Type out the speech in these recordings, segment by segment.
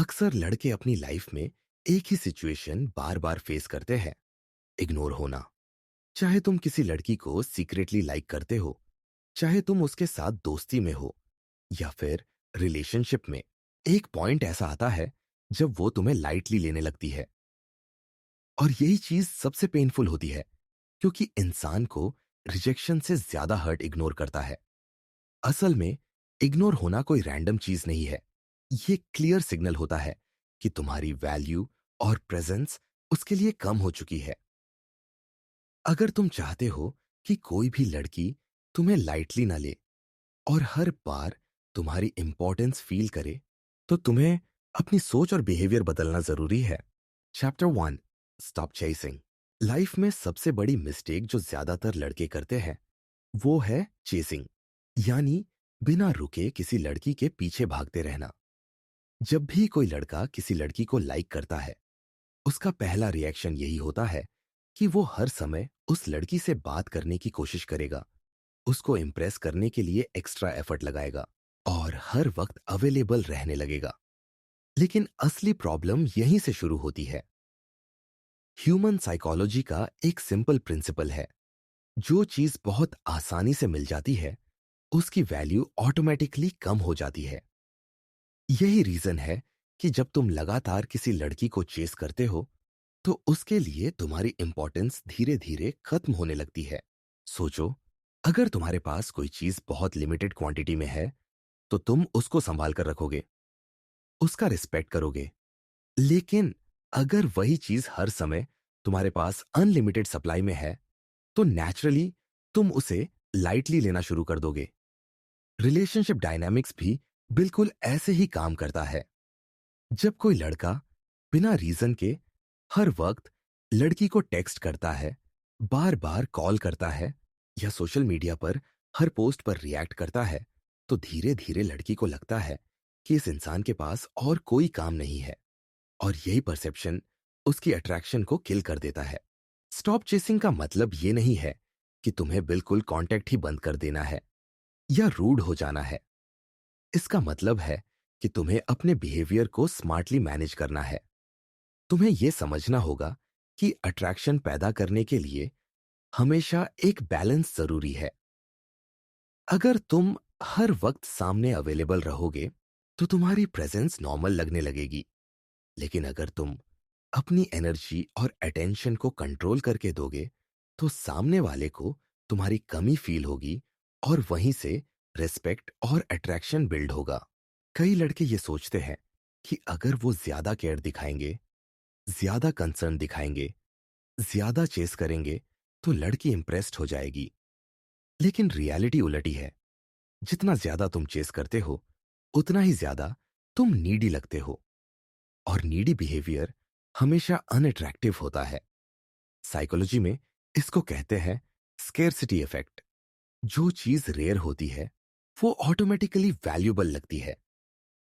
अक्सर लड़के अपनी लाइफ में एक ही सिचुएशन बार बार फेस करते हैं। इग्नोर होना। चाहे तुम किसी लड़की को सीक्रेटली लाइक करते हो, चाहे तुम उसके साथ दोस्ती में हो, या फिर रिलेशनशिप में, एक पॉइंट ऐसा आता है जब वो तुम्हें लाइटली लेने लगती है। और यही चीज सबसे पेनफुल होती है, क्योंकि इंसान को रिजेक्शन से ज्यादा हर्ट इग्नोर करता है। असल में इग्नोर होना कोई रैंडम चीज नहीं है। ये क्लियर सिग्नल होता है कि तुम्हारी वैल्यू और प्रेजेंस उसके लिए कम हो चुकी है। अगर तुम चाहते हो कि कोई भी लड़की तुम्हें लाइटली ना ले और हर बार तुम्हारी इंपॉर्टेंस फील करे, तो तुम्हें अपनी सोच और बिहेवियर बदलना जरूरी है। Chapter 1, stop chasing. लाइफ में सबसे बड़ी मिस्टेक जो ज्यादातर लड़के करते हैं वो है चेसिंग, यानी बिना रुके किसी लड़की के पीछे भागते रहना। जब भी कोई लड़का किसी लड़की को लाइक करता है, उसका पहला रिएक्शन यही होता है कि वो हर समय उस लड़की से बात करने की कोशिश करेगा, उसको इम्प्रेस करने के लिए एक्स्ट्रा एफर्ट लगाएगा और हर वक्त अवेलेबल रहने लगेगा। लेकिन असली प्रॉब्लम यहीं से शुरू होती है। ह्यूमन साइकोलॉजी का एक सिंपल प्रिंसिपल है, जो चीज बहुत आसानी से मिल जाती है उसकी वैल्यू ऑटोमेटिकली कम हो जाती है। यही रीजन है कि जब तुम लगातार किसी लड़की को चेस करते हो, तो उसके लिए तुम्हारी इंपॉर्टेंस धीरे धीरे खत्म होने लगती है। सोचो, अगर तुम्हारे पास कोई चीज बहुत लिमिटेड क्वांटिटी में है, तो तुम उसको संभाल कर रखोगे, उसका रिस्पेक्ट करोगे। लेकिन अगर वही चीज हर समय तुम्हारे पास अनलिमिटेड सप्लाई में है, तो नेचुरली तुम उसे लाइटली लेना शुरू कर दोगे। रिलेशनशिप डायनामिक्स भी बिल्कुल ऐसे ही काम करता है। जब कोई लड़का बिना रीजन के हर वक्त लड़की को टेक्स्ट करता है, बार बार कॉल करता है, या सोशल मीडिया पर हर पोस्ट पर रिएक्ट करता है, तो धीरे धीरे लड़की को लगता है कि इस इंसान के पास और कोई काम नहीं है। और यही परसेप्शन उसकी अट्रैक्शन को किल कर देता है। स्टॉप चेसिंग का मतलब ये नहीं है कि तुम्हें बिल्कुल कांटेक्ट ही बंद कर देना है या रूड हो जाना है। इसका मतलब है कि तुम्हें अपने बिहेवियर को स्मार्टली मैनेज करना है। तुम्हें यह समझना होगा कि अट्रैक्शन पैदा करने के लिए हमेशा एक बैलेंस जरूरी है। अगर तुम हर वक्त सामने अवेलेबल रहोगे, तो तुम्हारी प्रेजेंस नॉर्मल लगने लगेगी। लेकिन अगर तुम अपनी एनर्जी और अटेंशन को कंट्रोल करके दोगे, तो सामने वाले को तुम्हारी कमी फील होगी और वहीं से रिस्पेक्ट और अट्रैक्शन बिल्ड होगा। कई लड़के ये सोचते हैं कि अगर वो ज्यादा केयर दिखाएंगे, ज्यादा कंसर्न दिखाएंगे, ज्यादा चेस करेंगे, तो लड़की इंप्रेस्ड हो जाएगी। लेकिन रियलिटी उलटी है। जितना ज्यादा तुम चेस करते हो, उतना ही ज्यादा तुम नीडी लगते हो। और नीडी बिहेवियर हमेशा अनअट्रैक्टिव होता है। साइकोलॉजी में इसको कहते हैं स्केर्सिटी इफेक्ट। जो चीज रेयर होती है, वो ऑटोमेटिकली वैल्यूबल लगती है।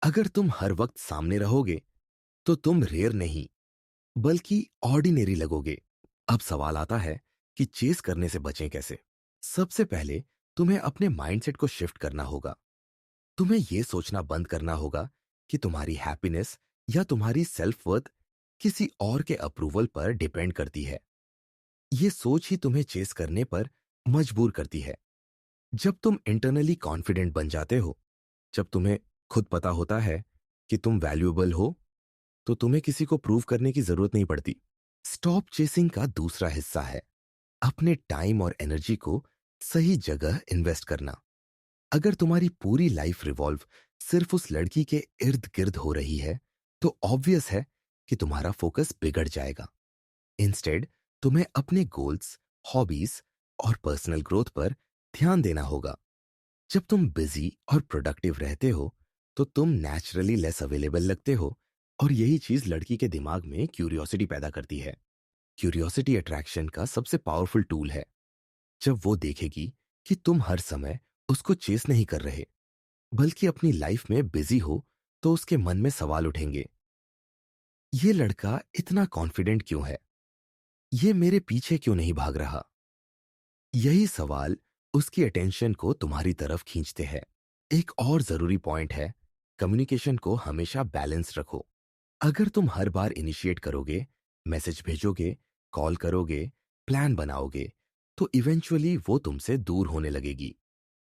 अगर तुम हर वक्त सामने रहोगे, तो तुम रेयर नहीं बल्कि ऑर्डिनरी लगोगे। अब सवाल आता है कि चेस करने से बचें कैसे। सबसे पहले तुम्हें अपने माइंडसेट को शिफ्ट करना होगा। तुम्हें यह सोचना बंद करना होगा कि तुम्हारी हैप्पीनेस या तुम्हारी सेल्फ वर्थ किसी और के अप्रूवल पर डिपेंड करती है। यह सोच ही तुम्हें चेस करने पर मजबूर करती है। जब तुम इंटरनली कॉन्फिडेंट बन जाते हो, जब तुम्हें खुद पता होता है कि तुम वैल्यूएबल हो, तो तुम्हें किसी को प्रूव करने की जरूरत नहीं पड़ती। स्टॉप चेसिंग का दूसरा हिस्सा है अपने टाइम और एनर्जी को सही जगह इन्वेस्ट करना। अगर तुम्हारी पूरी लाइफ रिवॉल्व सिर्फ उस लड़की के इर्द गिर्द हो रही है, तो ऑब्वियस है कि तुम्हारा फोकस बिगड़ जाएगा। इंस्टेड तुम्हें अपने गोल्स, हॉबीज और पर्सनल ग्रोथ पर ध्यान देना होगा। जब तुम बिजी और प्रोडक्टिव रहते हो, तो तुम नेचुरली लेस अवेलेबल लगते हो, और यही चीज लड़की के दिमाग में क्यूरियोसिटी पैदा करती है। क्यूरियोसिटी अट्रैक्शन का सबसे पावरफुल टूल है। जब वो देखेगी कि तुम हर समय उसको चेस नहीं कर रहे, बल्कि अपनी लाइफ में बिजी हो, तो उसके मन में सवाल उठेंगे। ये लड़का इतना कॉन्फिडेंट क्यों है? ये मेरे पीछे क्यों नहीं भाग रहा? यही सवाल उसकी अटेंशन को तुम्हारी तरफ खींचते हैं। एक और जरूरी पॉइंट है, कम्युनिकेशन को हमेशा बैलेंस रखो। अगर तुम हर बार इनिशिएट करोगे, मैसेज भेजोगे, कॉल करोगे, प्लान बनाओगे, तो इवेंचुअली वो तुमसे दूर होने लगेगी।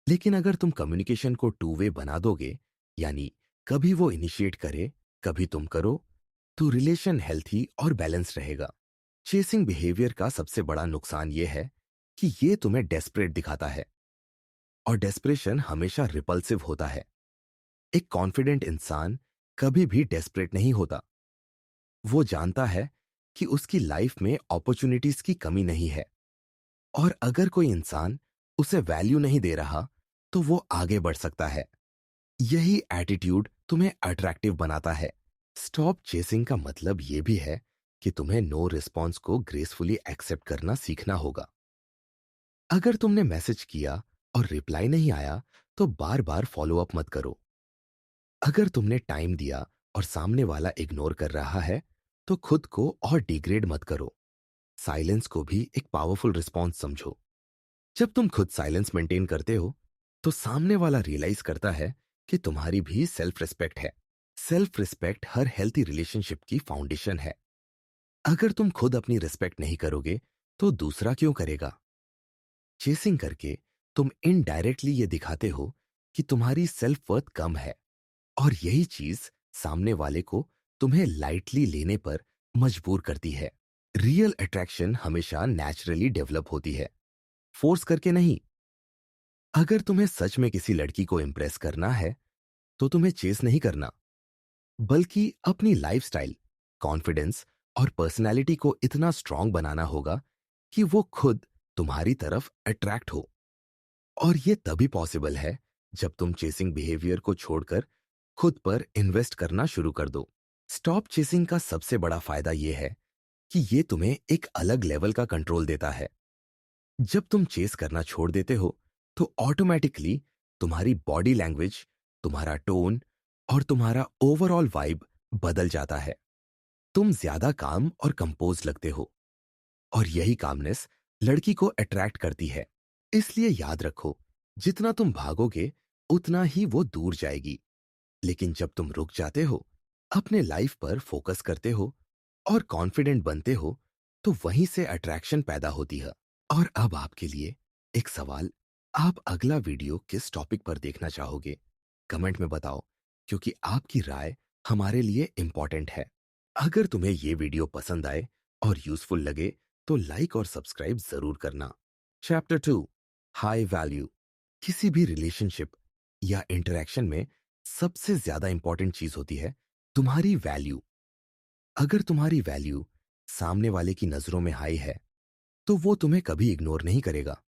लेकिन अगर तुम कम्युनिकेशन को टू वे बना दोगे, यानी कभी वो इनिशिएट करे, कभी तुम करो, तो रिलेशन हेल्थी और बैलेंस रहेगा। चेसिंग बिहेवियर का सबसे बड़ा नुकसान ये है कि ये तुम्हें डेस्परेट दिखाता है, और डेस्परेशन हमेशा रिपल्सिव होता है। एक कॉन्फिडेंट इंसान कभी भी डेस्परेट नहीं होता। वो जानता है कि उसकी लाइफ में अपॉर्चुनिटीज की कमी नहीं है, और अगर कोई इंसान उसे वैल्यू नहीं दे रहा, तो वो आगे बढ़ सकता है। यही एटीट्यूड तुम्हें अट्रैक्टिव बनाता है। स्टॉप चेसिंग का मतलब ये भी है कि तुम्हें नो रिस्पॉन्स को ग्रेसफुली एक्सेप्ट करना सीखना होगा। अगर तुमने मैसेज किया और रिप्लाई नहीं आया, तो बार बार फॉलो अप मत करो। अगर तुमने टाइम दिया और सामने वाला इग्नोर कर रहा है, तो खुद को और डिग्रेड मत करो। साइलेंस को भी एक पावरफुल रिस्पॉन्स समझो। जब तुम खुद साइलेंस मेंटेन करते हो, तो सामने वाला रियलाइज करता है कि तुम्हारी भी सेल्फ रिस्पेक्ट है। Self respect her healthy relationship की फाउंडेशन है। अगर तुम खुद अपनी रिस्पेक्ट नहीं करोगे, तो दूसरा क्यों करेगा? चेसिंग करके तुम इनडायरेक्टली ये दिखाते हो कि तुम्हारी सेल्फ वर्थ कम है, और यही चीज सामने वाले को तुम्हें लाइटली लेने पर मजबूर करती है। रियल अट्रैक्शन हमेशा नेचुरली डेवलप होती है, फोर्स करके नहीं। अगर तुम्हें सच में किसी लड़की को इम्प्रेस करना है, तो तुम्हें चेस नहीं करना, बल्कि अपनी लाइफस्टाइल, कॉन्फिडेंस और पर्सनैलिटी को इतना स्ट्रांग बनाना होगा कि वो खुद तुम्हारी तरफ अट्रैक्ट हो। और ये तभी पॉसिबल है जब तुम चेसिंग बिहेवियर को छोड़कर खुद पर इन्वेस्ट करना शुरू कर दो। स्टॉप चेसिंग का सबसे बड़ा फायदा यह है कि ये तुम्हें एक अलग लेवल का कंट्रोल देता है। जब तुम चेस करना छोड़ देते हो, तो ऑटोमेटिकली तुम्हारी बॉडी लैंग्वेज, तुम्हारा टोन और तुम्हारा ओवरऑल वाइब बदल जाता है। तुम ज्यादा काम और कंपोज लगते हो, और यही कामनेस लड़की को अट्रैक्ट करती है। इसलिए याद रखो, जितना तुम भागोगे उतना ही वो दूर जाएगी। लेकिन जब तुम रुक जाते हो, अपने लाइफ पर फोकस करते हो और कॉन्फिडेंट बनते हो, तो वहीं से अट्रैक्शन पैदा होती है। और अब आपके लिए एक सवाल, आप अगला वीडियो किस टॉपिक पर देखना चाहोगे? कमेंट में बताओ, क्योंकि आपकी राय हमारे लिए इंपॉर्टेंट है। अगर तुम्हें ये वीडियो पसंद आए और यूजफुल लगे, तो लाइक और सब्सक्राइब जरूर करना। Chapter 2, high value. किसी भी रिलेशनशिप या इंटरेक्शन में सबसे ज्यादा इंपॉर्टेंट चीज होती है तुम्हारी वैल्यू। अगर तुम्हारी वैल्यू सामने वाले की नजरों में हाई है, तो वो तुम्हें कभी इग्नोर नहीं करेगा।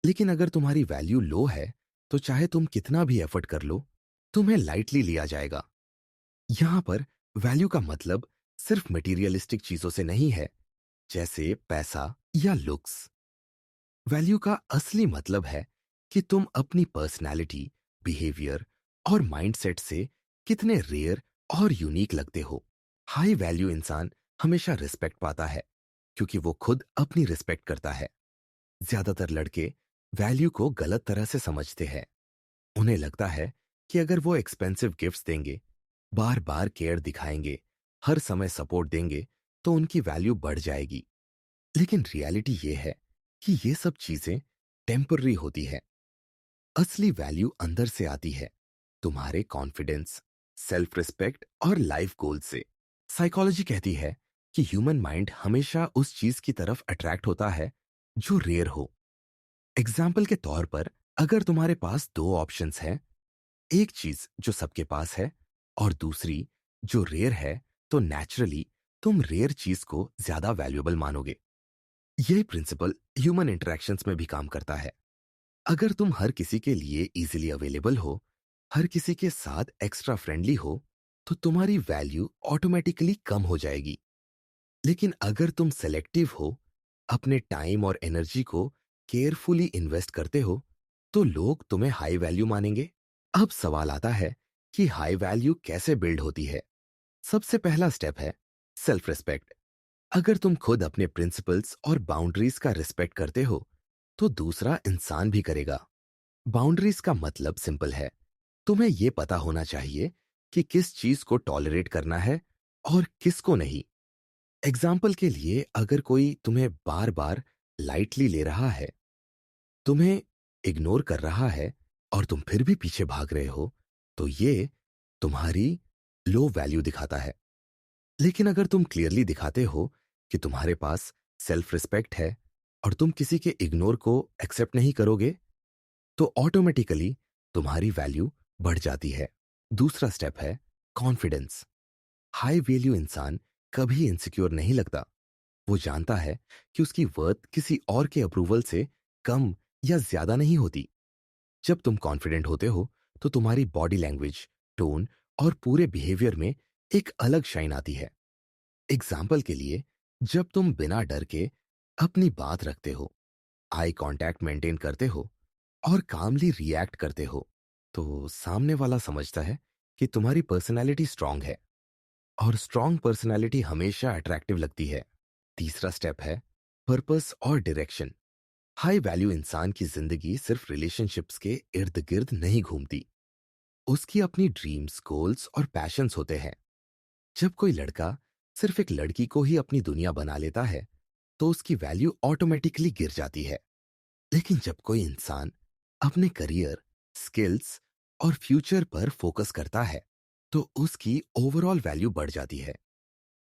लेकिन अगर तुम्हारी वैल्यू लो है, तो चाहे तुम कितना भी एफर्ट कर लो, तुम्हें लाइटली लिया जाएगा। यहां पर वैल्यू का मतलब सिर्फ मटेरियलिस्टिक चीजों से नहीं है, जैसे पैसा या लुक्स। वैल्यू का असली मतलब है कि तुम अपनी पर्सनैलिटी, बिहेवियर और माइंडसेट से कितने रेयर और यूनिक लगते हो। हाई वैल्यू इंसान हमेशा रिस्पेक्ट पाता है, क्योंकि वो खुद अपनी रिस्पेक्ट करता है। ज्यादातर लड़के वैल्यू को गलत तरह से समझते हैं। उन्हें लगता है कि अगर वो एक्सपेंसिव गिफ्ट्स देंगे, बार बार केयर दिखाएंगे, हर समय सपोर्ट देंगे, तो उनकी वैल्यू बढ़ जाएगी। लेकिन रियलिटी ये है कि ये सब चीजें टेम्पररी होती है। असली वैल्यू अंदर से आती है, तुम्हारे कॉन्फिडेंस, सेल्फ रिस्पेक्ट और लाइफ गोल से। साइकोलॉजी कहती है कि ह्यूमन माइंड हमेशा उस चीज की तरफ अट्रैक्ट होता है जो रेयर हो। एग्जाम्पल के तौर पर, अगर तुम्हारे पास दो ऑप्शंस हैं, एक चीज जो सबके पास है और दूसरी जो रेयर है, तो नेचुरली तुम रेयर चीज को ज्यादा वैल्यूएबल मानोगे। यही प्रिंसिपल ह्यूमन इंटरेक्शंस में भी काम करता है। अगर तुम हर किसी के लिए इजीली अवेलेबल हो, हर किसी के साथ एक्स्ट्रा फ्रेंडली हो, तो तुम्हारी वैल्यू ऑटोमेटिकली कम हो जाएगी। लेकिन अगर तुम सेलेक्टिव हो, अपने टाइम और एनर्जी को केयरफुली इन्वेस्ट करते हो, तो लोग तुम्हें हाई वैल्यू मानेंगे। अब सवाल आता है कि हाई वैल्यू कैसे बिल्ड होती है। सबसे पहला स्टेप है सेल्फ रिस्पेक्ट। अगर तुम खुद अपने प्रिंसिपल्स और बाउंड्रीज का रिस्पेक्ट करते हो, तो दूसरा इंसान भी करेगा। बाउंड्रीज का मतलब सिंपल है, तुम्हें यह पता होना चाहिए कि किस चीज को टॉलरेट करना है और किसको नहीं। एग्जाम्पल के लिए, अगर कोई तुम्हें बार बार लाइटली ले रहा है, तुम्हें इग्नोर कर रहा है और तुम फिर भी पीछे भाग रहे हो, तो ये तुम्हारी लो वैल्यू दिखाता है। लेकिन अगर तुम क्लियरली दिखाते हो कि तुम्हारे पास सेल्फ रिस्पेक्ट है और तुम किसी के इग्नोर को एक्सेप्ट नहीं करोगे, तो ऑटोमेटिकली तुम्हारी वैल्यू बढ़ जाती है। दूसरा स्टेप है कॉन्फिडेंस। हाई वैल्यू इंसान कभी इनसिक्योर नहीं लगता। वो जानता है कि उसकी वर्थ किसी और के अप्रूवल से कम या ज्यादा नहीं होती। जब तुम कॉन्फिडेंट होते हो, तो तुम्हारी बॉडी लैंग्वेज, टोन और पूरे बिहेवियर में एक अलग शाइन आती है। एग्जाम्पल के लिए, जब तुम बिना डर के अपनी बात रखते हो, आई कांटेक्ट मेंटेन करते हो और कामली रिएक्ट करते हो, तो सामने वाला समझता है कि तुम्हारी पर्सनैलिटी स्ट्रांग है। और स्ट्रांग पर्सनैलिटी हमेशा अट्रैक्टिव लगती है। तीसरा स्टेप है पर्पस और डायरेक्शन। हाई वैल्यू इंसान की जिंदगी सिर्फ रिलेशनशिप्स के इर्द गिर्द नहीं घूमती। उसकी अपनी ड्रीम्स, गोल्स और पैशंस होते हैं। जब कोई लड़का सिर्फ एक लड़की को ही अपनी दुनिया बना लेता है, तो उसकी वैल्यू ऑटोमेटिकली गिर जाती है। लेकिन जब कोई इंसान अपने करियर, स्किल्स और फ्यूचर पर फोकस करता है, तो उसकी ओवरऑल वैल्यू बढ़ जाती है।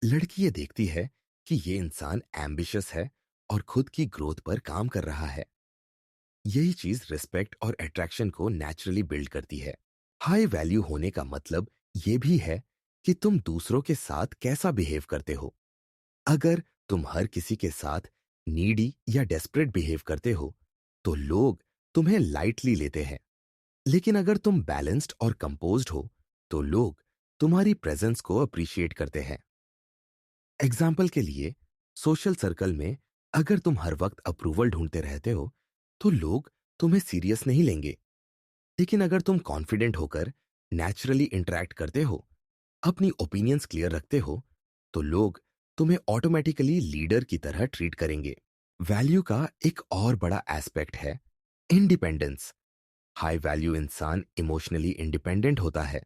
लड़की ये देखती है कि ये इंसान एम्बिशियस है और खुद की ग्रोथ पर काम कर रहा है। यही चीज रिस्पेक्ट और अट्रैक्शन को नेचुरली बिल्ड करती है। हाई वैल्यू होने का मतलब ये भी है कि तुम दूसरों के साथ कैसा बिहेव करते हो। अगर तुम हर किसी के साथ नीडी या डेस्परेट बिहेव करते हो, तो लोग तुम्हें लाइटली लेते हैं। लेकिन अगर तुम बैलेंस्ड और कंपोज्ड हो, तो लोग तुम्हारी प्रेजेंस को अप्रिशिएट करते हैं। एग्जाम्पल के लिए, सोशल सर्कल में अगर तुम हर वक्त अप्रूवल ढूंढते रहते हो, तो लोग तुम्हें सीरियस नहीं लेंगे। लेकिन अगर तुम कॉन्फिडेंट होकर नेचुरली इंटरेक्ट करते हो, अपनी ओपिनियंस क्लियर रखते हो, तो लोग तुम्हें ऑटोमेटिकली लीडर की तरह ट्रीट करेंगे। वैल्यू का एक और बड़ा एस्पेक्ट है इंडिपेंडेंस। हाई वैल्यू इंसान इमोशनली इंडिपेंडेंट होता है।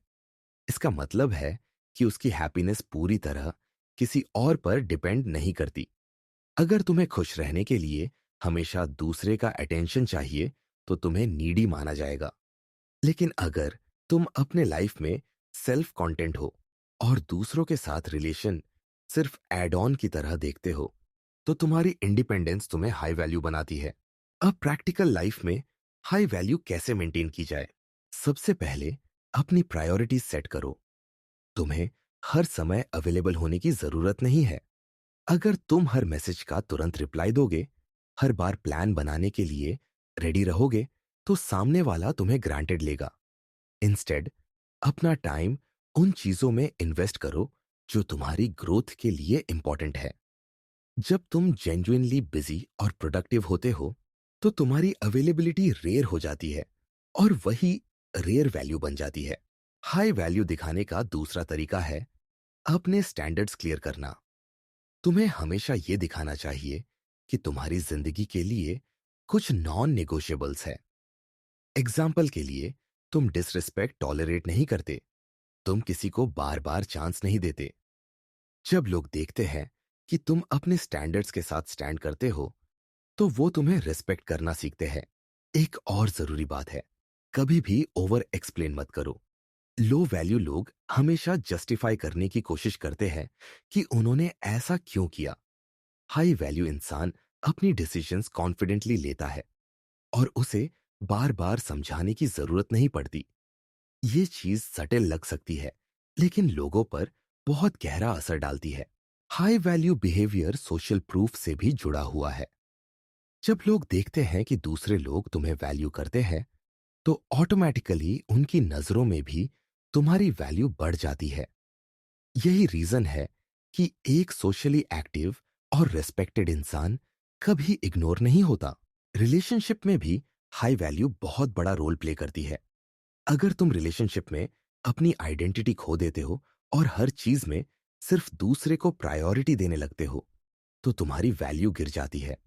इसका मतलब है कि उसकी हैप्पीनेस पूरी तरह किसी और पर डिपेंड नहीं करती। अगर तुम्हें खुश रहने के लिए हमेशा दूसरे का अटेंशन चाहिए, तो तुम्हें नीडी माना जाएगा। लेकिन अगर तुम अपने लाइफ में सेल्फ कंटेंट हो और दूसरों के साथ रिलेशन सिर्फ एड ऑन की तरह देखते हो, तो तुम्हारी इंडिपेंडेंस तुम्हें हाई वैल्यू बनाती है। अब प्रैक्टिकल लाइफ में हाई वैल्यू कैसे मेंटेन की जाए? सबसे पहले अपनी प्रायोरिटीज सेट करो। तुम्हें हर समय अवेलेबल होने की जरूरत नहीं है। अगर तुम हर मैसेज का तुरंत रिप्लाई दोगे, हर बार प्लान बनाने के लिए रेडी रहोगे, तो सामने वाला तुम्हें ग्रांटेड लेगा। इंस्टेड, अपना टाइम उन चीजों में इन्वेस्ट करो जो तुम्हारी ग्रोथ के लिए इंपॉर्टेंट है। जब तुम जेन्युइनली बिजी और प्रोडक्टिव होते हो, तो तुम्हारी अवेलेबिलिटी रेयर हो जाती है और वही रेयर वैल्यू बन जाती है। हाई वैल्यू दिखाने का दूसरा तरीका है अपने स्टैंडर्ड्स क्लियर करना। तुम्हें हमेशा ये दिखाना चाहिए कि तुम्हारी जिंदगी के लिए कुछ नॉन नेगोशिएबल्स है। एग्जाम्पल के लिए, तुम डिसरिस्पेक्ट टॉलरेट नहीं करते, तुम किसी को बार बार चांस नहीं देते। जब लोग देखते हैं कि तुम अपने स्टैंडर्ड्स के साथ स्टैंड करते हो, तो वो तुम्हें रिस्पेक्ट करना सीखते हैं। एक और जरूरी बात है, कभी भी ओवर एक्सप्लेन मत करो। लो वैल्यू लोग हमेशा जस्टिफाई करने की कोशिश करते हैं कि उन्होंने ऐसा क्यों किया। हाई वैल्यू इंसान अपनी डिसीजंस कॉन्फिडेंटली लेता है और उसे बार बार समझाने की जरूरत नहीं पड़ती। ये चीज सटल लग सकती है, लेकिन लोगों पर बहुत गहरा असर डालती है। High value behaviour social proof से भी जुड़ा हुआ है। जब लोग देखते हैं कि दूसरे लोग तुम्हें वैल्यू करते हैं, तो ऑटोमेटिकली उनकी नजरों में भी तुम्हारी वैल्यू बढ़ जाती है। यही रीजन है कि एक सोशली एक्टिव और रेस्पेक्टेड इंसान कभी इग्नोर नहीं होता। रिलेशनशिप में भी हाई वैल्यू बहुत बड़ा रोल प्ले करती है। अगर तुम रिलेशनशिप में अपनी आइडेंटिटी खो देते हो और हर चीज में सिर्फ दूसरे को प्रायोरिटी देने लगते हो, तो तुम्हारी वैल्यू गिर जाती है।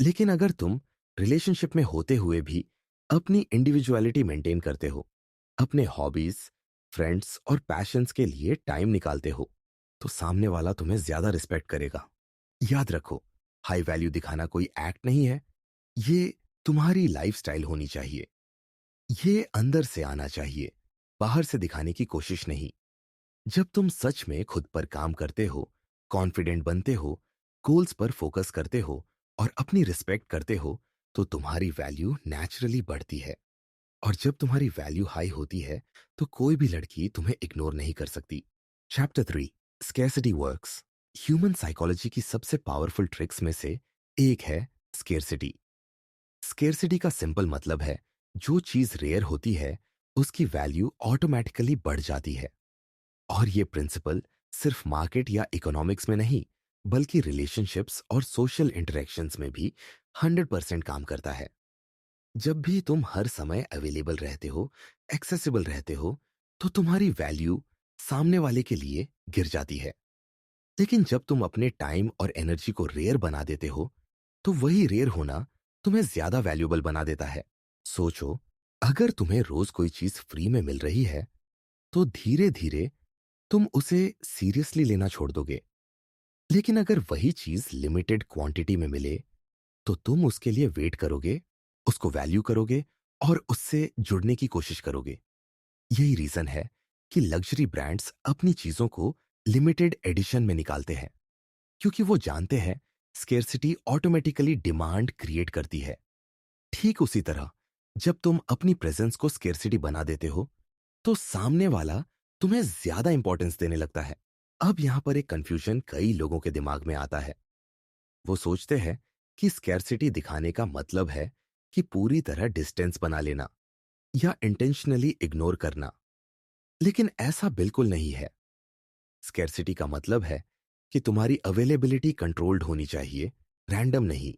लेकिन अगर तुम रिलेशनशिप में होते हुए भी अपनी इंडिविजुअलिटी मेंटेन करते हो, अपने हॉबीज, फ्रेंड्स और पैशंस के लिए टाइम निकालते हो, तो सामने वाला तुम्हें ज्यादा रिस्पेक्ट करेगा। याद रखो, हाई वैल्यू दिखाना कोई एक्ट नहीं है, ये तुम्हारी लाइफस्टाइल होनी चाहिए। ये अंदर से आना चाहिए, बाहर से दिखाने की कोशिश नहीं। जब तुम सच में खुद पर काम करते हो, कॉन्फिडेंट बनते हो, गोल्स पर फोकस करते हो और अपनी रिस्पेक्ट करते हो, तो तुम्हारी वैल्यू नेचुरली बढ़ती है। और जब तुम्हारी वैल्यू हाई होती है, तो कोई भी लड़की तुम्हें इग्नोर नहीं कर सकती। Chapter 3, scarcity works. Human psychology की सबसे पावरफुल ट्रिक्स में से एक है स्केर्सिटी। स्केर्सिटी का सिंपल मतलब है, जो चीज रेयर होती है उसकी वैल्यू ऑटोमेटिकली बढ़ जाती है। और ये प्रिंसिपल सिर्फ मार्केट या इकोनॉमिक्स में नहीं, बल्कि रिलेशनशिप्स और सोशल इंटरेक्शंस में भी 100% काम करता है। जब भी तुम हर समय अवेलेबल रहते हो, एक्सेसिबल रहते हो, तो तुम्हारी वैल्यू सामने वाले के लिए गिर जाती है। लेकिन जब तुम अपने टाइम और एनर्जी को रेयर बना देते हो, तो वही रेयर होना तुम्हें ज्यादा वैल्यूबल बना देता है। सोचो, अगर तुम्हें रोज कोई चीज फ्री में मिल रही है, तो धीरे धीरे तुम उसे सीरियसली लेना छोड़ दोगे। लेकिन अगर वही चीज लिमिटेड क्वांटिटी में मिले, तो तुम उसके लिए वेट करोगे, उसको वैल्यू करोगे और उससे जुड़ने की कोशिश करोगे। यही रीजन है कि लग्जरी ब्रांड्स अपनी चीजों को लिमिटेड एडिशन में निकालते हैं, क्योंकि वो जानते हैं स्केर्सिटी ऑटोमेटिकली डिमांड क्रिएट करती है। ठीक उसी तरह, जब तुम अपनी प्रेजेंस को स्केर्सिटी बना देते हो, तो सामने वाला तुम्हें ज्यादा इंपॉर्टेंस देने लगता है। अब यहां पर एक कंफ्यूजन कई लोगों के दिमाग में आता है। वो सोचते हैं कि स्कैर्सिटी दिखाने का मतलब है कि पूरी तरह डिस्टेंस बना लेना या इंटेंशनली इग्नोर करना। लेकिन ऐसा बिल्कुल नहीं है। स्कैर्सिटी का मतलब है कि तुम्हारी अवेलेबिलिटी कंट्रोल्ड होनी चाहिए, रैंडम नहीं।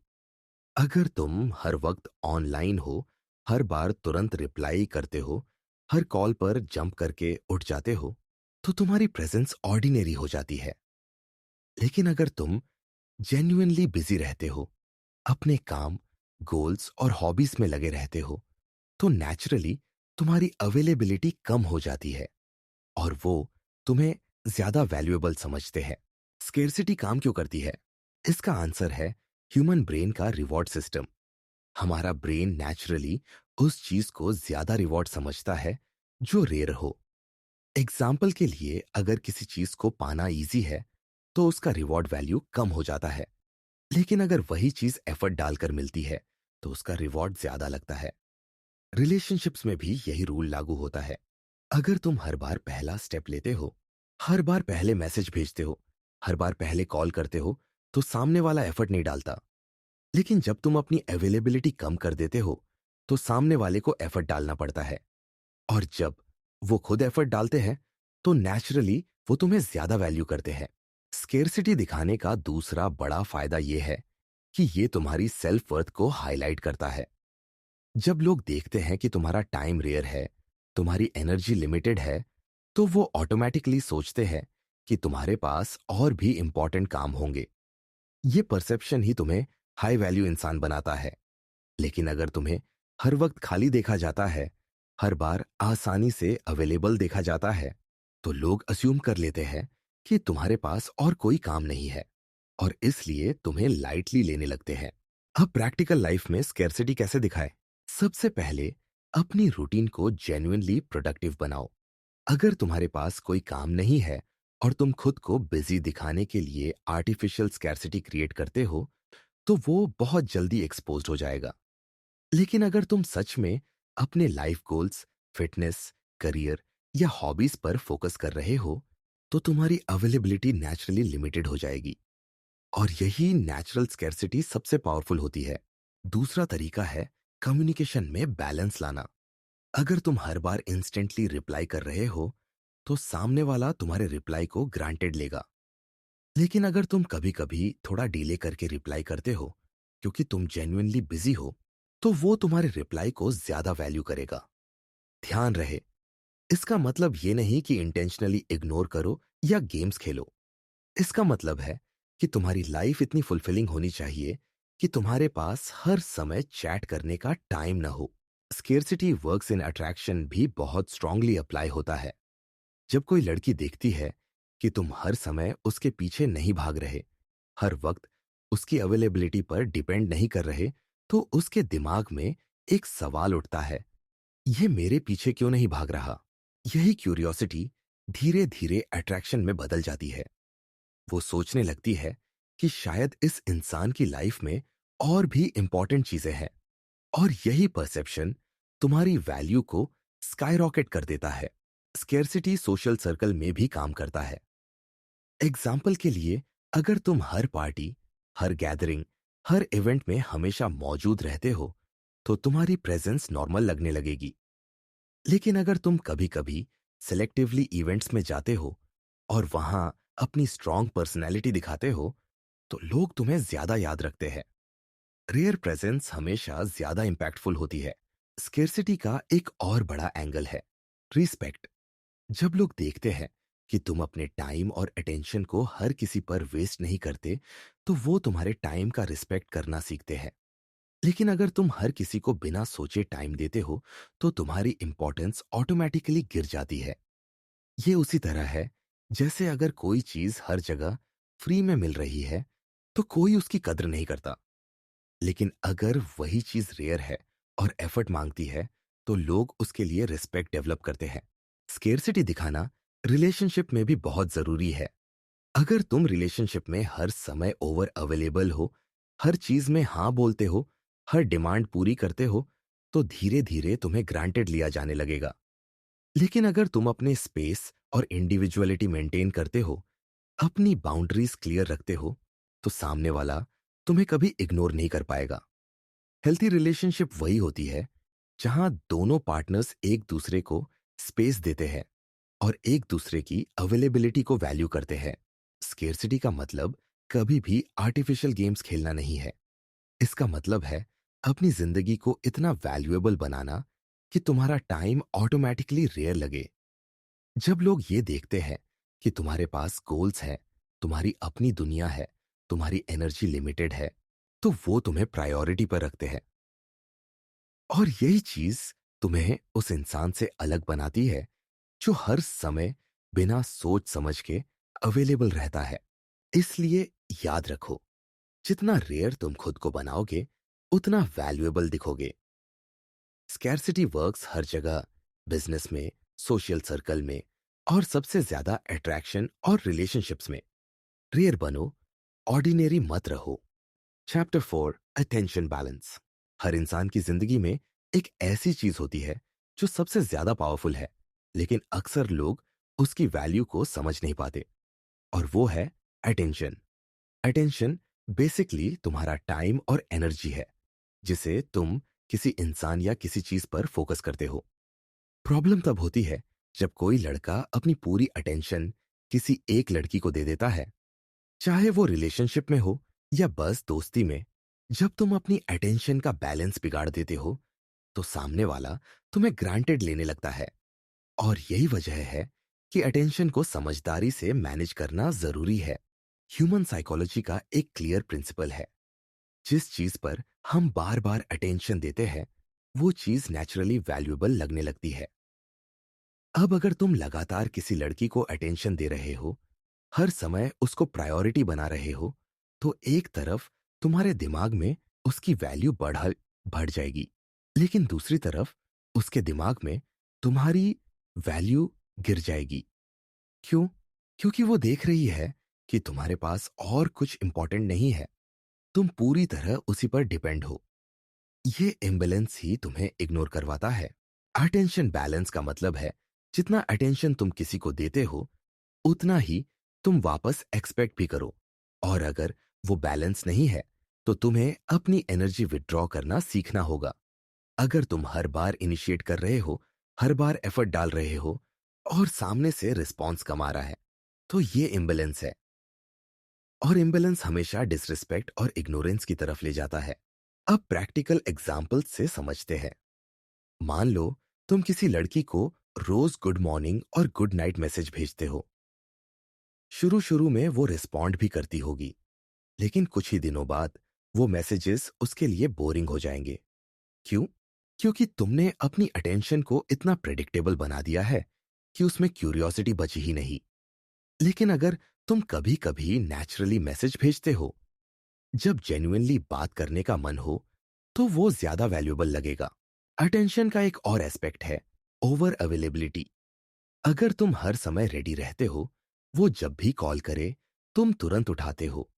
अगर तुम हर वक्त ऑनलाइन हो, हर बार तुरंत रिप्लाई करते हो, हर कॉल पर जंप करके उठ जाते हो, तो तुम्हारी प्रेजेंस ऑर्डिनरी हो जाती है। लेकिन अगर तुम जेन्युइनली बिजी रहते हो, अपने काम, गोल्स और हॉबीज में लगे रहते हो, तो नेचुरली तुम्हारी अवेलेबिलिटी कम हो जाती है और वो तुम्हें ज्यादा वैल्यूएबल समझते हैं। स्केर्सिटी काम क्यों करती है? इसका आंसर है ह्यूमन ब्रेन का रिवॉर्ड सिस्टम। हमारा ब्रेन नेचुरली उस चीज को ज्यादा रिवॉर्ड समझता है जो रेयर हो। एग्जाम्पल के लिए, अगर किसी चीज को पाना इजी है, तो उसका रिवॉर्ड वैल्यू कम हो जाता है। लेकिन अगर वही चीज एफर्ट डालकर मिलती है, तो उसका रिवॉर्ड ज्यादा लगता है। रिलेशनशिप्स में भी यही रूल लागू होता है। अगर तुम हर बार पहला स्टेप लेते हो, हर बार पहले मैसेज भेजते हो, हर बार पहले कॉल करते हो, तो सामने वाला एफर्ट नहीं डालता। लेकिन जब तुम अपनी अवेलेबिलिटी कम कर देते हो, तो सामने वाले को एफर्ट डालना पड़ता है। और जब वो खुद एफर्ट डालते हैं, तो नेचुरली वो तुम्हें ज्यादा वैल्यू करते हैं। स्केर्सिटी दिखाने का दूसरा बड़ा फायदा ये है कि ये तुम्हारी सेल्फ वर्थ को हाईलाइट करता है। जब लोग देखते हैं कि तुम्हारा टाइम रेयर है, तुम्हारी एनर्जी लिमिटेड है, तो वो ऑटोमेटिकली सोचते हैं कि तुम्हारे पास और भी इंपॉर्टेंट काम होंगे। ये परसेप्शन ही तुम्हें हाई वैल्यू इंसान बनाता है। लेकिन अगर तुम्हें हर वक्त खाली देखा जाता है, हर बार आसानी से अवेलेबल देखा जाता है, तो लोग अस्यूम कर लेते हैं कि तुम्हारे पास और कोई काम नहीं है और इसलिए तुम्हें लाइटली लेने लगते हैं। अब प्रैक्टिकल लाइफ में स्कैर्सिटी कैसे दिखाए? सबसे पहले अपनी रूटीन को जेन्युइनली प्रोडक्टिव बनाओ। अगर तुम्हारे पास कोई काम नहीं है और तुम खुद को बिजी दिखाने के लिए आर्टिफिशियल स्कैर्सिटी क्रिएट करते हो, तो वो बहुत जल्दी एक्सपोज्ड हो जाएगा। लेकिन अगर तुम सच में अपने लाइफ गोल्स, फिटनेस, करियर या हॉबीज पर फोकस कर रहे हो, तो तुम्हारी अवेलेबिलिटी नेचुरली लिमिटेड हो जाएगी। और यही नेचुरल स्कैर्सिटी सबसे पावरफुल होती है। दूसरा तरीका है कम्युनिकेशन में बैलेंस लाना। अगर तुम हर बार इंस्टेंटली रिप्लाई कर रहे हो, तो सामने वाला तुम्हारे रिप्लाई को ग्रांटेड लेगा। लेकिन अगर तुम कभी कभी थोड़ा डिले करके रिप्लाई करते हो, क्योंकि तुम जेन्युइनली बिजी हो, तो वो तुम्हारे रिप्लाई को ज्यादा वैल्यू करेगा। ध्यान रहे, इसका मतलब ये नहीं कि इंटेंशनली इग्नोर करो या गेम्स खेलो। इसका मतलब है कि तुम्हारी लाइफ इतनी फुलफिलिंग होनी चाहिए कि तुम्हारे पास हर समय चैट करने का टाइम ना हो। स्केर्सिटी वर्क्स इन अट्रैक्शन भी बहुत स्ट्रांगली अप्लाई होता है। जब कोई लड़की देखती है कि तुम हर समय उसके पीछे नहीं भाग रहे, हर वक्त उसकी अवेलेबिलिटी पर डिपेंड नहीं कर रहे, तो उसके दिमाग में एक सवाल उठता है, ये मेरे पीछे क्यों नहीं भाग रहा? यही क्यूरियोसिटी धीरे धीरे अट्रैक्शन में बदल जाती है। वो सोचने लगती है कि शायद इस इंसान की लाइफ में और भी इंपॉर्टेंट चीजें हैं, और यही परसेप्शन तुम्हारी वैल्यू को स्काईरॉकेट कर देता है। स्केर्सिटी सोशल सर्कल में भी काम करता है। एग्जाम्पल के लिए, अगर तुम हर पार्टी, हर गैदरिंग, हर इवेंट में हमेशा मौजूद रहते हो, तो तुम्हारी प्रेजेंस नॉर्मल लगने लगेगी। लेकिन अगर तुम कभी कभी सेलेक्टिवली इवेंट्स में जाते हो और वहां अपनी स्ट्रांग पर्सनैलिटी दिखाते हो, तो लोग तुम्हें ज्यादा याद रखते हैं। रेयर प्रेजेंस हमेशा ज्यादा इंपैक्टफुल होती है। स्केर्सिटी का एक और बड़ा एंगल है रिस्पेक्ट। जब लोग देखते हैं कि तुम अपने टाइम और अटेंशन को हर किसी पर वेस्ट नहीं करते, तो वो तुम्हारे टाइम का रिस्पेक्ट करना सीखते हैं। लेकिन अगर तुम हर किसी को बिना सोचे टाइम देते हो, तो तुम्हारी इंपॉर्टेंस ऑटोमेटिकली गिर जाती है। ये उसी तरह है जैसे अगर कोई चीज हर जगह फ्री में मिल रही है, तो कोई उसकी कद्र नहीं करता। लेकिन अगर वही चीज रेयर है और एफर्ट मांगती है, तो लोग उसके लिए रिस्पेक्ट डेवलप करते हैं। स्केर्सिटी दिखाना रिलेशनशिप में भी बहुत जरूरी है। अगर तुम रिलेशनशिप में हर समय ओवर अवेलेबल हो, हर चीज में हाँ बोलते हो, हर डिमांड पूरी करते हो, तो धीरे धीरे तुम्हें ग्रांटेड लिया जाने लगेगा। लेकिन अगर तुम अपने स्पेस और इंडिविजुअलिटी मेंटेन करते हो, अपनी बाउंड्रीज क्लियर रखते हो, तो सामने वाला तुम्हें कभी इग्नोर नहीं कर पाएगा। हेल्थी रिलेशनशिप वही होती है जहां दोनों पार्टनर्स एक दूसरे को स्पेस देते हैं और एक दूसरे की अवेलेबिलिटी को वैल्यू करते हैं। स्केर्सिटी का मतलब कभी भी आर्टिफिशियल गेम्स खेलना नहीं है। इसका मतलब है अपनी जिंदगी को इतना वैल्यूएबल बनाना कि तुम्हारा टाइम ऑटोमेटिकली रेयर लगे। जब लोग ये देखते हैं कि तुम्हारे पास गोल्स हैं, तुम्हारी अपनी दुनिया है, तुम्हारी एनर्जी लिमिटेड है, तो वो तुम्हें प्रायोरिटी पर रखते हैं। और यही चीज तुम्हें उस इंसान से अलग बनाती है जो हर समय बिना सोच समझ के अवेलेबल रहता है। इसलिए याद रखो, जितना रेयर तुम खुद को बनाओगे, उतना वैल्यूएबल दिखोगे। स्कैर्सिटी वर्क्स हर जगह, बिजनेस में, सोशल सर्कल में, और सबसे ज्यादा अट्रैक्शन और रिलेशनशिप्स में। रेयर बनो, ऑर्डिनरी मत रहो। Chapter 4, attention balance. हर इंसान की जिंदगी में एक ऐसी चीज होती है जो सबसे ज्यादा पावरफुल है, लेकिन अक्सर लोग उसकी वैल्यू को समझ नहीं पाते, और वो है अटेंशन। अटेंशन बेसिकली तुम्हारा टाइम और एनर्जी है, जिसे तुम किसी इंसान या किसी चीज पर फोकस करते हो। प्रॉब्लम तब होती है जब कोई लड़का अपनी पूरी अटेंशन किसी एक लड़की को दे देता है, चाहे वो रिलेशनशिप में हो या बस दोस्ती में। जब तुम अपनी अटेंशन का बैलेंस बिगाड़ देते हो, तो सामने वाला तुम्हें ग्रांटेड लेने लगता है। और यही वजह है कि अटेंशन को समझदारी से मैनेज करना जरूरी है। ह्यूमन साइकोलॉजी का एक क्लियर प्रिंसिपल है, जिस चीज पर हम बार बार अटेंशन देते हैं, वो चीज नेचुरली वैल्यूएबल लगने लगती है। अब अगर तुम लगातार किसी लड़की को अटेंशन दे रहे हो, हर समय उसको प्रायोरिटी बना रहे हो, तो एक तरफ तुम्हारे दिमाग में उसकी वैल्यू बढ़ जाएगी, लेकिन दूसरी तरफ उसके दिमाग में तुम्हारी वैल्यू गिर जाएगी। क्यों? क्योंकि वो देख रही है कि तुम्हारे पास और कुछ इंपॉर्टेंट नहीं है, तुम पूरी तरह उसी पर डिपेंड हो। ये इम्बैलेंस ही तुम्हें इग्नोर करवाता है। अटेंशन बैलेंस का मतलब है जितना अटेंशन तुम किसी को देते हो, उतना ही तुम वापस एक्सपेक्ट भी करो। और अगर वो बैलेंस नहीं है, तो तुम्हें अपनी एनर्जी विड्रॉ करना सीखना होगा। अगर तुम हर बार इनिशिएट कर रहे हो, हर बार एफर्ट डाल रहे हो, और सामने से रिस्पॉन्स कम आ रहा है, तो ये इम्बैलेंस है। और इम्बैलेंस हमेशा डिसरिस्पेक्ट और इग्नोरेंस की तरफ ले जाता है। अब प्रैक्टिकल एग्जाम्पल से समझते हैं। मान लो तुम किसी लड़की को रोज गुड मॉर्निंग और गुड नाइट मैसेज भेजते हो। शुरू शुरू में वो रिस्पॉन्ड भी करती होगी, लेकिन कुछ ही दिनों बाद वो मैसेजेस उसके लिए बोरिंग हो जाएंगे। क्यों? क्योंकि तुमने अपनी अटेंशन को इतना प्रेडिक्टेबल बना दिया है कि उसमें क्यूरियोसिटी बची ही नहीं। लेकिन अगर तुम कभी कभी नेचुरली मैसेज भेजते हो, जब जेन्युइनली बात करने का मन हो, तो वो ज्यादा वैल्यूएबल लगेगा। अटेंशन का एक और एस्पेक्ट है ओवर अवेलेबिलिटी। अगर तुम हर समय रेडी रहते हो, वो जब भी कॉल करे तुम तुरंत उठाते हो,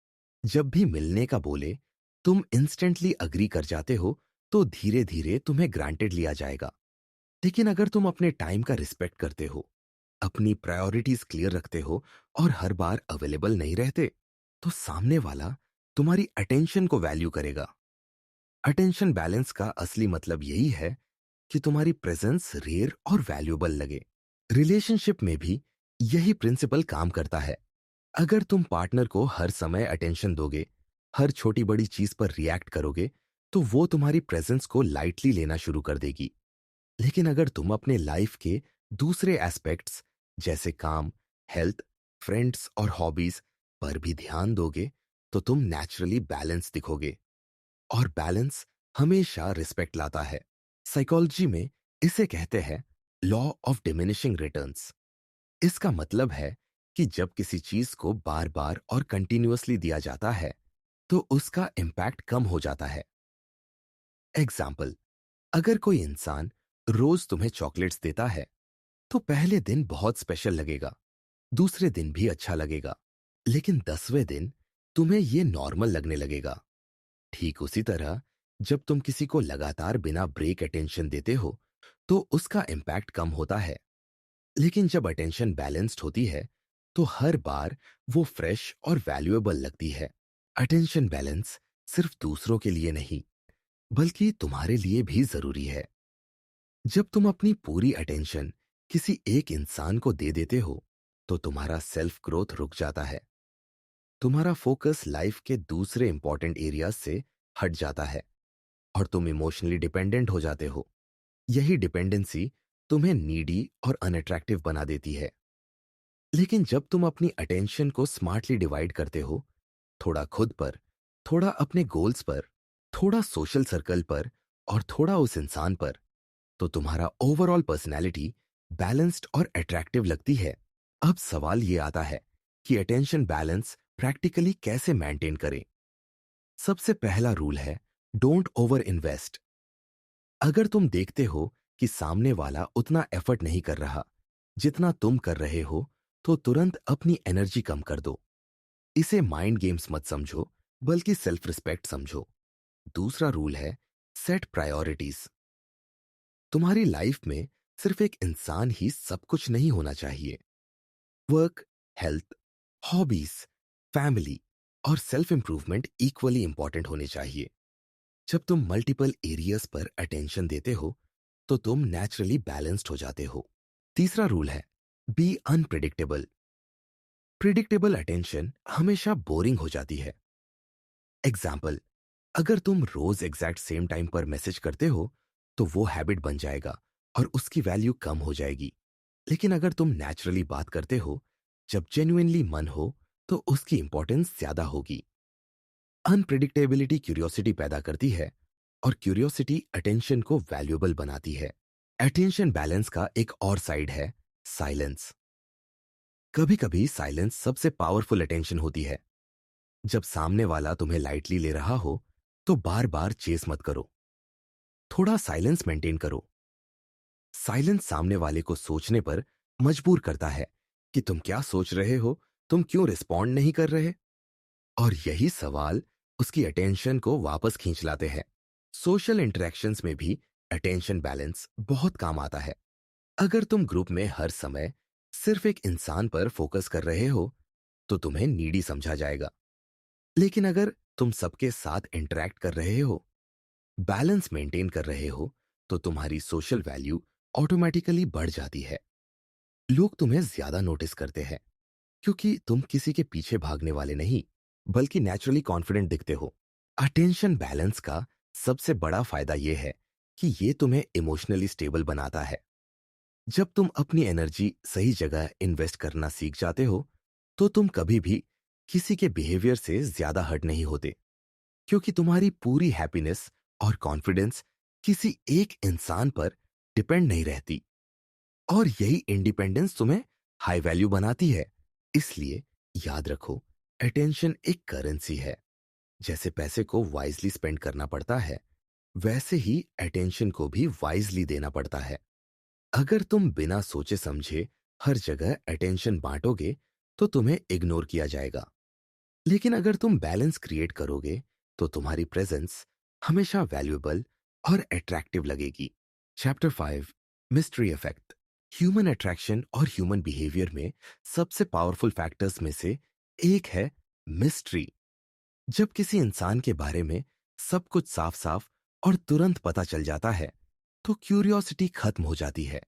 जब भी मिलने का बोले तुम इंस्टेंटली अग्री कर जाते हो, तो धीरे धीरे तुम्हें ग्रांटेड लिया जाएगा। लेकिन अगर तुम अपने टाइम का रिस्पेक्ट करते हो, अपनी प्रायोरिटीज क्लियर रखते हो और हर बार अवेलेबल नहीं रहते, तो सामने वाला तुम्हारी अटेंशन को वैल्यू करेगा। अटेंशन बैलेंस का असली मतलब यही है कि तुम्हारी प्रेजेंस रेयर और वैल्यूएबल लगे। रिलेशनशिप में भी यही प्रिंसिपल काम करता है। अगर तुम पार्टनर को हर समय अटेंशन दोगे, हर छोटी बड़ी चीज पर रिएक्ट करोगे, तो वो तुम्हारी प्रेजेंस को लाइटली लेना शुरू कर देगी। लेकिन अगर तुम अपने लाइफ के दूसरे एस्पेक्ट्स जैसे काम, हेल्थ, फ्रेंड्स और हॉबीज पर भी ध्यान दोगे, तो तुम नेचुरली बैलेंस दिखोगे। और बैलेंस हमेशा रिस्पेक्ट लाता है। साइकोलॉजी में इसे कहते हैं लॉ ऑफ डिमिनिशिंग रिटर्न्स। इसका मतलब है कि जब किसी चीज को बार बार और कंटिन्यूअसली दिया जाता है, तो उसका इम्पैक्ट कम हो जाता है। एग्जाम्पल, अगर कोई इंसान रोज तुम्हें चॉकलेट्स देता है, तो पहले दिन बहुत स्पेशल लगेगा, दूसरे दिन भी अच्छा लगेगा, लेकिन 10वें दिन तुम्हें ये नॉर्मल लगने लगेगा। ठीक उसी तरह, जब तुम किसी को लगातार बिना ब्रेक अटेंशन देते हो, तो उसका इम्पैक्ट कम होता है। लेकिन जब अटेंशन बैलेंस्ड होती है, तो हर बार वो फ्रेश और वैल्यूएबल लगती है। अटेंशन बैलेंस सिर्फ दूसरों के लिए नहीं, बल्कि तुम्हारे लिए भी जरूरी है। जब तुम अपनी पूरी अटेंशन किसी एक इंसान को दे देते हो, तो तुम्हारा सेल्फ ग्रोथ रुक जाता है। तुम्हारा फोकस लाइफ के दूसरे इंपॉर्टेंट एरियाज से हट जाता है और तुम इमोशनली डिपेंडेंट हो जाते हो। यही डिपेंडेंसी तुम्हें नीडी और अनअट्रैक्टिव बना देती है। लेकिन जब तुम अपनी अटेंशन को स्मार्टली डिवाइड करते हो, थोड़ा खुद पर, थोड़ा अपने गोल्स पर, थोड़ा सोशल सर्कल पर और थोड़ा उस इंसान पर, तो तुम्हारा ओवरऑल पर्सनैलिटी बैलेंस्ड और अट्रैक्टिव लगती है। अब सवाल ये आता है कि अटेंशन बैलेंस प्रैक्टिकली कैसे मेंटेन करें। सबसे पहला रूल है डोंट ओवर इन्वेस्ट। अगर तुम देखते हो कि सामने वाला उतना एफर्ट नहीं कर रहा जितना तुम कर रहे हो, तो तुरंत अपनी एनर्जी कम कर दो। इसे माइंड गेम्स मत समझो, बल्कि सेल्फ रिस्पेक्ट समझो। दूसरा रूल है सेट प्रायोरिटीज। तुम्हारी लाइफ में सिर्फ एक इंसान ही सब कुछ नहीं होना चाहिए। वर्क, हेल्थ, हॉबीज, फैमिली और सेल्फ इंप्रूवमेंट इक्वली इंपॉर्टेंट होने चाहिए। जब तुम मल्टीपल एरियाज पर अटेंशन देते हो, तो तुम नेचुरली बैलेंस्ड हो जाते हो। तीसरा रूल है बी अनप्रिडिक्टेबल। प्रिडिक्टेबल अटेंशन हमेशा बोरिंग हो जाती है। एग्जाम्पल, अगर तुम रोज एग्जैक्ट सेम टाइम पर मैसेज करते हो, तो वो हैबिट बन जाएगा और उसकी वैल्यू कम हो जाएगी। लेकिन अगर तुम नेचुरली बात करते हो, जब जेन्युइनली मन हो, तो उसकी इंपॉर्टेंस ज्यादा होगी। अनप्रिडिक्टेबिलिटी क्यूरियोसिटी पैदा करती है और क्यूरियोसिटी अटेंशन को वैल्यूएबल बनाती है। अटेंशन बैलेंस का एक और साइड है साइलेंस। कभी कभी साइलेंस सबसे पावरफुल अटेंशन होती है। जब सामने वाला तुम्हें लाइटली ले रहा हो, तो बार बार चेस मत करो, थोड़ा साइलेंस मेंटेन करो। साइलेंस सामने वाले को सोचने पर मजबूर करता है कि तुम क्या सोच रहे हो, तुम क्यों रिस्पॉन्ड नहीं कर रहे। और यही सवाल उसकी अटेंशन को वापस खींच लाते हैं। सोशल इंटरेक्शंस में भी अटेंशन बैलेंस बहुत काम आता है। अगर तुम ग्रुप में हर समय सिर्फ एक इंसान पर फोकस कर रहे हो, तो तुम्हें नीडी समझा जाएगा। लेकिन अगर तुम सबके साथ इंटरेक्ट कर रहे हो, बैलेंस मेंटेन कर रहे हो, तो तुम्हारी सोशल वैल्यू ऑटोमेटिकली बढ़ जाती है। लोग तुम्हें ज्यादा नोटिस करते हैं क्योंकि तुम किसी के पीछे भागने वाले नहीं, बल्कि नेचुरली कॉन्फिडेंट दिखते हो। अटेंशन बैलेंस का सबसे बड़ा फायदा यह है कि ये तुम्हें इमोशनली स्टेबल बनाता है। जब तुम अपनी एनर्जी सही जगह इन्वेस्ट करना सीख जाते हो, तो तुम कभी भी किसी के बिहेवियर से ज्यादा हर्ट नहीं होते, क्योंकि तुम्हारी पूरी हैप्पीनेस और कॉन्फिडेंस किसी एक इंसान पर डिपेंड नहीं रहती। और यही इंडिपेंडेंस तुम्हें हाई वैल्यू बनाती है। इसलिए याद रखो, अटेंशन एक करेंसी है। जैसे पैसे को वाइजली स्पेंड करना पड़ता है, वैसे ही अटेंशन को भी वाइजली देना पड़ता है। अगर तुम बिना सोचे समझे हर जगह अटेंशन बांटोगे, तो तुम्हें इग्नोर किया जाएगा। लेकिन अगर तुम बैलेंस क्रिएट करोगे, तो तुम्हारी प्रेजेंस हमेशा वैल्यूएबल और अट्रैक्टिव लगेगी। Chapter 5, mystery effect. Human attraction और ह्यूमन बिहेवियर में सबसे पावरफुल फैक्टर्स में से एक है मिस्ट्री। जब किसी इंसान के बारे में सब कुछ साफ साफ और तुरंत पता चल जाता है, तो क्यूरियोसिटी खत्म हो जाती है।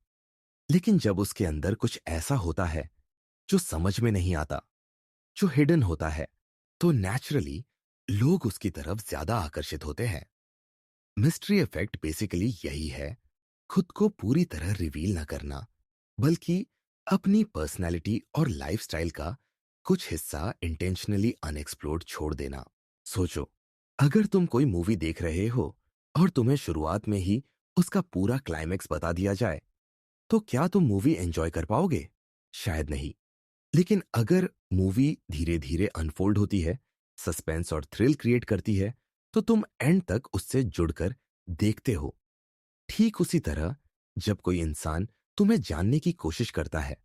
लेकिन जब उसके अंदर कुछ ऐसा होता है जो समझ में नहीं आता, जो हिडन होता है, तो नेचुरली लोग उसकी तरफ ज्यादा आकर्षित होते हैं। मिस्ट्री इफेक्ट बेसिकली यही है, खुद को पूरी तरह रिवील ना करना, बल्कि अपनी पर्सनैलिटी और लाइफस्टाइल का कुछ हिस्सा इंटेंशनली अनएक्सप्लोर्ड छोड़ देना। सोचो, अगर तुम कोई मूवी देख रहे हो और तुम्हें शुरुआत में ही उसका पूरा क्लाइमेक्स बता दिया जाए, तो क्या तुम मूवी एंजॉय कर पाओगे? शायद नहीं। लेकिन अगर मूवी धीरे धीरे अनफोल्ड होती है, सस्पेंस और थ्रिल क्रिएट करती है, तो तुम एंड तक उससे जुड़कर देखते हो। ठीक उसी तरह, जब कोई इंसान तुम्हें जानने की कोशिश करता है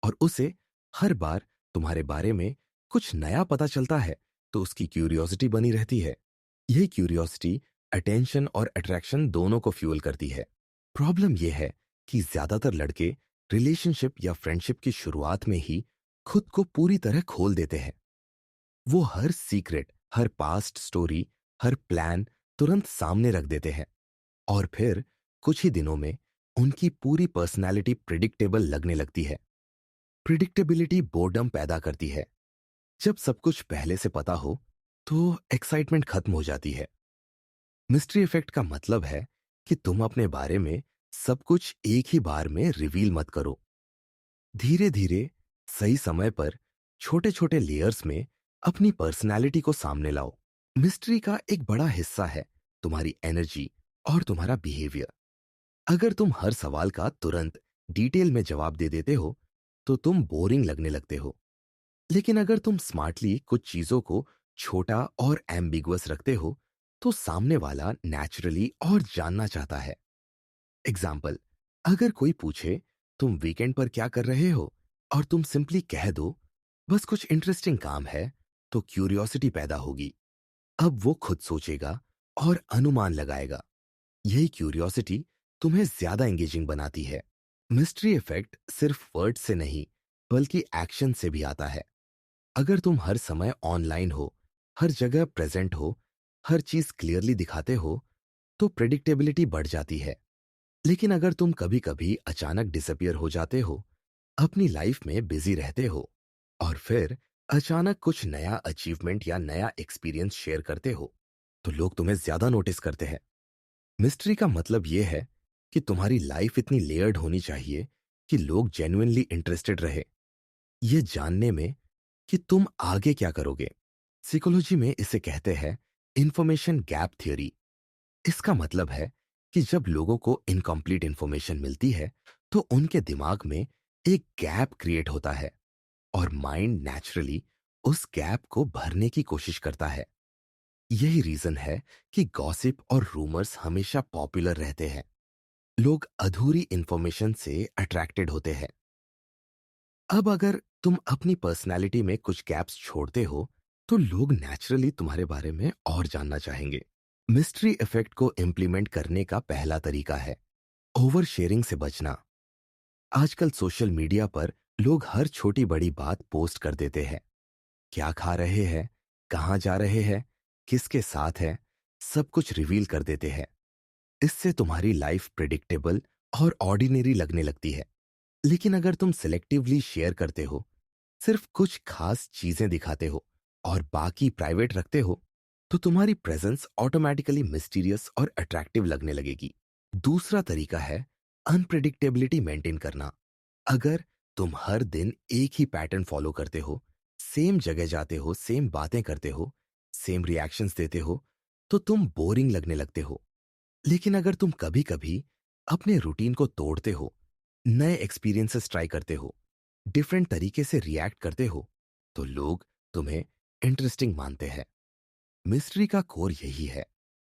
और उसे हर बार तुम्हारे बारे में कुछ नया पता चलता है, तो उसकी क्यूरियोसिटी बनी रहती है। यह क्यूरियोसिटी अटेंशन और अट्रैक्शन दोनों को फ्यूल करती है। प्रॉब्लम यह है कि ज्यादातर लड़के रिलेशनशिप या फ्रेंडशिप की शुरुआत में ही खुद को पूरी तरह खोल देते हैं। वो हर सीक्रेट, हर पास्ट स्टोरी, हर प्लान तुरंत सामने रख देते हैं, और फिर कुछ ही दिनों में उनकी पूरी पर्सनालिटी प्रिडिक्टेबल लगने लगती है। प्रिडिक्टेबिलिटी बोर्डम पैदा करती है। जब सब कुछ पहले से पता हो, तो एक्साइटमेंट खत्म हो जाती है। मिस्ट्री इफेक्ट का मतलब है कि तुम अपने बारे में सब कुछ एक ही बार में रिवील मत करो। धीरे धीरे, सही समय पर, छोटे छोटे लेयर्स में अपनी पर्सनालिटी को सामने लाओ। मिस्ट्री का एक बड़ा हिस्सा है तुम्हारी एनर्जी और तुम्हारा बिहेवियर। अगर तुम हर सवाल का तुरंत डिटेल में जवाब दे देते हो, तो तुम बोरिंग लगने लगते हो। लेकिन अगर तुम स्मार्टली कुछ चीजों को छोटा और एम्बिगुअस रखते हो, तो सामने वाला नेचुरली और जानना चाहता है। एग्जाम्पल, अगर कोई पूछे तुम वीकेंड पर क्या कर रहे हो, और तुम सिंपली कह दो बस कुछ इंटरेस्टिंग काम है, तो क्यूरियोसिटी पैदा होगी। अब वो खुद सोचेगा और अनुमान लगाएगा। यही क्यूरियोसिटी तुम्हें ज्यादा एंगेजिंग बनाती है। मिस्ट्री इफेक्ट सिर्फ वर्ड से नहीं, बल्कि एक्शन से भी आता है। अगर तुम हर समय ऑनलाइन हो, हर जगह प्रेजेंट हो, हर चीज क्लियरली दिखाते हो, तो प्रेडिक्टेबिलिटी बढ़ जाती है। लेकिन अगर तुम कभी कभी अचानक डिसअपियर हो जाते हो, अपनी लाइफ में बिजी रहते हो, और फिर अचानक कुछ नया अचीवमेंट या नया एक्सपीरियंस शेयर करते हो, तो लोग तुम्हें ज्यादा नोटिस करते हैं। मिस्ट्री का मतलब यह है कि तुम्हारी लाइफ इतनी लेयर्ड होनी चाहिए कि लोग जेन्युइनली इंटरेस्टेड रहे ये जानने में कि तुम आगे क्या करोगे। साइकोलॉजी में इसे कहते हैं इंफॉर्मेशन गैप थ्योरी। इसका मतलब है कि जब लोगों को इनकम्प्लीट इंफॉर्मेशन मिलती है, तो उनके दिमाग में एक गैप क्रिएट होता है, और माइंड नेचुरली उस गैप को भरने की कोशिश करता है। यही रीजन है कि गॉसिप और रूमर्स हमेशा पॉपुलर रहते हैं। लोग अधूरी इंफॉर्मेशन से अट्रैक्टेड होते हैं। अब अगर तुम अपनी पर्सनालिटी में कुछ गैप्स छोड़ते हो, तो लोग नेचुरली तुम्हारे बारे में और जानना चाहेंगे। मिस्ट्री इफेक्ट को इम्प्लीमेंट करने का पहला तरीका है ओवर शेयरिंग से बचना। आजकल सोशल मीडिया पर लोग हर छोटी बड़ी बात पोस्ट कर देते हैं। क्या खा रहे हैं, कहाँ जा रहे हैं, किसके साथ है, सब कुछ रिवील कर देते हैं। इससे तुम्हारी लाइफ प्रिडिक्टेबल और ऑर्डिनरी लगने लगती है। लेकिन अगर तुम सिलेक्टिवली शेयर करते हो, सिर्फ कुछ खास चीजें दिखाते हो और बाकी प्राइवेट रखते हो, तो तुम्हारी प्रेजेंस ऑटोमेटिकली मिस्टीरियस और अट्रैक्टिव लगने लगेगी। दूसरा तरीका है अनप्रेडिक्टेबिलिटी मेंटेन करना। अगर तुम हर दिन एक ही पैटर्न फॉलो करते हो, सेम जगह जाते हो, सेम बातें करते हो, सेम रिएक्शंस देते हो, तो तुम बोरिंग लगने लगते हो। लेकिन अगर तुम कभी कभी अपने रूटीन को तोड़ते हो, नए एक्सपीरियंसेस ट्राई करते हो, डिफरेंट तरीके से रिएक्ट करते हो, तो लोग तुम्हें इंटरेस्टिंग मानते हैं। मिस्ट्री का कोर यही है,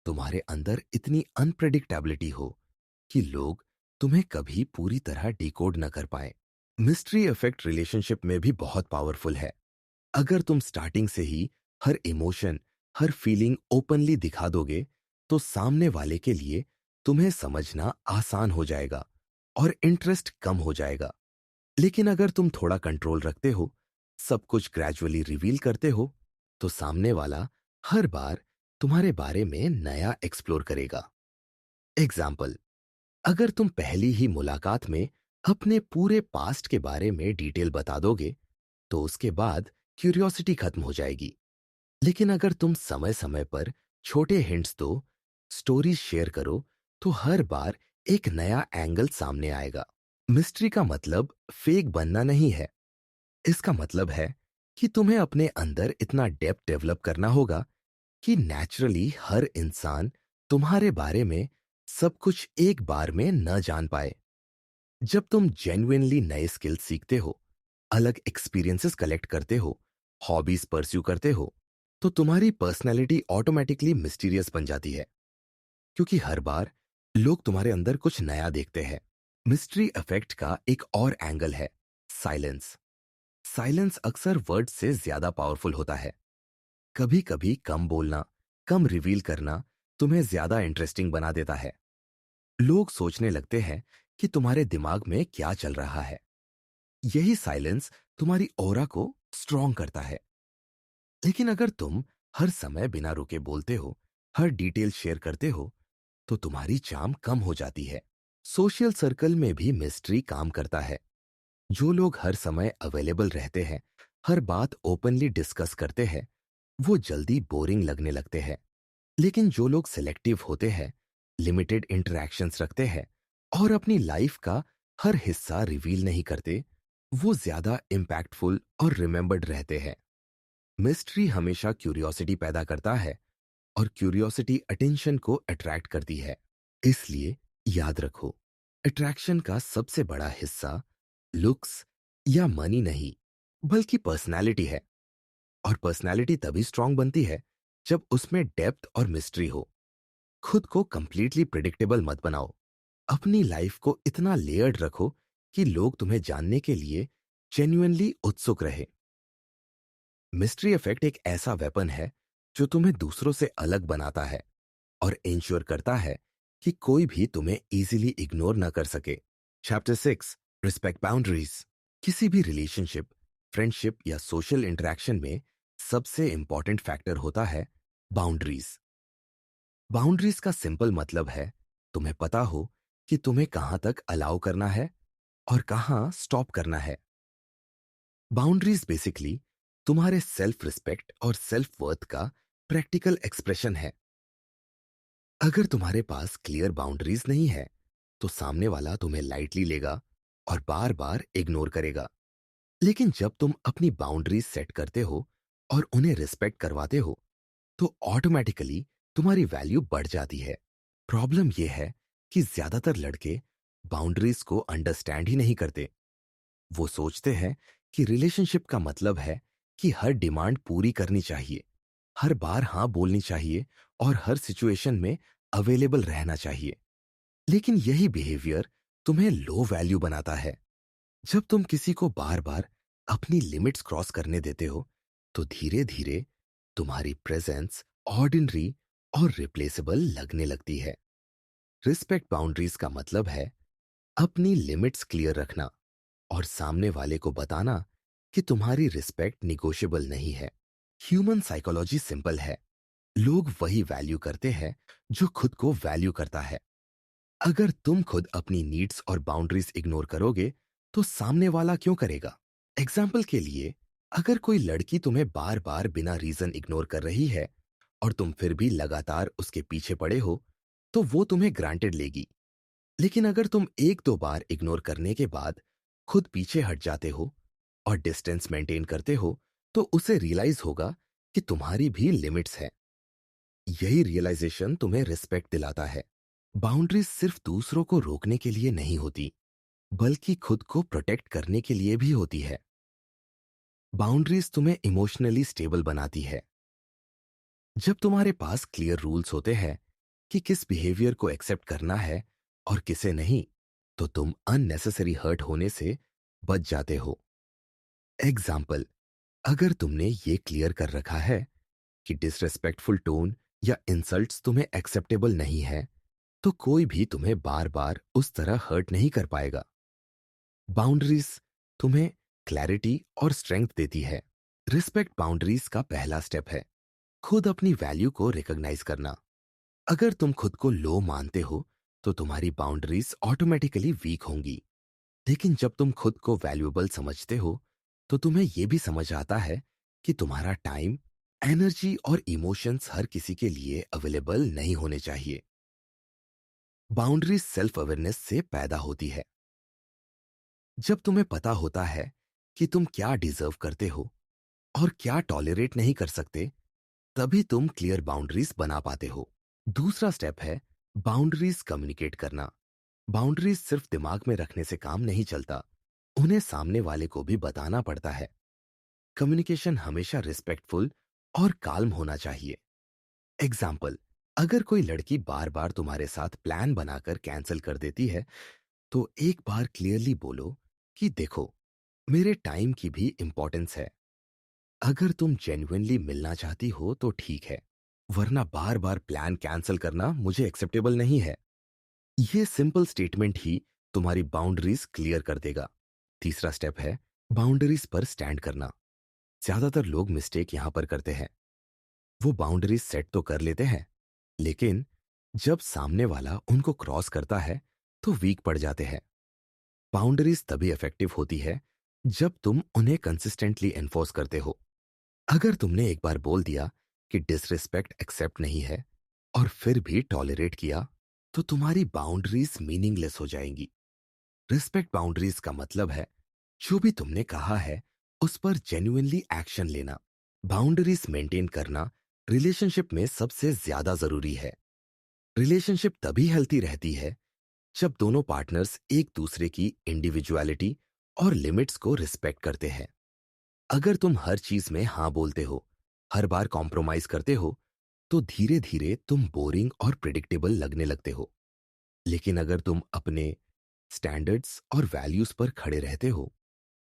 तुम्हारे अंदर इतनी अनप्रेडिक्टेबिलिटी हो कि लोग तुम्हें कभी पूरी तरह डिकोड न कर पाए। मिस्ट्री इफेक्ट रिलेशनशिप में भी बहुत पावरफुल है। अगर तुम स्टार्टिंग से ही हर इमोशन, हर फीलिंग ओपनली दिखा दोगे, तो सामने वाले के लिए तुम्हें समझना आसान हो जाएगा और इंटरेस्ट कम हो जाएगा। लेकिन अगर तुम थोड़ा कंट्रोल रखते हो, सब कुछ ग्रेजुअली रिवील करते हो, तो सामने वाला हर बार तुम्हारे बारे में नया एक्सप्लोर करेगा। एग्जाम्पल, अगर तुम पहली ही मुलाकात में अपने पूरे पास्ट के बारे में डिटेल बता दोगे, तो उसके बाद क्यूरियोसिटी खत्म हो जाएगी। लेकिन अगर तुम समय समय पर छोटे हिंट्स दो, स्टोरीज शेयर करो, तो हर बार एक नया एंगल सामने आएगा। मिस्ट्री का मतलब फेक बनना नहीं है। इसका मतलब है कि तुम्हें अपने अंदर इतना डेप्थ डेवलप करना होगा कि नेचुरली हर इंसान तुम्हारे बारे में सब कुछ एक बार में न जान पाए। जब तुम जेन्युइनली नए स्किल्स सीखते हो, अलग एक्सपीरियंसेस कलेक्ट करते हो, हॉबीज परस्यू करते हो, तो तुम्हारी पर्सनैलिटी ऑटोमेटिकली मिस्टीरियस बन जाती है, क्योंकि हर बार लोग तुम्हारे अंदर कुछ नया देखते हैं। मिस्ट्री इफेक्ट का एक और एंगल है साइलेंस। साइलेंस अक्सर वर्ड से ज्यादा पावरफुल होता है। कभी कभी कम बोलना, कम रिवील करना तुम्हें ज्यादा इंटरेस्टिंग बना देता है। लोग सोचने लगते हैं कि तुम्हारे दिमाग में क्या चल रहा है। यही साइलेंस तुम्हारी ऑरा को स्ट्रॉन्ग करता है। लेकिन अगर तुम हर समय बिना रुके बोलते हो, हर डिटेल शेयर करते हो, तो तुम्हारी चार्म कम हो जाती है। सोशल सर्कल में भी मिस्ट्री काम करता है। जो लोग हर समय अवेलेबल रहते हैं, हर बात ओपनली डिस्कस करते हैं, वो जल्दी बोरिंग लगने लगते हैं। लेकिन जो लोग सिलेक्टिव होते हैं, लिमिटेड इंटरैक्शंस रखते हैं और अपनी लाइफ का हर हिस्सा रिवील नहीं करते, वो ज्यादा इम्पैक्टफुल और रिमेंबर्ड रहते हैं। मिस्ट्री हमेशा क्यूरियोसिटी पैदा करता है और क्यूरियोसिटी अटेंशन को अट्रैक्ट करती है। इसलिए याद रखो, अट्रैक्शन का सबसे बड़ा हिस्सा लुक्स या मनी नहीं, बल्कि पर्सनैलिटी है। और पर्सनैलिटी तभी स्ट्रांग बनती है जब उसमें डेप्थ और मिस्ट्री हो। खुद को कंप्लीटली प्रिडिक्टेबल मत बनाओ। अपनी लाइफ को इतना लेयर्ड रखो कि लोग तुम्हें जानने के लिए जेन्युइनली उत्सुक रहे। मिस्ट्री इफेक्ट एक ऐसा वेपन है जो तुम्हें दूसरों से अलग बनाता है और इंश्योर करता है कि कोई भी तुम्हें इजीली इग्नोर न कर सके। Chapter 6, respect boundaries. किसी भी रिलेशनशिप, फ्रेंडशिप या सोशल इंटरेक्शन में सबसे इंपॉर्टेंट फैक्टर होता है बाउंड्रीज। बाउंड्रीज का सिंपल मतलब है तुम्हें पता हो कि तुम्हें कहां तक अलाउ करना है और कहां स्टॉप करना है। बाउंड्रीज बेसिकली तुम्हारे सेल्फ रिस्पेक्ट और सेल्फ वर्थ का प्रैक्टिकल एक्सप्रेशन है। अगर तुम्हारे पास क्लियर बाउंड्रीज नहीं है, तो सामने वाला तुम्हें लाइटली लेगा और बार बार इग्नोर करेगा। लेकिन जब तुम अपनी बाउंड्रीज सेट करते हो और उन्हें रिस्पेक्ट करवाते हो, तो ऑटोमेटिकली तुम्हारी वैल्यू बढ़ जाती है। प्रॉब्लम यह है कि ज्यादातर लड़के बाउंड्रीज को अंडरस्टैंड ही नहीं करते। वो सोचते हैं कि रिलेशनशिप का मतलब है कि हर डिमांड पूरी करनी चाहिए, हर बार हाँ बोलनी चाहिए और हर सिचुएशन में अवेलेबल रहना चाहिए। लेकिन यही बिहेवियर तुम्हें लो वैल्यू बनाता है। जब तुम किसी को बार बार अपनी लिमिट्स क्रॉस करने देते हो, तो धीरे धीरे तुम्हारी प्रेजेंस ऑर्डिनरी और रिप्लेसेबल लगने लगती है। रिस्पेक्ट बाउंड्रीज का मतलब है अपनी लिमिट्स क्लियर रखना और सामने वाले को बताना कि तुम्हारी रिस्पेक्ट निगोशिएबल नहीं है। ह्यूमन साइकोलॉजी सिंपल है। लोग वही वैल्यू करते हैं जो खुद को वैल्यू करता है। अगर तुम खुद अपनी नीड्स और बाउंड्रीज इग्नोर करोगे, तो सामने वाला क्यों करेगा? एग्जाम्पल के लिए, अगर कोई लड़की तुम्हें बार बार बिना रीजन इग्नोर कर रही है और तुम फिर भी लगातार उसके पीछे पड़े हो, तो वो तुम्हें ग्रांटेड लेगी। लेकिन अगर तुम एक दो बार इग्नोर करने के बाद खुद पीछे हट जाते हो और डिस्टेंस मेंटेन करते हो, तो उसे रियलाइज होगा कि तुम्हारी भी लिमिट्स हैं। यही रियलाइजेशन तुम्हें रिस्पेक्ट दिलाता है। बाउंड्रीज सिर्फ दूसरों को रोकने के लिए नहीं होती, बल्कि खुद को प्रोटेक्ट करने के लिए भी होती है। बाउंड्रीज तुम्हें इमोशनली स्टेबल बनाती है। जब तुम्हारे पास क्लियर रूल्स होते हैं कि किस बिहेवियर को एक्सेप्ट करना है और किसे नहीं, तो तुम अननेसेसरी हर्ट होने से बच जाते हो। एग्जाम्पल, अगर तुमने ये क्लियर कर रखा है कि डिसरेस्पेक्टफुल टोन या इंसल्ट्स तुम्हें एक्सेप्टेबल नहीं है, तो कोई भी तुम्हें बार बार उस तरह हर्ट नहीं कर पाएगा। बाउंड्रीज तुम्हें क्लैरिटी और स्ट्रेंथ देती है। रिस्पेक्ट बाउंड्रीज का पहला स्टेप है खुद अपनी वैल्यू को रिकॉग्नाइज करना। अगर तुम खुद को लो मानते हो, तो तुम्हारी बाउंड्रीज ऑटोमेटिकली वीक होंगी। लेकिन जब तुम खुद को वैल्यूएबल समझते हो, तो तुम्हें यह भी समझ आता है कि तुम्हारा टाइम, एनर्जी और इमोशंस हर किसी के लिए अवेलेबल नहीं होने चाहिए। बाउंड्रीज सेल्फ अवेयरनेस से पैदा होती है। जब तुम्हें पता होता है कि तुम क्या डिजर्व करते हो और क्या टॉलरेट नहीं कर सकते, तभी तुम क्लियर बाउंड्रीज बना पाते हो। दूसरा स्टेप है बाउंड्रीज कम्युनिकेट करना। बाउंड्रीज सिर्फ दिमाग में रखने से काम नहीं चलता, उन्हें सामने वाले को भी बताना पड़ता है। कम्युनिकेशन हमेशा रिस्पेक्टफुल और काल्म होना चाहिए। एग्जाम्पल, अगर कोई लड़की बार बार तुम्हारे साथ प्लान बनाकर कैंसिल कर देती है, तो एक बार क्लियरली बोलो कि देखो, मेरे टाइम की भी इंपॉर्टेंस है। अगर तुम जेन्युइनली मिलना चाहती हो तो ठीक है, वरना बार बार प्लान कैंसिल करना मुझे एक्सेप्टेबल नहीं है। ये सिंपल स्टेटमेंट ही तुम्हारी बाउंड्रीज क्लियर कर देगा। तीसरा स्टेप है बाउंड्रीज पर स्टैंड करना। ज्यादातर लोग मिस्टेक यहां पर करते हैं। वो बाउंड्रीज सेट तो कर लेते हैं, लेकिन जब सामने वाला उनको क्रॉस करता है, तो वीक पड़ जाते हैं। बाउंड्रीज तभी इफेक्टिव होती है जब तुम उन्हें कंसिस्टेंटली एनफोर्स करते हो। अगर तुमने एक बार बोल दिया कि डिसरिस्पेक्ट एक्सेप्ट नहीं है और फिर भी टॉलरेट किया, तो तुम्हारी बाउंड्रीज मीनिंगलेस हो जाएंगी। रिस्पेक्ट बाउंड्रीज का मतलब है जो भी तुमने कहा है उस पर जेन्युइनली एक्शन लेना। बाउंड्रीज मेंटेन करना रिलेशनशिप में सबसे ज्यादा जरूरी है। रिलेशनशिप तभी हेल्थी रहती है जब दोनों पार्टनर्स एक दूसरे की इंडिविजुअलिटी और लिमिट्स को रिस्पेक्ट करते हैं। अगर तुम हर चीज में हाँ बोलते हो, हर बार कॉम्प्रोमाइज करते हो, तो धीरे धीरे तुम बोरिंग और प्रिडिक्टेबल लगने लगते हो। लेकिन अगर तुम अपने स्टैंडर्ड्स और वैल्यूज पर खड़े रहते हो,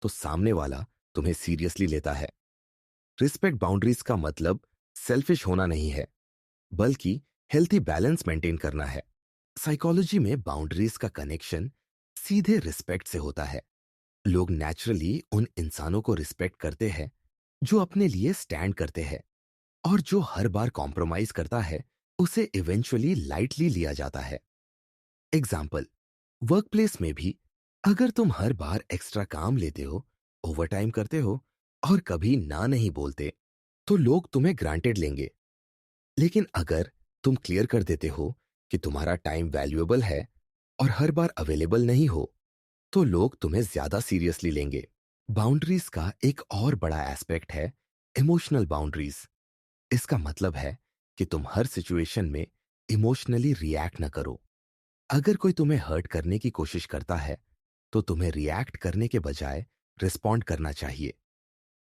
तो सामने वाला तुम्हें सीरियसली लेता है। रिस्पेक्ट बाउंड्रीज का मतलब सेल्फिश होना नहीं है, बल्कि हेल्थी बैलेंस मेंटेन करना है। साइकोलॉजी में बाउंड्रीज का कनेक्शन सीधे रिस्पेक्ट से होता है। लोग नेचुरली उन इंसानों को रिस्पेक्ट करते हैं जो अपने लिए स्टैंड करते हैं, और जो हर बार कॉम्प्रोमाइज करता है उसे इवेंचुअली लाइटली लिया जाता है। एग्जाम्पल, वर्कप्लेस में भी अगर तुम हर बार एक्स्ट्रा काम लेते हो, ओवरटाइम करते हो और कभी ना नहीं बोलते, तो लोग तुम्हें ग्रांटेड लेंगे। लेकिन अगर तुम क्लियर कर देते हो कि तुम्हारा टाइम वैल्यूएबल है और हर बार अवेलेबल नहीं हो, तो लोग तुम्हें ज्यादा सीरियसली लेंगे। बाउंड्रीज का एक और बड़ा एस्पेक्ट है इमोशनल बाउंड्रीज। इसका मतलब है कि तुम हर सिचुएशन में इमोशनली रिएक्ट न करो। अगर कोई तुम्हें हर्ट करने की कोशिश करता है, तो तुम्हें रिएक्ट करने के बजाय रिस्पॉन्ड करना चाहिए।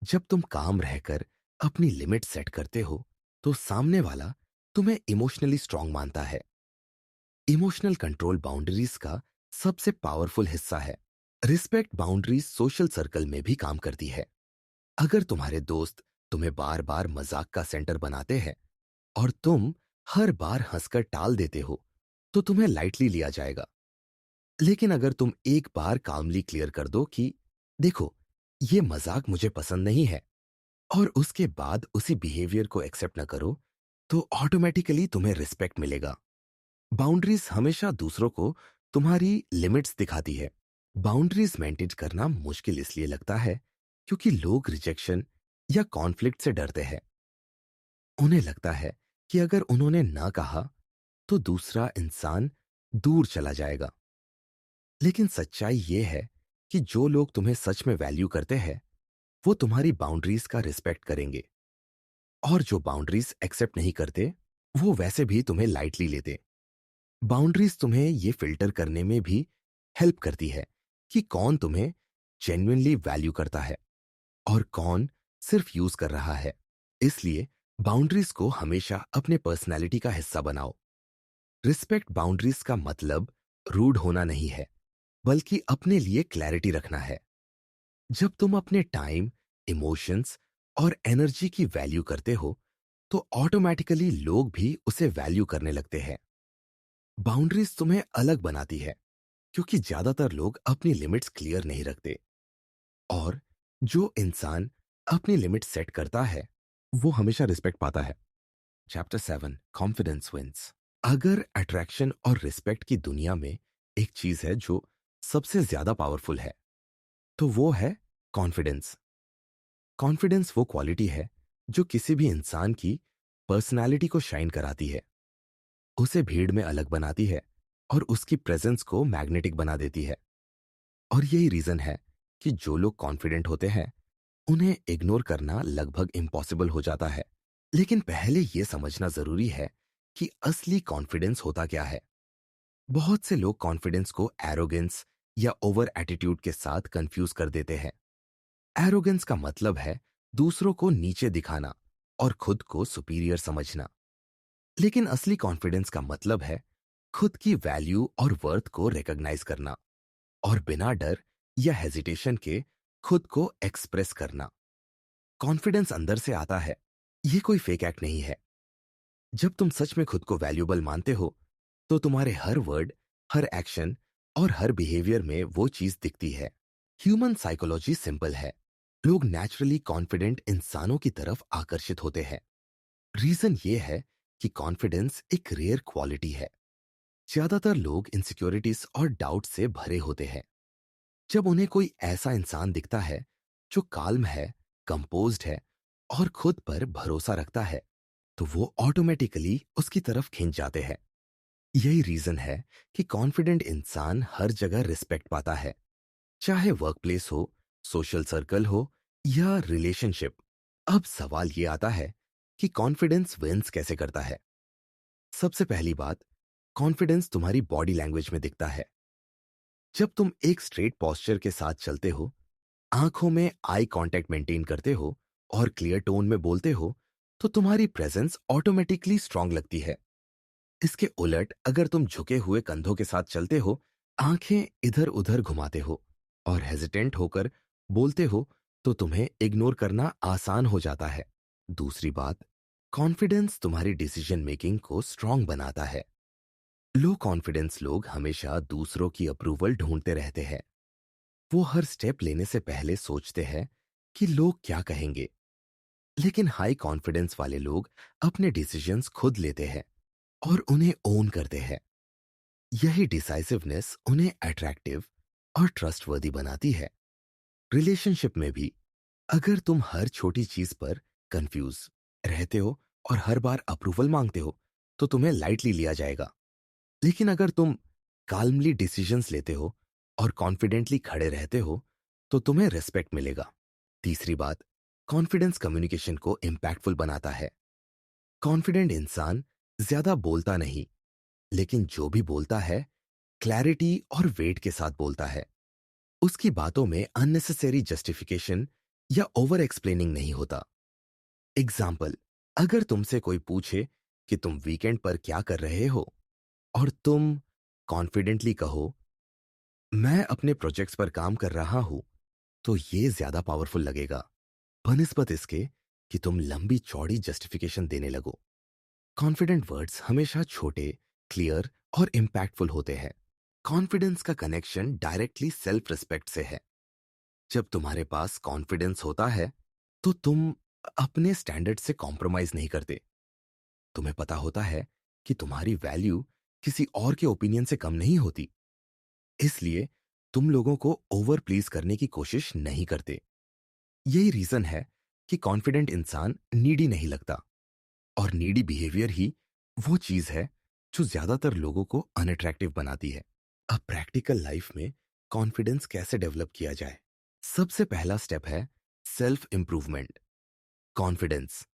जब तुम काम रहकर अपनी लिमिट सेट करते हो, तो सामने वाला तुम्हें इमोशनली स्ट्रांग मानता है। इमोशनल कंट्रोल बाउंड्रीज का सबसे पावरफुल हिस्सा है। रिस्पेक्ट बाउंड्रीज सोशल सर्कल में भी काम करती है। अगर तुम्हारे दोस्त तुम्हें बार बार मजाक का सेंटर बनाते हैं और तुम हर बार हंसकर टाल देते हो, तो तुम्हें लाइटली लिया जाएगा। लेकिन अगर तुम एक बार कामली क्लियर कर दो कि देखो, ये मजाक मुझे पसंद नहीं है, और उसके बाद उसी बिहेवियर को एक्सेप्ट न करो, तो ऑटोमेटिकली तुम्हें रिस्पेक्ट मिलेगा। बाउंड्रीज हमेशा दूसरों को तुम्हारी लिमिट्स दिखाती है। बाउंड्रीज मेंटेन करना मुश्किल इसलिए लगता है क्योंकि लोग रिजेक्शन या कॉन्फ्लिक्ट से डरते हैं। उन्हें लगता है कि अगर उन्होंने ना कहा, तो दूसरा इंसान दूर चला जाएगा। लेकिन सच्चाई यह है कि जो लोग तुम्हें सच में वैल्यू करते हैं, वो तुम्हारी बाउंड्रीज का रिस्पेक्ट करेंगे। और जो बाउंड्रीज एक्सेप्ट नहीं करते, वो वैसे भी तुम्हें लाइटली लेते। बाउंड्रीज तुम्हें ये फिल्टर करने में भी हेल्प करती है कि कौन तुम्हें जेन्युइनली वैल्यू करता है और कौन सिर्फ यूज कर रहा है। इसलिए बाउंड्रीज को हमेशा अपने पर्सनैलिटी का हिस्सा बनाओ। रिस्पेक्ट बाउंड्रीज का मतलब रूड होना नहीं है, बल्कि अपने लिए क्लैरिटी रखना है। जब तुम अपने टाइम, इमोशंस और एनर्जी की वैल्यू करते हो, तो ऑटोमेटिकली लोग भी उसे वैल्यू करने लगते हैं। बाउंड्रीज तुम्हें अलग बनाती है, क्योंकि ज्यादातर लोग अपनी लिमिट्स क्लियर नहीं रखते। और जो इंसान अपनी लिमिट सेट करता है, वो हमेशा रिस्पेक्ट पाता है। Chapter 7, confidence wins. अगर अट्रैक्शन और रिस्पेक्ट की दुनिया में एक चीज है जो सबसे ज्यादा पावरफुल है, तो वो है कॉन्फिडेंस। कॉन्फिडेंस वो क्वालिटी है जो किसी भी इंसान की पर्सनालिटी को शाइन कराती है, उसे भीड़ में अलग बनाती है और उसकी प्रेजेंस को मैग्नेटिक बना देती है। और यही रीजन है कि जो लोग कॉन्फिडेंट होते हैं, उन्हें इग्नोर करना लगभग इम्पॉसिबल हो जाता है। लेकिन पहले यह समझना जरूरी है कि असली कॉन्फिडेंस होता क्या है। बहुत से लोग कॉन्फिडेंस को एरोगेंस या ओवर एटीट्यूड के साथ कंफ्यूज कर देते हैं। एरोगेंस का मतलब है दूसरों को नीचे दिखाना और खुद को सुपीरियर समझना। लेकिन असली कॉन्फिडेंस का मतलब है खुद की वैल्यू और वर्थ को रिकॉग्नाइज करना और बिना डर या हेजिटेशन के खुद को एक्सप्रेस करना। कॉन्फिडेंस अंदर से आता है, ये कोई फेक एक्ट नहीं है। जब तुम सच में खुद को वैल्यूबल मानते हो, तो तुम्हारे हर वर्ड, हर एक्शन और हर बिहेवियर में वो चीज दिखती है। ह्यूमन साइकोलॉजी सिंपल है। लोग नेचुरली कॉन्फिडेंट इंसानों की तरफ आकर्षित होते हैं। रीजन ये है कि कॉन्फिडेंस एक रेयर क्वालिटी है। ज्यादातर लोग इनसिक्योरिटीज और डाउट से भरे होते हैं। जब उन्हें कोई ऐसा इंसान दिखता है जो काल्म है, कंपोज्ड है और खुद पर भरोसा रखता है, तो वो ऑटोमेटिकली उसकी तरफ खिंच जाते हैं। यही रीजन है कि कॉन्फिडेंट इंसान हर जगह रिस्पेक्ट पाता है, चाहे वर्क प्लेस हो, सोशल सर्कल हो या रिलेशनशिप। अब सवाल ये आता है कि कॉन्फिडेंस विंस कैसे करता है। सबसे पहली बात, कॉन्फिडेंस तुम्हारी बॉडी लैंग्वेज में दिखता है। जब तुम एक स्ट्रेट पोस्चर के साथ चलते हो, आंखों में आई कांटेक्ट मेंटेन करते हो और क्लियर टोन में बोलते हो, तो तुम्हारी प्रेजेंस ऑटोमेटिकली स्ट्रांग लगती है। इसके उलट अगर तुम झुके हुए कंधों के साथ चलते हो, आंखें इधर उधर घुमाते हो और हेजिटेंट होकर बोलते हो, तो तुम्हें इग्नोर करना आसान हो जाता है। दूसरी बात, कॉन्फिडेंस तुम्हारी डिसीजन मेकिंग को स्ट्रांग बनाता है। लो कॉन्फिडेंस लोग हमेशा दूसरों की अप्रूवल ढूंढते रहते हैं। वो हर स्टेप लेने से पहले सोचते हैं कि लोग क्या कहेंगे। लेकिन हाई कॉन्फिडेंस वाले लोग अपने डिसीजंस खुद लेते हैं और उन्हें ओन करते हैं। यही डिसाइसिवनेस उन्हें अट्रैक्टिव और ट्रस्टवर्दी बनाती है। रिलेशनशिप में भी अगर तुम हर छोटी चीज पर कंफ्यूज रहते हो और हर बार अप्रूवल मांगते हो, तो तुम्हें लाइटली लिया जाएगा। लेकिन अगर तुम काल्मली डिसीजंस लेते हो और कॉन्फिडेंटली खड़े रहते हो, तो तुम्हें रिस्पेक्ट मिलेगा। तीसरी बात, कॉन्फिडेंस कम्युनिकेशन को इम्पैक्टफुल बनाता है। कॉन्फिडेंट इंसान ज्यादा बोलता नहीं, लेकिन जो भी बोलता है, क्लैरिटी और वेट के साथ बोलता है। उसकी बातों में अननेसेसरी जस्टिफिकेशन या ओवर एक्सप्लेनिंग नहीं होता। एग्जाम्पल, अगर तुमसे कोई पूछे कि तुम वीकेंड पर क्या कर रहे हो और तुम कॉन्फिडेंटली कहो, मैं अपने प्रोजेक्ट्स पर काम कर रहा हूं, तो ये ज्यादा पावरफुल लगेगा बनिस्बत इसके कि तुम लंबी चौड़ी जस्टिफिकेशन देने लगो। कॉन्फिडेंट वर्ड्स हमेशा छोटे, क्लियर और इम्पैक्टफुल होते हैं। कॉन्फिडेंस का कनेक्शन डायरेक्टली सेल्फ रिस्पेक्ट से है। जब तुम्हारे पास कॉन्फिडेंस होता है, तो तुम अपने स्टैंडर्ड से कॉम्प्रोमाइज नहीं करते। तुम्हें पता होता है कि तुम्हारी वैल्यू किसी और के ओपिनियन से कम नहीं होती। इसलिए तुम लोगों को ओवर प्लीज करने की कोशिश नहीं करते। यही रीजन है कि कॉन्फिडेंट इंसान नीडी नहीं लगता, और नीडी बिहेवियर ही वो चीज है जो ज्यादातर लोगों को अनअट्रैक्टिव बनाती है। अब प्रैक्टिकल लाइफ में कॉन्फिडेंस कैसे डेवलप किया जाए? सबसे पहला स्टेप है सेल्फ इंप्रूवमेंट। कॉन्फिडेंस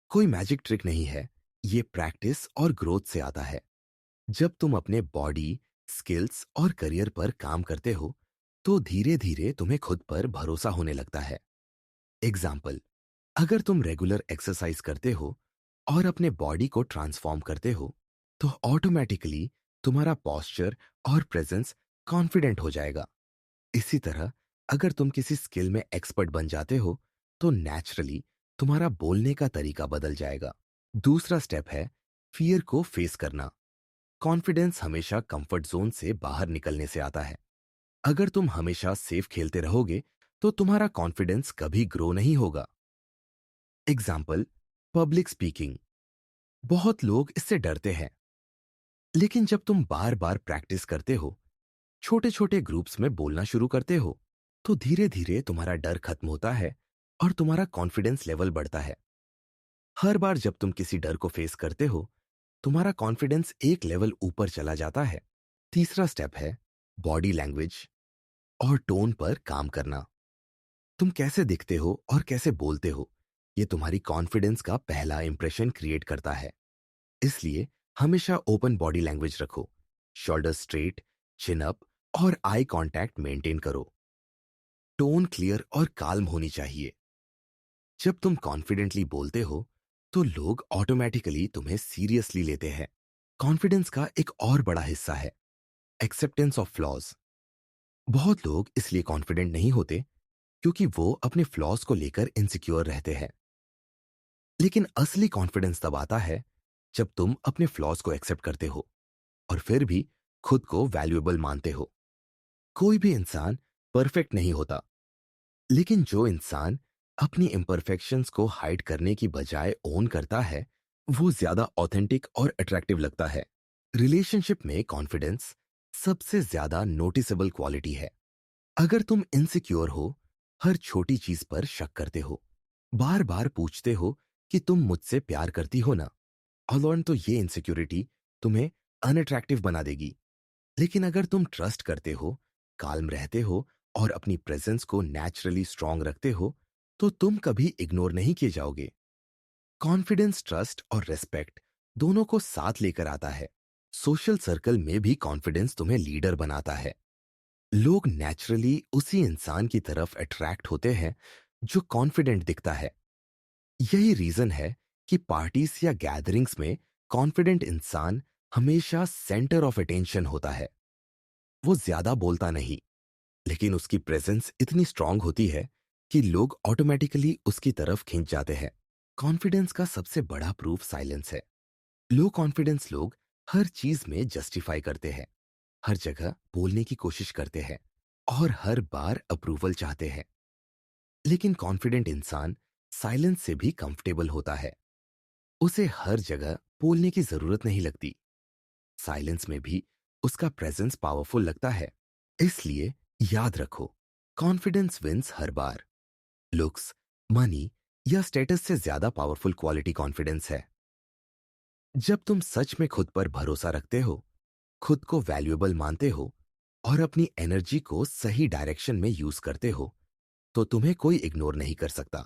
कोई मैजिक ट्रिक नहीं है, ये प्रैक्टिस और ग्रोथ से आता है। जब तुम अपने बॉडी, स्किल्स और करियर पर काम करते हो, तो धीरे धीरे तुम्हें खुद पर भरोसा होने लगता है। एग्जाम्पल, अगर तुम रेगुलर एक्सरसाइज करते हो और अपने बॉडी को ट्रांसफॉर्म करते हो, तो ऑटोमेटिकली तुम्हारा पॉस्चर और प्रेजेंस कॉन्फिडेंट हो जाएगा। इसी तरह अगर तुम किसी स्किल में एक्सपर्ट बन जाते हो, तो नेचुरली तुम्हारा बोलने का तरीका बदल जाएगा। दूसरा स्टेप है फियर को फेस करना। कॉन्फिडेंस हमेशा कंफर्ट जोन से बाहर निकलने से आता है। अगर तुम हमेशा सेफ खेलते रहोगे, तो तुम्हारा कॉन्फिडेंस कभी ग्रो नहीं होगा। Example, public speaking. बहुत लोग इससे डरते हैं, लेकिन जब तुम बार बार प्रैक्टिस करते हो, छोटे छोटे ग्रुप्स में बोलना शुरू करते हो, तो धीरे धीरे तुम्हारा डर खत्म होता है और तुम्हारा कॉन्फिडेंस लेवल बढ़ता है। हर बार जब तुम किसी डर को फेस करते हो, तुम्हारा कॉन्फिडेंस एक लेवल ऊपर चला जाता है। तीसरा स्टेप है बॉडी लैंग्वेज और टोन पर काम करना। तुम कैसे दिखते हो और कैसे बोलते हो, ये तुम्हारी कॉन्फिडेंस का पहला इंप्रेशन क्रिएट करता है। इसलिए हमेशा ओपन बॉडी लैंग्वेज रखो, शोल्डर स्ट्रेट, चिन अप और आई कांटेक्ट मेंटेन करो। टोन क्लियर और काल्म होनी चाहिए। जब तुम कॉन्फिडेंटली बोलते हो, तो लोग ऑटोमेटिकली तुम्हें सीरियसली लेते हैं। कॉन्फिडेंस का एक और बड़ा हिस्सा है एक्सेप्टेंस ऑफ फ्लॉज। बहुत लोग इसलिए कॉन्फिडेंट नहीं होते क्योंकि वो अपने फ्लॉज को लेकर इनसिक्योर रहते हैं। लेकिन असली कॉन्फिडेंस तब आता है जब तुम अपने फ्लॉज को एक्सेप्ट करते हो और फिर भी खुद को वैल्यूएबल मानते हो। कोई भी इंसान परफेक्ट नहीं होता, लेकिन जो इंसान अपनी इम्परफेक्शंस को हाइड करने की बजाय ओन करता है, वो ज्यादा ऑथेंटिक और अट्रैक्टिव लगता है। रिलेशनशिप में कॉन्फिडेंस सबसे ज्यादा नोटिसेबल क्वालिटी है। अगर तुम इनसिक्योर हो, हर छोटी चीज पर शक करते हो, बार बार पूछते हो कि तुम मुझसे प्यार करती हो ना, अलॉन, तो ये इनसिक्योरिटी तुम्हें अनअट्रैक्टिव बना देगी। लेकिन अगर तुम ट्रस्ट करते हो, काल्म रहते हो और अपनी प्रेजेंस को नेचुरली स्ट्रांग रखते हो, तो तुम कभी इग्नोर नहीं किए जाओगे। कॉन्फिडेंस ट्रस्ट और रेस्पेक्ट दोनों को साथ लेकर आता है। सोशल सर्कल में भी कॉन्फिडेंस तुम्हें लीडर बनाता है। लोग नेचुरली उसी इंसान की तरफ अट्रैक्ट होते हैं जो कॉन्फिडेंट दिखता है। यही रीजन है कि पार्टीज या गैदरिंग्स में कॉन्फिडेंट इंसान हमेशा सेंटर ऑफ अटेंशन होता है। वो ज्यादा बोलता नहीं, लेकिन उसकी प्रेजेंस इतनी स्ट्रांग होती है कि लोग ऑटोमेटिकली उसकी तरफ खींच जाते हैं। कॉन्फिडेंस का सबसे बड़ा प्रूफ साइलेंस है। लो कॉन्फिडेंस लोग हर चीज में जस्टिफाई करते हैं, हर जगह बोलने की कोशिश करते हैं और हर बार अप्रूवल चाहते हैं। लेकिन कॉन्फिडेंट इंसान साइलेंस से भी कंफर्टेबल होता है। उसे हर जगह बोलने की जरूरत नहीं लगती। साइलेंस में भी उसका प्रेजेंस पावरफुल लगता है। इसलिए याद रखो, कॉन्फिडेंस विंस हर बार। लुक्स, मनी या स्टेटस से ज्यादा पावरफुल क्वालिटी कॉन्फिडेंस है। जब तुम सच में खुद पर भरोसा रखते हो, खुद को वैल्यूएबल मानते हो और अपनी एनर्जी को सही डायरेक्शन में यूज करते हो, तो तुम्हें कोई इग्नोर नहीं कर सकता।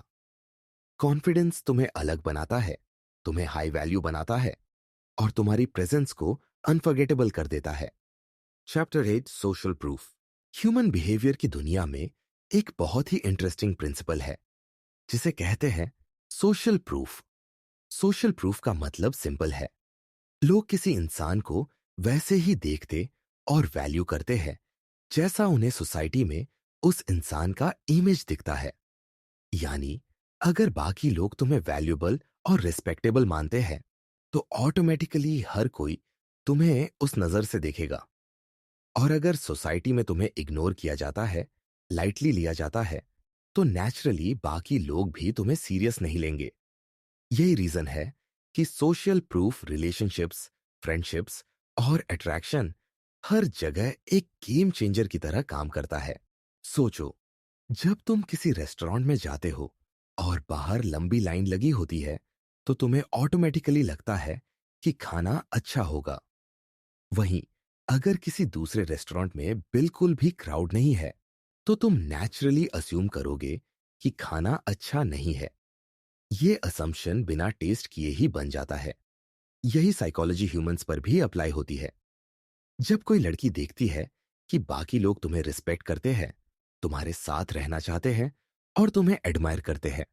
कॉन्फिडेंस तुम्हें अलग बनाता है, तुम्हें हाई वैल्यू बनाता है और तुम्हारी प्रेजेंस को अनफॉरगेटेबल कर देता है। Chapter 8, social proof. Human behaviour की दुनिया में एक बहुत ही इंटरेस्टिंग प्रिंसिपल है जिसे कहते हैं सोशल प्रूफ। सोशल प्रूफ का मतलब सिंपल है। लोग किसी इंसान को वैसे ही देखते और वैल्यू करते हैं जैसा उन्हें सोसाइटी में उस इंसान का इमेज दिखता है। यानी अगर बाकी लोग तुम्हें वैल्यूएबल और रिस्पेक्टेबल मानते हैं, तो ऑटोमेटिकली हर कोई तुम्हें उस नजर से देखेगा। और अगर सोसाइटी में तुम्हें इग्नोर किया जाता है, लाइटली लिया जाता है, तो नेचुरली बाकी लोग भी तुम्हें सीरियस नहीं लेंगे। यही रीजन है कि सोशल प्रूफ रिलेशनशिप्स, फ्रेंडशिप्स और अट्रैक्शन हर जगह एक गेम चेंजर की तरह काम करता है। सोचो, जब तुम किसी रेस्टोरेंट में जाते हो और बाहर लंबी लाइन लगी होती है, तो तुम्हें ऑटोमेटिकली लगता है कि खाना अच्छा होगा। वहीं अगर किसी दूसरे रेस्टोरेंट में बिल्कुल भी क्राउड नहीं है, तो तुम नेचुरली अस्यूम करोगे कि खाना अच्छा नहीं है। ये असम्पशन बिना टेस्ट किए ही बन जाता है। यही साइकोलॉजी ह्यूमंस पर भी अप्लाई होती है। जब कोई लड़की देखती है कि बाकी लोग तुम्हें रिस्पेक्ट करते हैं, तुम्हारे साथ रहना चाहते हैं और तुम्हें एडमायर करते हैं,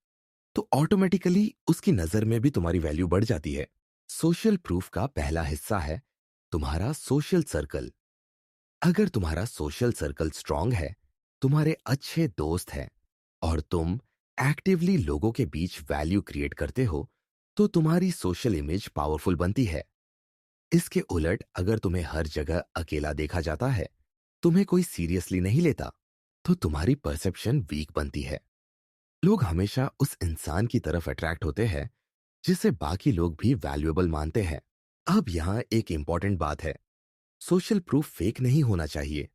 तो ऑटोमेटिकली उसकी नजर में भी तुम्हारी वैल्यू बढ़ जाती है। सोशल प्रूफ का पहला हिस्सा है तुम्हारा सोशल सर्कल। अगर तुम्हारा सोशल सर्कल स्ट्रांग है, तुम्हारे अच्छे दोस्त हैं और तुम एक्टिवली लोगों के बीच वैल्यू क्रिएट करते हो, तो तुम्हारी सोशल इमेज पावरफुल बनती है। इसके उलट अगर तुम्हें हर जगह अकेला देखा जाता है, तुम्हें कोई सीरियसली नहीं लेता, तो तुम्हारी परसेप्शन वीक बनती है। लोग हमेशा उस इंसान की तरफ अट्रैक्ट होते हैं जिसे बाकी लोग भी वैल्यूएबल मानते हैं। अब यहां एक इंपॉर्टेंट बात है, सोशल प्रूफ फेक नहीं होना चाहिए।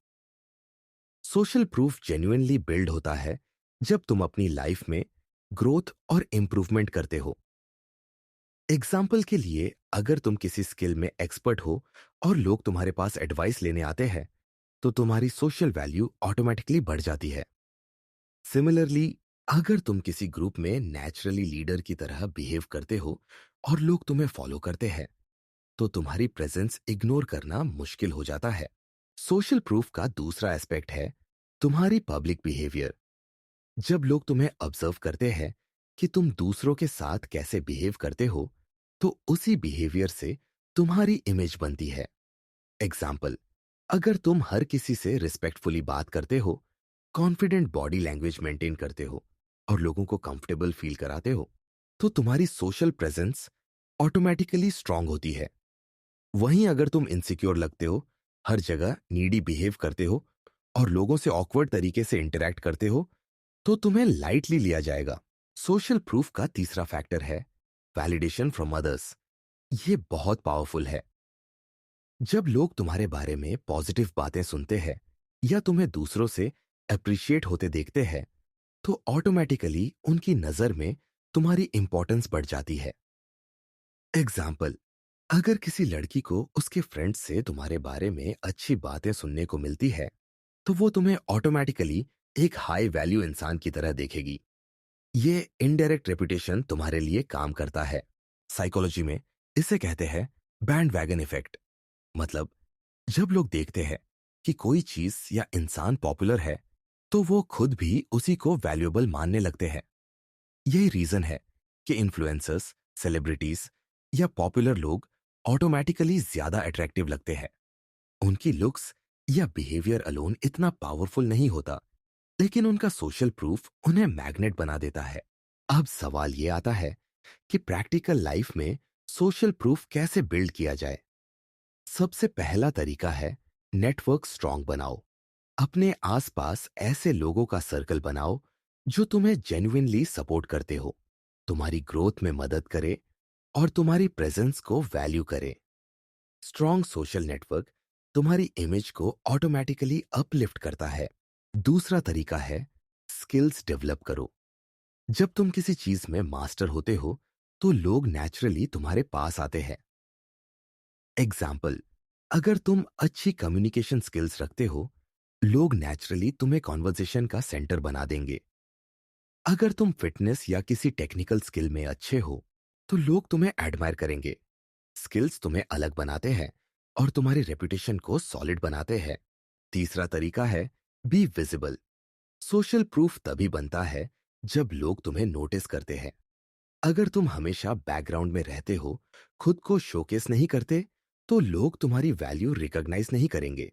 सोशल प्रूफ जेन्युइनली बिल्ड होता है जब तुम अपनी लाइफ में ग्रोथ और इंप्रूवमेंट करते हो। एग्जाम्पल के लिए, अगर तुम किसी स्किल में एक्सपर्ट हो और लोग तुम्हारे पास एडवाइस लेने आते हैं, तो तुम्हारी सोशल वैल्यू ऑटोमेटिकली बढ़ जाती है। सिमिलरली, अगर तुम किसी ग्रुप में नेचुरली लीडर की तरह बिहेव करते हो और लोग तुम्हें फॉलो करते हैं, तो तुम्हारी प्रेजेंस इग्नोर करना मुश्किल हो जाता है। सोशल प्रूफ का दूसरा एस्पेक्ट है तुम्हारी पब्लिक बिहेवियर। जब लोग तुम्हें ऑब्जर्व करते हैं कि तुम दूसरों के साथ कैसे बिहेव करते हो, तो उसी बिहेवियर से तुम्हारी इमेज बनती है। एग्जाम्पल, अगर तुम हर किसी से रिस्पेक्टफुली बात करते हो, कॉन्फिडेंट बॉडी लैंग्वेज मेंटेन करते हो और लोगों को कंफर्टेबल फील कराते हो, तो तुम्हारी सोशल प्रेजेंस ऑटोमेटिकली स्ट्रांग होती है। वहीं अगर तुम इनसिक्योर लगते हो, हर जगह नीडी बिहेव करते हो और लोगों से ऑकवर्ड तरीके से इंटरैक्ट करते हो, तो तुम्हें लाइटली लिया जाएगा। सोशल प्रूफ का तीसरा फैक्टर है वैलिडेशन फ्रॉम अदर्स। ये बहुत पावरफुल है। जब लोग तुम्हारे बारे में पॉजिटिव बातें सुनते हैं या तुम्हें दूसरों से अप्रिशिएट होते देखते हैं, तो ऑटोमेटिकली उनकी नजर में तुम्हारी इंपॉर्टेंस बढ़ जाती है। एग्जाम्पल, अगर किसी लड़की को उसके फ्रेंड्स से तुम्हारे बारे में अच्छी बातें सुनने को मिलती है, तो वो तुम्हें ऑटोमेटिकली एक हाई वैल्यू इंसान की तरह देखेगी। ये इनडायरेक्ट रेपुटेशन तुम्हारे लिए काम करता है। साइकोलॉजी में इसे कहते हैं बैंड वैगन इफेक्ट। मतलब, जब लोग देखते हैं कि कोई चीज या इंसान पॉपुलर है, तो वो खुद भी उसी को वैल्यूएबल मानने लगते हैं। यही रीजन है कि इन्फ्लुएंसर्स, सेलिब्रिटीज या पॉपुलर लोग ऑटोमेटिकली ज्यादा अट्रैक्टिव लगते हैं। उनकी लुक्स या बिहेवियर अलोन इतना पावरफुल नहीं होता, लेकिन उनका सोशल प्रूफ उन्हें मैग्नेट बना देता है। अब सवाल ये आता है कि प्रैक्टिकल लाइफ में सोशल प्रूफ कैसे बिल्ड किया जाए। सबसे पहला तरीका है नेटवर्क स्ट्रांग बनाओ। अपने आसपास ऐसे लोगों का सर्कल बनाओ जो तुम्हें जेन्युइनली सपोर्ट करते हो, तुम्हारी ग्रोथ में मदद करे और तुम्हारी प्रेजेंस को वैल्यू करे। स्ट्रांग सोशल नेटवर्क तुम्हारी इमेज को ऑटोमेटिकली अपलिफ्ट करता है। दूसरा तरीका है स्किल्स डेवलप करो। जब तुम किसी चीज में मास्टर होते हो, तो लोग नेचुरली तुम्हारे पास आते हैं। एग्जाम्पल, अगर तुम अच्छी कम्युनिकेशन स्किल्स रखते हो, लोग नेचुरली तुम्हें कॉन्वर्सेशन का सेंटर बना देंगे। अगर तुम फिटनेस या किसी टेक्निकल स्किल में अच्छे हो, तो लोग तुम्हें एडमायर करेंगे। स्किल्स तुम्हें अलग बनाते हैं और तुम्हारी रेपुटेशन को सॉलिड बनाते हैं। तीसरा तरीका है बी विजिबल। सोशल प्रूफ तभी बनता है जब लोग तुम्हें नोटिस करते हैं। अगर तुम हमेशा बैकग्राउंड में रहते हो, खुद को शोकेस नहीं करते, तो लोग तुम्हारी वैल्यू रिकॉग्नाइज नहीं करेंगे।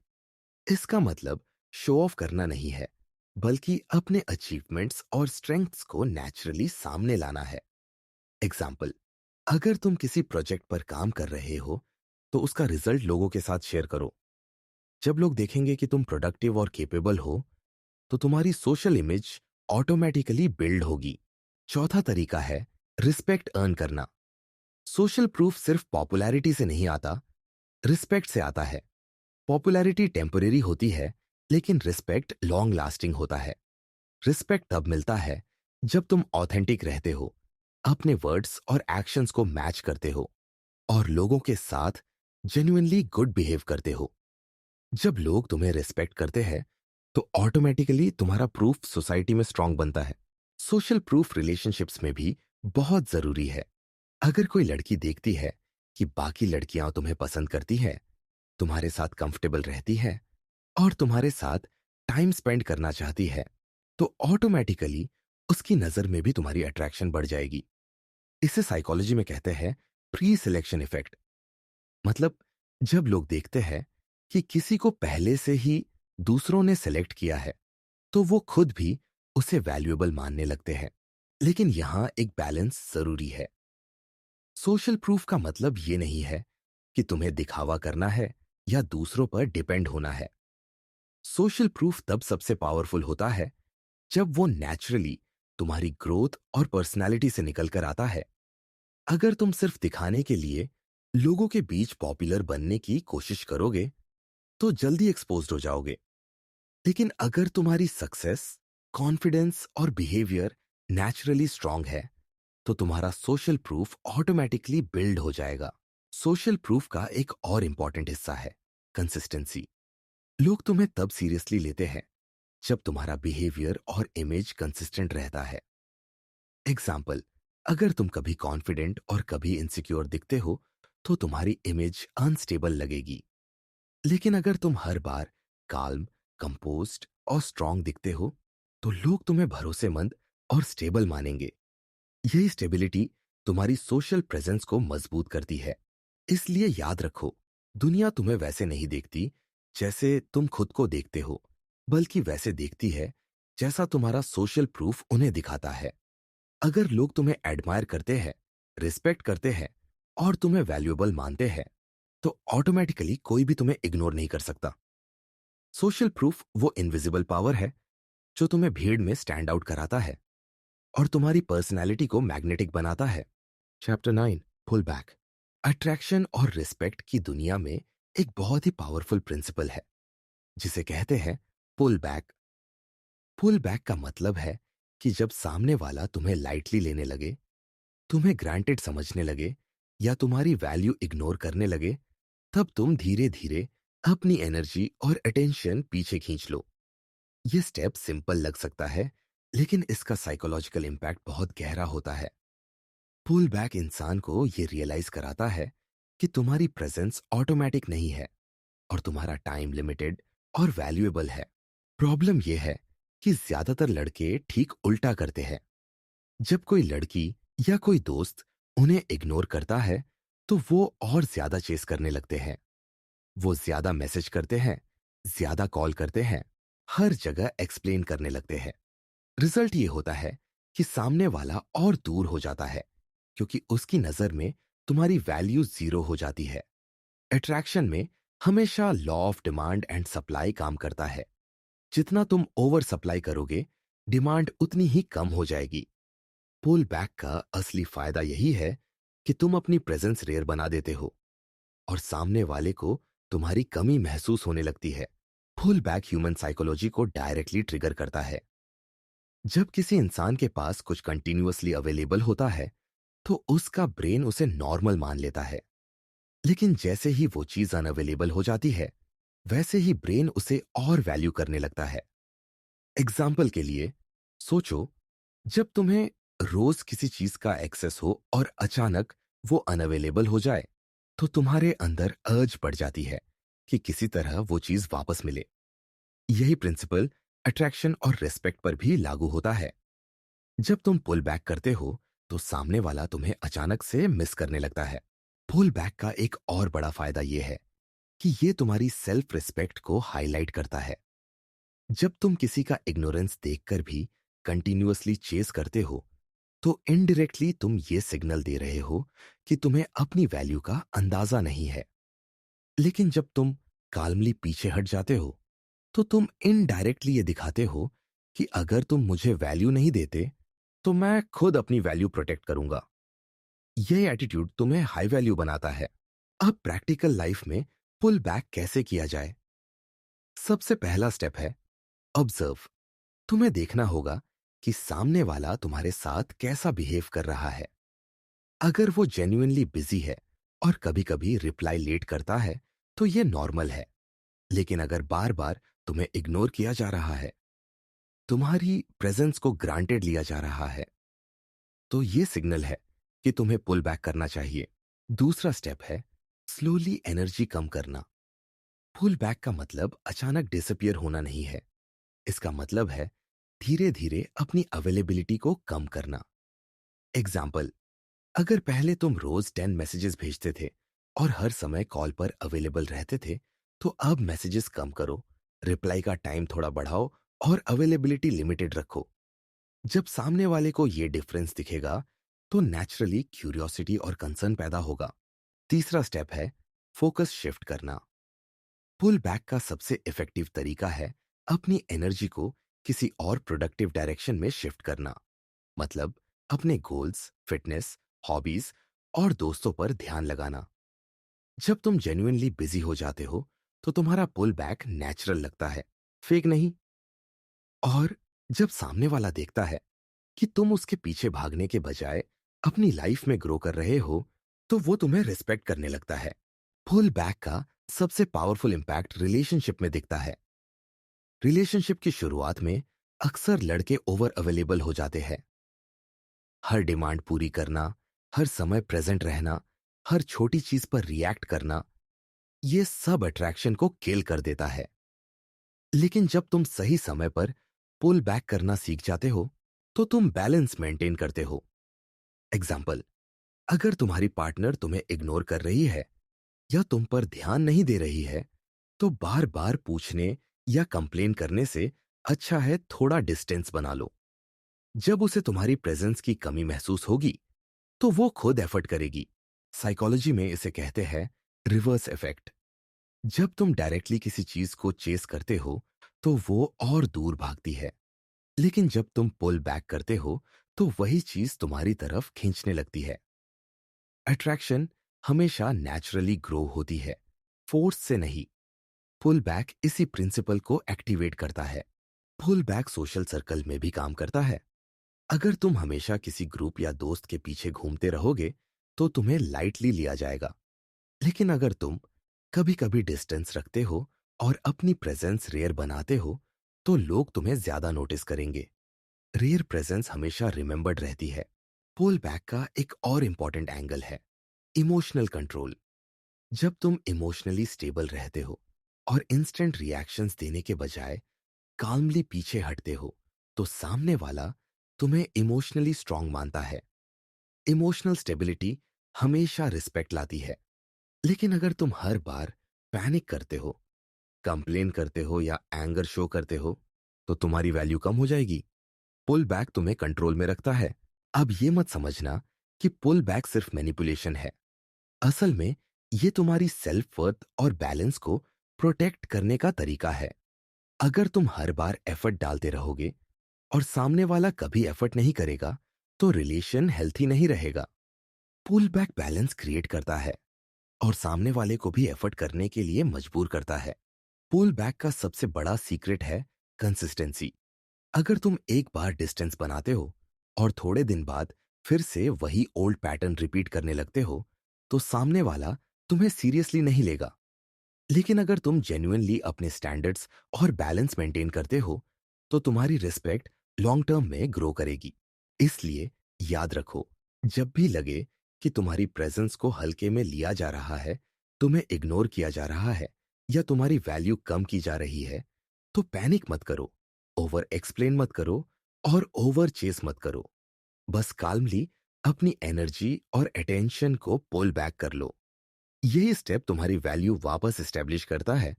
इसका मतलब शो ऑफ करना नहीं है, बल्कि अपने अचीवमेंट्स और स्ट्रेंथ्स को नेचुरली सामने लाना है। एग्जाम्पल, अगर तुम किसी प्रोजेक्ट पर काम कर रहे हो, तो उसका रिजल्ट लोगों के साथ शेयर करो। जब लोग देखेंगे कि तुम प्रोडक्टिव और केपेबल हो, तो तुम्हारी सोशल इमेज ऑटोमेटिकली बिल्ड होगी। चौथा तरीका है रिस्पेक्ट अर्न करना। सोशल प्रूफ सिर्फ पॉपुलैरिटी से नहीं आता, रिस्पेक्ट से आता है। पॉपुलैरिटी टेम्परेरी होती है, लेकिन रिस्पेक्ट लॉन्ग लास्टिंग होता है। रिस्पेक्ट तब मिलता है जब तुम ऑथेंटिक रहते हो, अपने वर्ड्स और एक्शंस को मैच करते हो और लोगों के साथ जेन्युइनली गुड बिहेव करते हो। जब लोग तुम्हें रिस्पेक्ट करते हैं, तो ऑटोमेटिकली तुम्हारा प्रूफ सोसाइटी में स्ट्रांग बनता है। सोशल प्रूफ रिलेशनशिप्स में भी बहुत जरूरी है। अगर कोई लड़की देखती है कि बाकी लड़कियां तुम्हें पसंद करती हैं, तुम्हारे साथ कंफर्टेबल रहती है और तुम्हारे साथ टाइम स्पेंड करना चाहती है, तो ऑटोमेटिकली उसकी नजर में भी तुम्हारी अट्रैक्शन बढ़ जाएगी। इसे साइकोलॉजी में कहते हैं प्री सिलेक्शन इफेक्ट। मतलब जब लोग देखते हैं कि किसी को पहले से ही दूसरों ने सेलेक्ट किया है, तो वो खुद भी उसे वैल्यूएबल मानने लगते हैं। लेकिन यहां एक बैलेंस जरूरी है। सोशल प्रूफ का मतलब ये नहीं है कि तुम्हें दिखावा करना है या दूसरों पर डिपेंड होना है। सोशल प्रूफ तब सबसे पावरफुल होता है जब वो नेचुरली तुम्हारी ग्रोथ और पर्सनालिटी से निकल कर आता है। अगर तुम सिर्फ दिखाने के लिए लोगों के बीच पॉपुलर बनने की कोशिश करोगे, तो जल्दी एक्सपोज्ड हो जाओगे। लेकिन अगर तुम्हारी सक्सेस, कॉन्फिडेंस और बिहेवियर नेचुरली स्ट्रांग है, तो तुम्हारा सोशल प्रूफ ऑटोमेटिकली बिल्ड हो जाएगा। सोशल प्रूफ का एक और इंपॉर्टेंट हिस्सा है कंसिस्टेंसी। लोग तुम्हें तब सीरियसली लेते हैं जब तुम्हारा बिहेवियर और इमेज कंसिस्टेंट रहता है। एग्जाम्पल, अगर तुम कभी कॉन्फिडेंट और कभी इनसिक्योर दिखते हो, तो तुम्हारी इमेज अनस्टेबल लगेगी। लेकिन अगर तुम हर बार काल्म, कंपोज्ड और स्ट्रांग दिखते हो, तो लोग तुम्हें भरोसेमंद और स्टेबल मानेंगे। यही स्टेबिलिटी तुम्हारी सोशल प्रेजेंस को मजबूत करती है। इसलिए याद रखो, दुनिया तुम्हें वैसे नहीं देखती जैसे तुम खुद को देखते हो, बल्कि वैसे देखती है जैसा तुम्हारा सोशल प्रूफ उन्हें दिखाता है। अगर लोग तुम्हें एडमायर करते हैं, रिस्पेक्ट करते हैं और तुम्हें वैल्यूएबल मानते हैं, तो ऑटोमेटिकली कोई भी तुम्हें इग्नोर नहीं कर सकता। सोशल प्रूफ वो इनविजिबल पावर है जो तुम्हें भीड़ में स्टैंड आउट कराता है और तुम्हारी पर्सनैलिटी को मैग्नेटिक बनाता है। Chapter 9, pull back. अट्रैक्शन और रिस्पेक्ट की दुनिया में एक बहुत ही पावरफुल प्रिंसिपल है जिसे कहते हैं पुल बैक। पुल बैक का मतलब है कि जब सामने वाला तुम्हें लाइटली लेने लगे, तुम्हें ग्रांटेड समझने लगे या तुम्हारी वैल्यू इग्नोर करने लगे, तब तुम धीरे धीरे अपनी एनर्जी और अटेंशन पीछे खींच लो। ये स्टेप सिंपल लग सकता है, लेकिन इसका साइकोलॉजिकल इम्पैक्ट बहुत गहरा होता है। पुल बैक इंसान को ये रियलाइज कराता है कि तुम्हारी प्रेजेंस ऑटोमेटिक नहीं है और तुम्हारा टाइम लिमिटेड और वैल्यूएबल है। प्रॉब्लम यह है कि ज्यादातर लड़के ठीक उल्टा करते हैं। जब कोई लड़की या कोई दोस्त उन्हें इग्नोर करता है, तो वो और ज्यादा चेस करने लगते हैं। वो ज्यादा मैसेज करते हैं, ज्यादा कॉल करते हैं, हर जगह एक्सप्लेन करने लगते हैं। रिजल्ट ये होता है कि सामने वाला और दूर हो जाता है, क्योंकि उसकी नजर में तुम्हारी वैल्यू जीरो हो जाती है। अट्रैक्शन में हमेशा law of demand and supply काम करता है। जितना तुम ओवर सप्लाई करोगे, डिमांड उतनी ही कम हो जाएगी। पुल बैक का असली फायदा यही है कि तुम अपनी प्रेजेंस रेयर बना देते हो और सामने वाले को तुम्हारी कमी महसूस होने लगती है। पुल बैक ह्यूमन साइकोलॉजी को डायरेक्टली ट्रिगर करता है। जब किसी इंसान के पास कुछ कंटिन्यूअसली अवेलेबल होता है, तो उसका ब्रेन उसे नॉर्मल मान लेता है। लेकिन जैसे ही वो चीज अनअवेलेबल हो जाती है, वैसे ही ब्रेन उसे और वैल्यू करने लगता है। एग्जाम्पल के लिए सोचो, जब तुम्हें रोज किसी चीज का एक्सेस हो और अचानक वो अनअवेलेबल हो जाए, तो तुम्हारे अंदर अर्ज बढ़ जाती है कि किसी तरह वो चीज वापस मिले। यही प्रिंसिपल अट्रैक्शन और रेस्पेक्ट पर भी लागू होता है। जब तुम पुल बैक करते हो, तो सामने वाला तुम्हें अचानक से मिस करने लगता है। पुल बैक का एक और बड़ा फायदा यह है कि ये तुम्हारी सेल्फ रिस्पेक्ट को हाईलाइट करता है। जब तुम किसी का इग्नोरेंस देखकर भी कंटिन्यूअसली चेस करते हो, तो इनडायरेक्टली तुम ये सिग्नल दे रहे हो कि तुम्हें अपनी वैल्यू का अंदाजा नहीं है। लेकिन जब तुम काल्मली पीछे हट जाते हो, तो तुम इनडायरेक्टली ये दिखाते हो कि अगर तुम मुझे वैल्यू नहीं देते, तो मैं खुद अपनी वैल्यू प्रोटेक्ट करूंगा। ये एटीट्यूड तुम्हें हाई वैल्यू बनाता है। अब प्रैक्टिकल लाइफ में पुल बैक कैसे किया जाए? सबसे पहला स्टेप है ऑब्जर्व। तुम्हें देखना होगा कि सामने वाला तुम्हारे साथ कैसा बिहेव कर रहा है। अगर वो जेन्युइनली बिजी है और कभी-कभी रिप्लाई लेट करता है, तो ये नॉर्मल है। लेकिन अगर बार-बार तुम्हें इग्नोर किया जा रहा है, तुम्हारी प्रेजेंस को ग्रांटेड लिया जा रहा है, तो ये सिग्नल है कि तुम्हें पुल बैक करना चाहिए। दूसरा स्टेप है स्लोली एनर्जी कम करना। पुल बैक का मतलब अचानक डिसअपियर होना नहीं है। इसका मतलब है धीरे धीरे अपनी अवेलेबिलिटी को कम करना। एग्जाम्पल, अगर पहले तुम रोज 10 मैसेजेस भेजते थे और हर समय कॉल पर अवेलेबल रहते थे, तो अब मैसेजेस कम करो, रिप्लाई का टाइम थोड़ा बढ़ाओ और अवेलेबिलिटी लिमिटेड रखो। जब सामने वाले को ये डिफरेंस दिखेगा, तो नेचुरली क्यूरियोसिटी और कंसर्न पैदा होगा। तीसरा स्टेप है फोकस शिफ्ट करना। पुल बैक का सबसे इफेक्टिव तरीका है अपनी एनर्जी को किसी और प्रोडक्टिव डायरेक्शन में शिफ्ट करना। मतलब अपने गोल्स, फिटनेस, हॉबीज और दोस्तों पर ध्यान लगाना। जब तुम जेन्युइनली बिजी हो जाते हो, तो तुम्हारा पुल बैक नेचुरल लगता है, फेक नहीं। और जब सामने वाला देखता है कि तुम उसके पीछे भागने के बजाय अपनी लाइफ में ग्रो कर रहे हो, तो वो तुम्हें रिस्पेक्ट करने लगता है। पुल बैक का सबसे पावरफुल इंपैक्ट रिलेशनशिप में दिखता है। रिलेशनशिप की शुरुआत में अक्सर लड़के ओवर अवेलेबल हो जाते हैं। हर डिमांड पूरी करना, हर समय प्रेजेंट रहना, हर छोटी चीज पर रिएक्ट करना, ये सब अट्रैक्शन को किल कर देता है। लेकिन जब तुम सही समय पर पुल बैक करना सीख जाते हो, तो तुम बैलेंस मेंटेन करते हो। एग्जाम्पल, अगर तुम्हारी पार्टनर तुम्हें इग्नोर कर रही है या तुम पर ध्यान नहीं दे रही है, तो बार बार पूछने या कंप्लेन करने से अच्छा है थोड़ा डिस्टेंस बना लो। जब उसे तुम्हारी प्रेजेंस की कमी महसूस होगी, तो वो खुद एफर्ट करेगी। साइकोलॉजी में इसे कहते हैं रिवर्स इफेक्ट। जब तुम डायरेक्टली किसी चीज को चेस करते हो, तो वो और दूर भागती है। लेकिन जब तुम पुल बैक करते हो, तो वही चीज तुम्हारी तरफ खींचने लगती है। अट्रैक्शन हमेशा नेचुरली ग्रो होती है, फोर्स से नहीं। पुल बैक इसी प्रिंसिपल को एक्टिवेट करता है। पुल बैक सोशल सर्कल में भी काम करता है। अगर तुम हमेशा किसी ग्रुप या दोस्त के पीछे घूमते रहोगे, तो तुम्हें लाइटली लिया जाएगा। लेकिन अगर तुम कभी कभी डिस्टेंस रखते हो और अपनी प्रेजेंस रेयर बनाते हो, तो लोग तुम्हें ज्यादा नोटिस करेंगे। रेयर प्रेजेंस हमेशा रिमेंबर्ड रहती है। पुल बैक का एक और इंपॉर्टेंट एंगल है इमोशनल कंट्रोल। जब तुम इमोशनली स्टेबल रहते हो और इंस्टेंट रिएक्शंस देने के बजाय काल्मली पीछे हटते हो, तो सामने वाला तुम्हें इमोशनली स्ट्रांग मानता है। इमोशनल स्टेबिलिटी हमेशा रिस्पेक्ट लाती है। लेकिन अगर तुम हर बार पैनिक करते हो, कंप्लेन करते हो या एंगर शो करते हो, तो तुम्हारी वैल्यू कम हो जाएगी। पुल बैक तुम्हें कंट्रोल में रखता है। अब ये मत समझना कि पुल बैक सिर्फ मैनिपुलेशन है। असल में ये तुम्हारी सेल्फ वर्थ और बैलेंस को प्रोटेक्ट करने का तरीका है। अगर तुम हर बार एफर्ट डालते रहोगे और सामने वाला कभी एफर्ट नहीं करेगा, तो रिलेशन हेल्थी नहीं रहेगा। पुल बैक बैलेंस क्रिएट करता है और सामने वाले को भी एफर्ट करने के लिए मजबूर करता है। पुल बैक का सबसे बड़ा सीक्रेट है कंसिस्टेंसी। अगर तुम एक बार डिस्टेंस बनाते हो और थोड़े दिन बाद फिर से वही ओल्ड पैटर्न रिपीट करने लगते हो, तो सामने वाला तुम्हें सीरियसली नहीं लेगा। लेकिन अगर तुम जेन्युइनली अपने स्टैंडर्ड्स और बैलेंस मेंटेन करते हो, तो तुम्हारी रिस्पेक्ट लॉन्ग टर्म में ग्रो करेगी। इसलिए याद रखो, जब भी लगे कि तुम्हारी प्रेजेंस को हल्के में लिया जा रहा है, तुम्हें इग्नोर किया जा रहा है या तुम्हारी वैल्यू कम की जा रही है, तो पैनिक मत करो, ओवर एक्सप्लेन मत करो और ओवर चेस मत करो। बस काल्मली अपनी एनर्जी और अटेंशन को पुल बैक कर लो। यही स्टेप तुम्हारी वैल्यू वापस एस्टेब्लिश करता है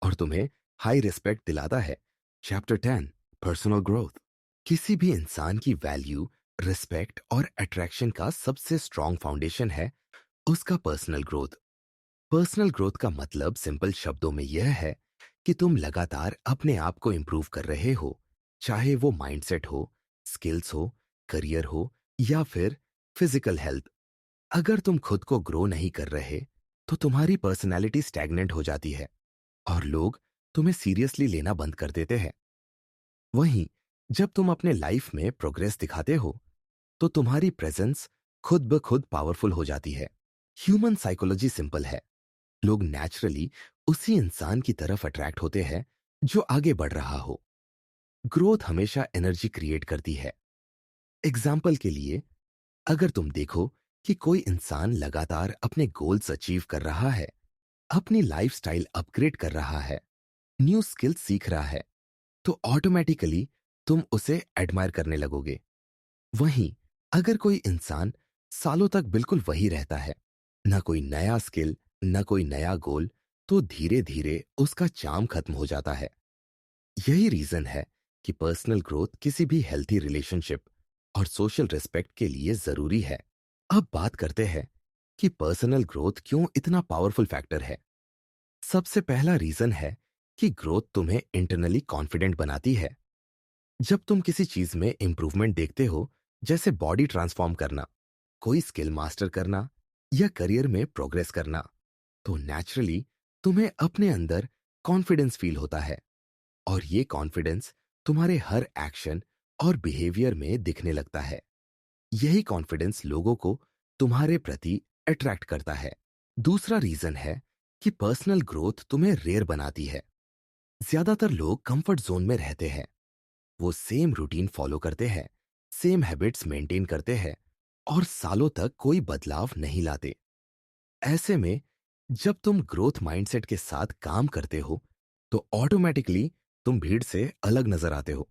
और तुम्हें हाई रिस्पेक्ट दिलाता है। Chapter 10, personal growth. किसी भी इंसान की वैल्यू, रिस्पेक्ट और अट्रैक्शन का सबसे स्ट्रॉन्ग फाउंडेशन है उसका पर्सनल ग्रोथ। पर्सनल ग्रोथ का मतलब सिंपल शब्दों में यह है कि तुम लगातार अपने आप को इंप्रूव कर रहे हो, चाहे वो माइंडसेट हो, स्किल्स हो, करियर हो या फिर फिजिकल हेल्थ। अगर तुम खुद को ग्रो नहीं कर रहे, तो तुम्हारी पर्सनैलिटी स्टैग्नेंट हो जाती है और लोग तुम्हें सीरियसली लेना बंद कर देते हैं। वहीं जब तुम अपने लाइफ में प्रोग्रेस दिखाते हो, तो तुम्हारी प्रेजेंस खुद ब खुद पावरफुल हो जाती है। ह्यूमन साइकोलॉजी सिंपल है। लोग नेचुरली उसी इंसान की तरफ अट्रैक्ट होते हैं जो आगे बढ़ रहा हो। ग्रोथ हमेशा एनर्जी क्रिएट करती है। एग्जाम्पल के लिए, अगर तुम देखो कि कोई इंसान लगातार अपने गोल्स अचीव कर रहा है, अपनी लाइफस्टाइल अपग्रेड कर रहा है, न्यू स्किल सीख रहा है, तो ऑटोमेटिकली तुम उसे एडमायर करने लगोगे। वहीं अगर कोई इंसान सालों तक बिल्कुल वही रहता है, ना कोई नया स्किल, ना कोई नया गोल, तो धीरे धीरे उसका चार्म खत्म हो जाता है। यही रीजन है कि पर्सनल ग्रोथ किसी भी हेल्थी रिलेशनशिप और सोशल रिस्पेक्ट के लिए जरूरी है। अब बात करते हैं कि पर्सनल ग्रोथ क्यों इतना पावरफुल फैक्टर है। सबसे पहला रीजन है कि ग्रोथ तुम्हें इंटरनली कॉन्फिडेंट बनाती है। जब तुम किसी चीज में इंप्रूवमेंट देखते हो, जैसे बॉडी ट्रांसफॉर्म करना, कोई स्किल मास्टर करना या करियर में प्रोग्रेस करना, तो नेचुरली तुम्हें अपने अंदर कॉन्फिडेंस फील होता है। और ये कॉन्फिडेंस तुम्हारे हर एक्शन और बिहेवियर में दिखने लगता है। यही कॉन्फिडेंस लोगों को तुम्हारे प्रति अट्रैक्ट करता है। दूसरा रीजन है कि पर्सनल ग्रोथ तुम्हें रेयर बनाती है। ज्यादातर लोग कंफर्ट जोन में रहते हैं। वो सेम रूटीन फॉलो करते हैं, सेम हैबिट्स मेंटेन करते हैं और सालों तक कोई बदलाव नहीं लाते। ऐसे में जब तुम ग्रोथ माइंडसेट के साथ काम करते हो, तो ऑटोमेटिकली तुम भीड़ से अलग नजर आते हो।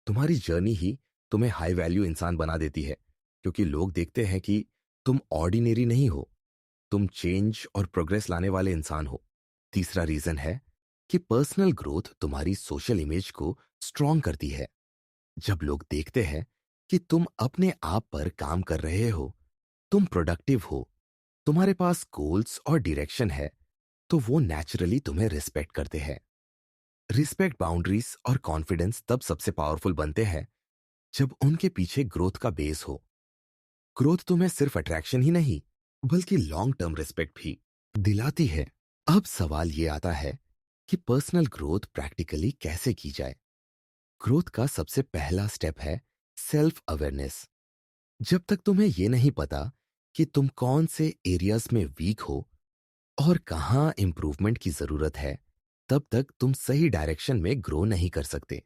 तुम्हारी जर्नी ही तुम्हें हाई वैल्यू इंसान बना देती है, क्योंकि लोग देखते हैं कि तुम ऑर्डिनरी नहीं हो, तुम चेंज और प्रोग्रेस लाने वाले इंसान हो। तीसरा रीजन है कि पर्सनल ग्रोथ तुम्हारी सोशल इमेज को स्ट्रॉन्ग करती है। जब लोग देखते हैं कि तुम अपने आप पर काम कर रहे हो, तुम प्रोडक्टिव हो, तुम्हारे पास गोल्स और डायरेक्शन है, तो वो नेचुरली तुम्हें रिस्पेक्ट करते हैं। रिस्पेक्ट, बाउंड्रीज और कॉन्फिडेंस तब सबसे पावरफुल बनते हैं जब उनके पीछे ग्रोथ का बेस हो। ग्रोथ तुम्हें सिर्फ अट्रैक्शन ही नहीं, बल्कि लॉन्ग टर्म रिस्पेक्ट भी दिलाती है। अब सवाल ये आता है कि पर्सनल ग्रोथ प्रैक्टिकली कैसे की जाए। ग्रोथ का सबसे पहला स्टेप है सेल्फ अवेयरनेस। जब तक तुम्हें यह नहीं पता कि तुम कौन से एरियाज में वीक हो और कहाँ इंप्रूवमेंट की जरूरत है, तब तक तुम सही डायरेक्शन में ग्रो नहीं कर सकते।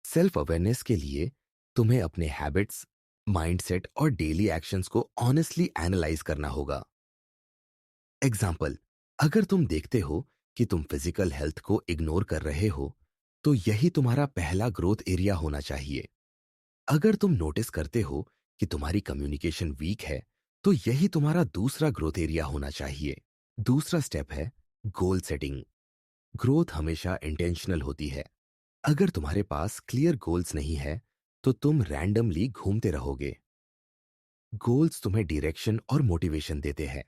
सेल्फ अवेयरनेस के लिए तुम्हें अपने हैबिट्स, माइंडसेट और डेली एक्शंस को ऑनेस्टली एनालाइज करना होगा। एग्जाम्पल, अगर तुम देखते हो कि तुम फिजिकल हेल्थ को इग्नोर कर रहे हो, तो यही तुम्हारा पहला ग्रोथ एरिया होना चाहिए। अगर तुम नोटिस करते हो कि तुम्हारी कम्युनिकेशन वीक है, तो यही तुम्हारा दूसरा ग्रोथ एरिया होना चाहिए। दूसरा स्टेप है गोल सेटिंग। ग्रोथ हमेशा इंटेंशनल होती है। अगर तुम्हारे पास क्लियर गोल्स नहीं है, तो तुम रैंडमली घूमते रहोगे। गोल्स तुम्हें डायरेक्शन और मोटिवेशन देते हैं।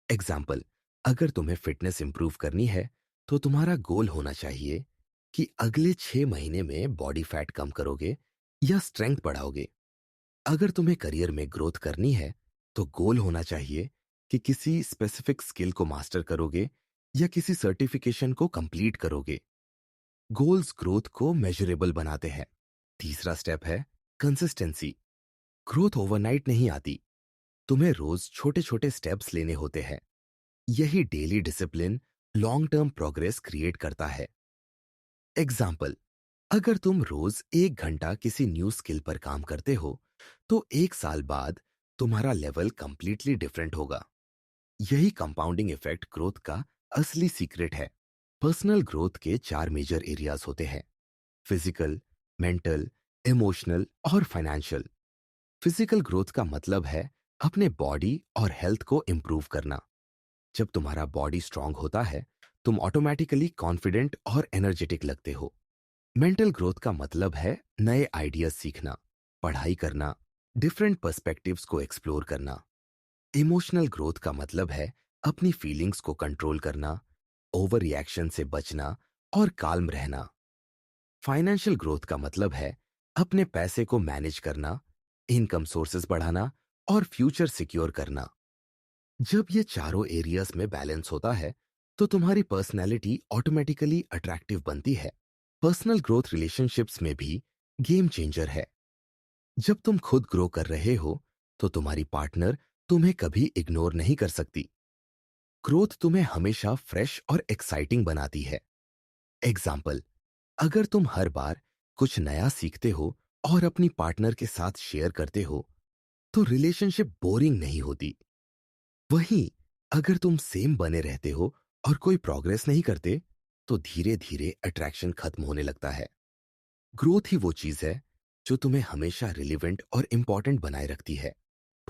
एग्जाम्पल, अगर तुम्हें फिटनेस इंप्रूव करनी है, तो तुम्हारा गोल होना चाहिए कि अगले 6 महीने में बॉडी फैट कम करोगे या स्ट्रेंथ बढ़ाओगे। अगर तुम्हें करियर में ग्रोथ करनी है, तो गोल होना चाहिए कि किसी स्पेसिफिक स्किल को मास्टर करोगे या किसी सर्टिफिकेशन को कंप्लीट करोगे। गोल्स ग्रोथ को मेजरेबल बनाते हैं। तीसरा स्टेप है कंसिस्टेंसी। ग्रोथ ओवरनाइट नहीं आती। तुम्हें रोज छोटे छोटे स्टेप्स लेने होते हैं। यही daily discipline long term progress create करता है। एग्जाम्पल, अगर तुम रोज 1 घंटा किसी न्यू स्किल पर काम करते हो, तो 1 साल बाद तुम्हारा लेवल कंप्लीटली डिफरेंट होगा। यही कंपाउंडिंग इफेक्ट ग्रोथ का असली सीक्रेट है। पर्सनल ग्रोथ के 4 मेजर एरियाज होते हैं: फिजिकल, मेंटल, इमोशनल और फाइनेंशियल। फिजिकल ग्रोथ का मतलब है अपने बॉडी और हेल्थ को इंप्रूव करना। जब तुम्हारा बॉडी स्ट्रांग होता है, तुम ऑटोमेटिकली कॉन्फिडेंट और एनर्जेटिक लगते हो। मेंटल ग्रोथ का मतलब है नए आइडियाज सीखना, पढ़ाई करना, डिफरेंट पर्सपेक्टिव्स को एक्सप्लोर करना। इमोशनल ग्रोथ का मतलब है अपनी फीलिंग्स को कंट्रोल करना, ओवर रिएक्शन से बचना और काल्म रहना। फाइनेंशियल ग्रोथ का मतलब है अपने पैसे को मैनेज करना, इनकम सोर्सेज बढ़ाना और फ्यूचर सिक्योर करना। जब ये चारों एरियाज में बैलेंस होता है, तो तुम्हारी पर्सनैलिटी ऑटोमेटिकली अट्रैक्टिव बनती है। पर्सनल ग्रोथ रिलेशनशिप्स में भी गेम चेंजर है। जब तुम खुद ग्रो कर रहे हो, तो तुम्हारी पार्टनर तुम्हें कभी इग्नोर नहीं कर सकती। ग्रोथ तुम्हें हमेशा फ्रेश और एक्साइटिंग बनाती है। एग्जाम्पल, अगर तुम हर बार कुछ नया सीखते हो और अपनी पार्टनर के साथ शेयर करते हो, तो रिलेशनशिप बोरिंग नहीं होती। वहीं अगर तुम सेम बने रहते हो और कोई प्रोग्रेस नहीं करते, तो धीरे धीरे अट्रैक्शन खत्म होने लगता है। ग्रोथ ही वो चीज है जो तुम्हें हमेशा रिलेवेंट और इंपॉर्टेंट बनाए रखती है।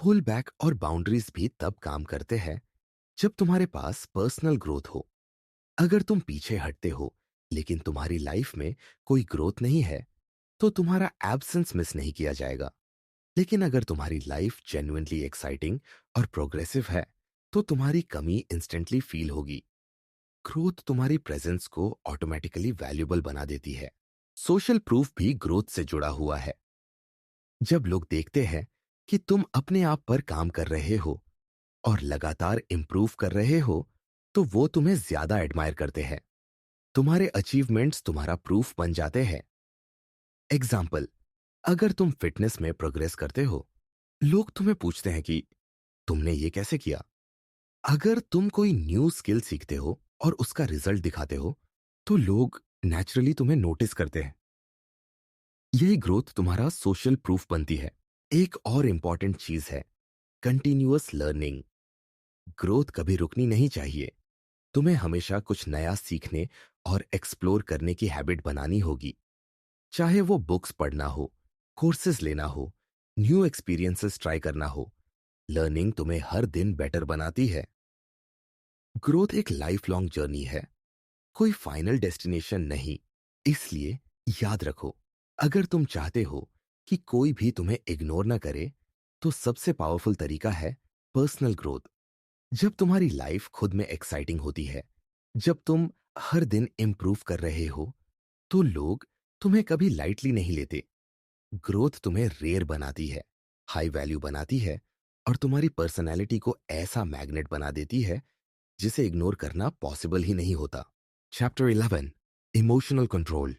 पुल बैक और बाउंड्रीज भी तब काम करते हैं जब तुम्हारे पास पर्सनल ग्रोथ हो। अगर तुम पीछे हटते हो लेकिन तुम्हारी लाइफ में कोई ग्रोथ नहीं है, तो तुम्हारा एब्सेंस मिस नहीं किया जाएगा। लेकिन अगर तुम्हारी लाइफ जेन्युइनली एक्साइटिंग और प्रोग्रेसिव है, तो तुम्हारी कमी इंस्टेंटली फील होगी। ग्रोथ तुम्हारी प्रेजेंस को ऑटोमेटिकली वैल्यूबल बना देती है। सोशल प्रूफ भी ग्रोथ से जुड़ा हुआ है। जब लोग देखते हैं कि तुम अपने आप पर काम कर रहे हो और लगातार इंप्रूव कर रहे हो, तो वो तुम्हें ज्यादा एडमायर करते हैं। तुम्हारे अचीवमेंट्स तुम्हारा प्रूफ बन जाते हैं। एग्जाम्पल, अगर तुम फिटनेस में प्रोग्रेस करते हो, लोग तुम्हें पूछते हैं कि तुमने ये कैसे किया। अगर तुम कोई न्यू स्किल सीखते हो और उसका रिजल्ट दिखाते हो, तो लोग नेचुरली तुम्हें नोटिस करते हैं। यही ग्रोथ तुम्हारा सोशल प्रूफ बनती है। एक और इंपॉर्टेंट चीज है कंटिन्यूअस लर्निंग। ग्रोथ कभी रुकनी नहीं चाहिए। तुम्हें हमेशा कुछ नया सीखने और एक्सप्लोर करने की हैबिट बनानी होगी। चाहे वो बुक्स पढ़ना हो, कोर्सेज लेना हो, न्यू एक्सपीरियंसेस ट्राई करना हो, लर्निंग तुम्हें हर दिन बेटर बनाती है। ग्रोथ एक लाइफ लॉन्ग जर्नी है, कोई फाइनल डेस्टिनेशन नहीं। इसलिए याद रखो, अगर तुम चाहते हो कि कोई भी तुम्हें इग्नोर ना करे, तो सबसे पावरफुल तरीका है पर्सनल ग्रोथ। जब तुम्हारी लाइफ खुद में एक्साइटिंग होती है, जब तुम हर दिन इंप्रूव कर रहे हो, तो लोग तुम्हें कभी लाइटली नहीं लेते। ग्रोथ तुम्हें रेयर बनाती है, हाई वैल्यू बनाती है, और तुम्हारी पर्सनैलिटी को ऐसा मैग्नेट बना देती है जिसे इग्नोर करना पॉसिबल ही नहीं होता। Chapter 11, emotional control.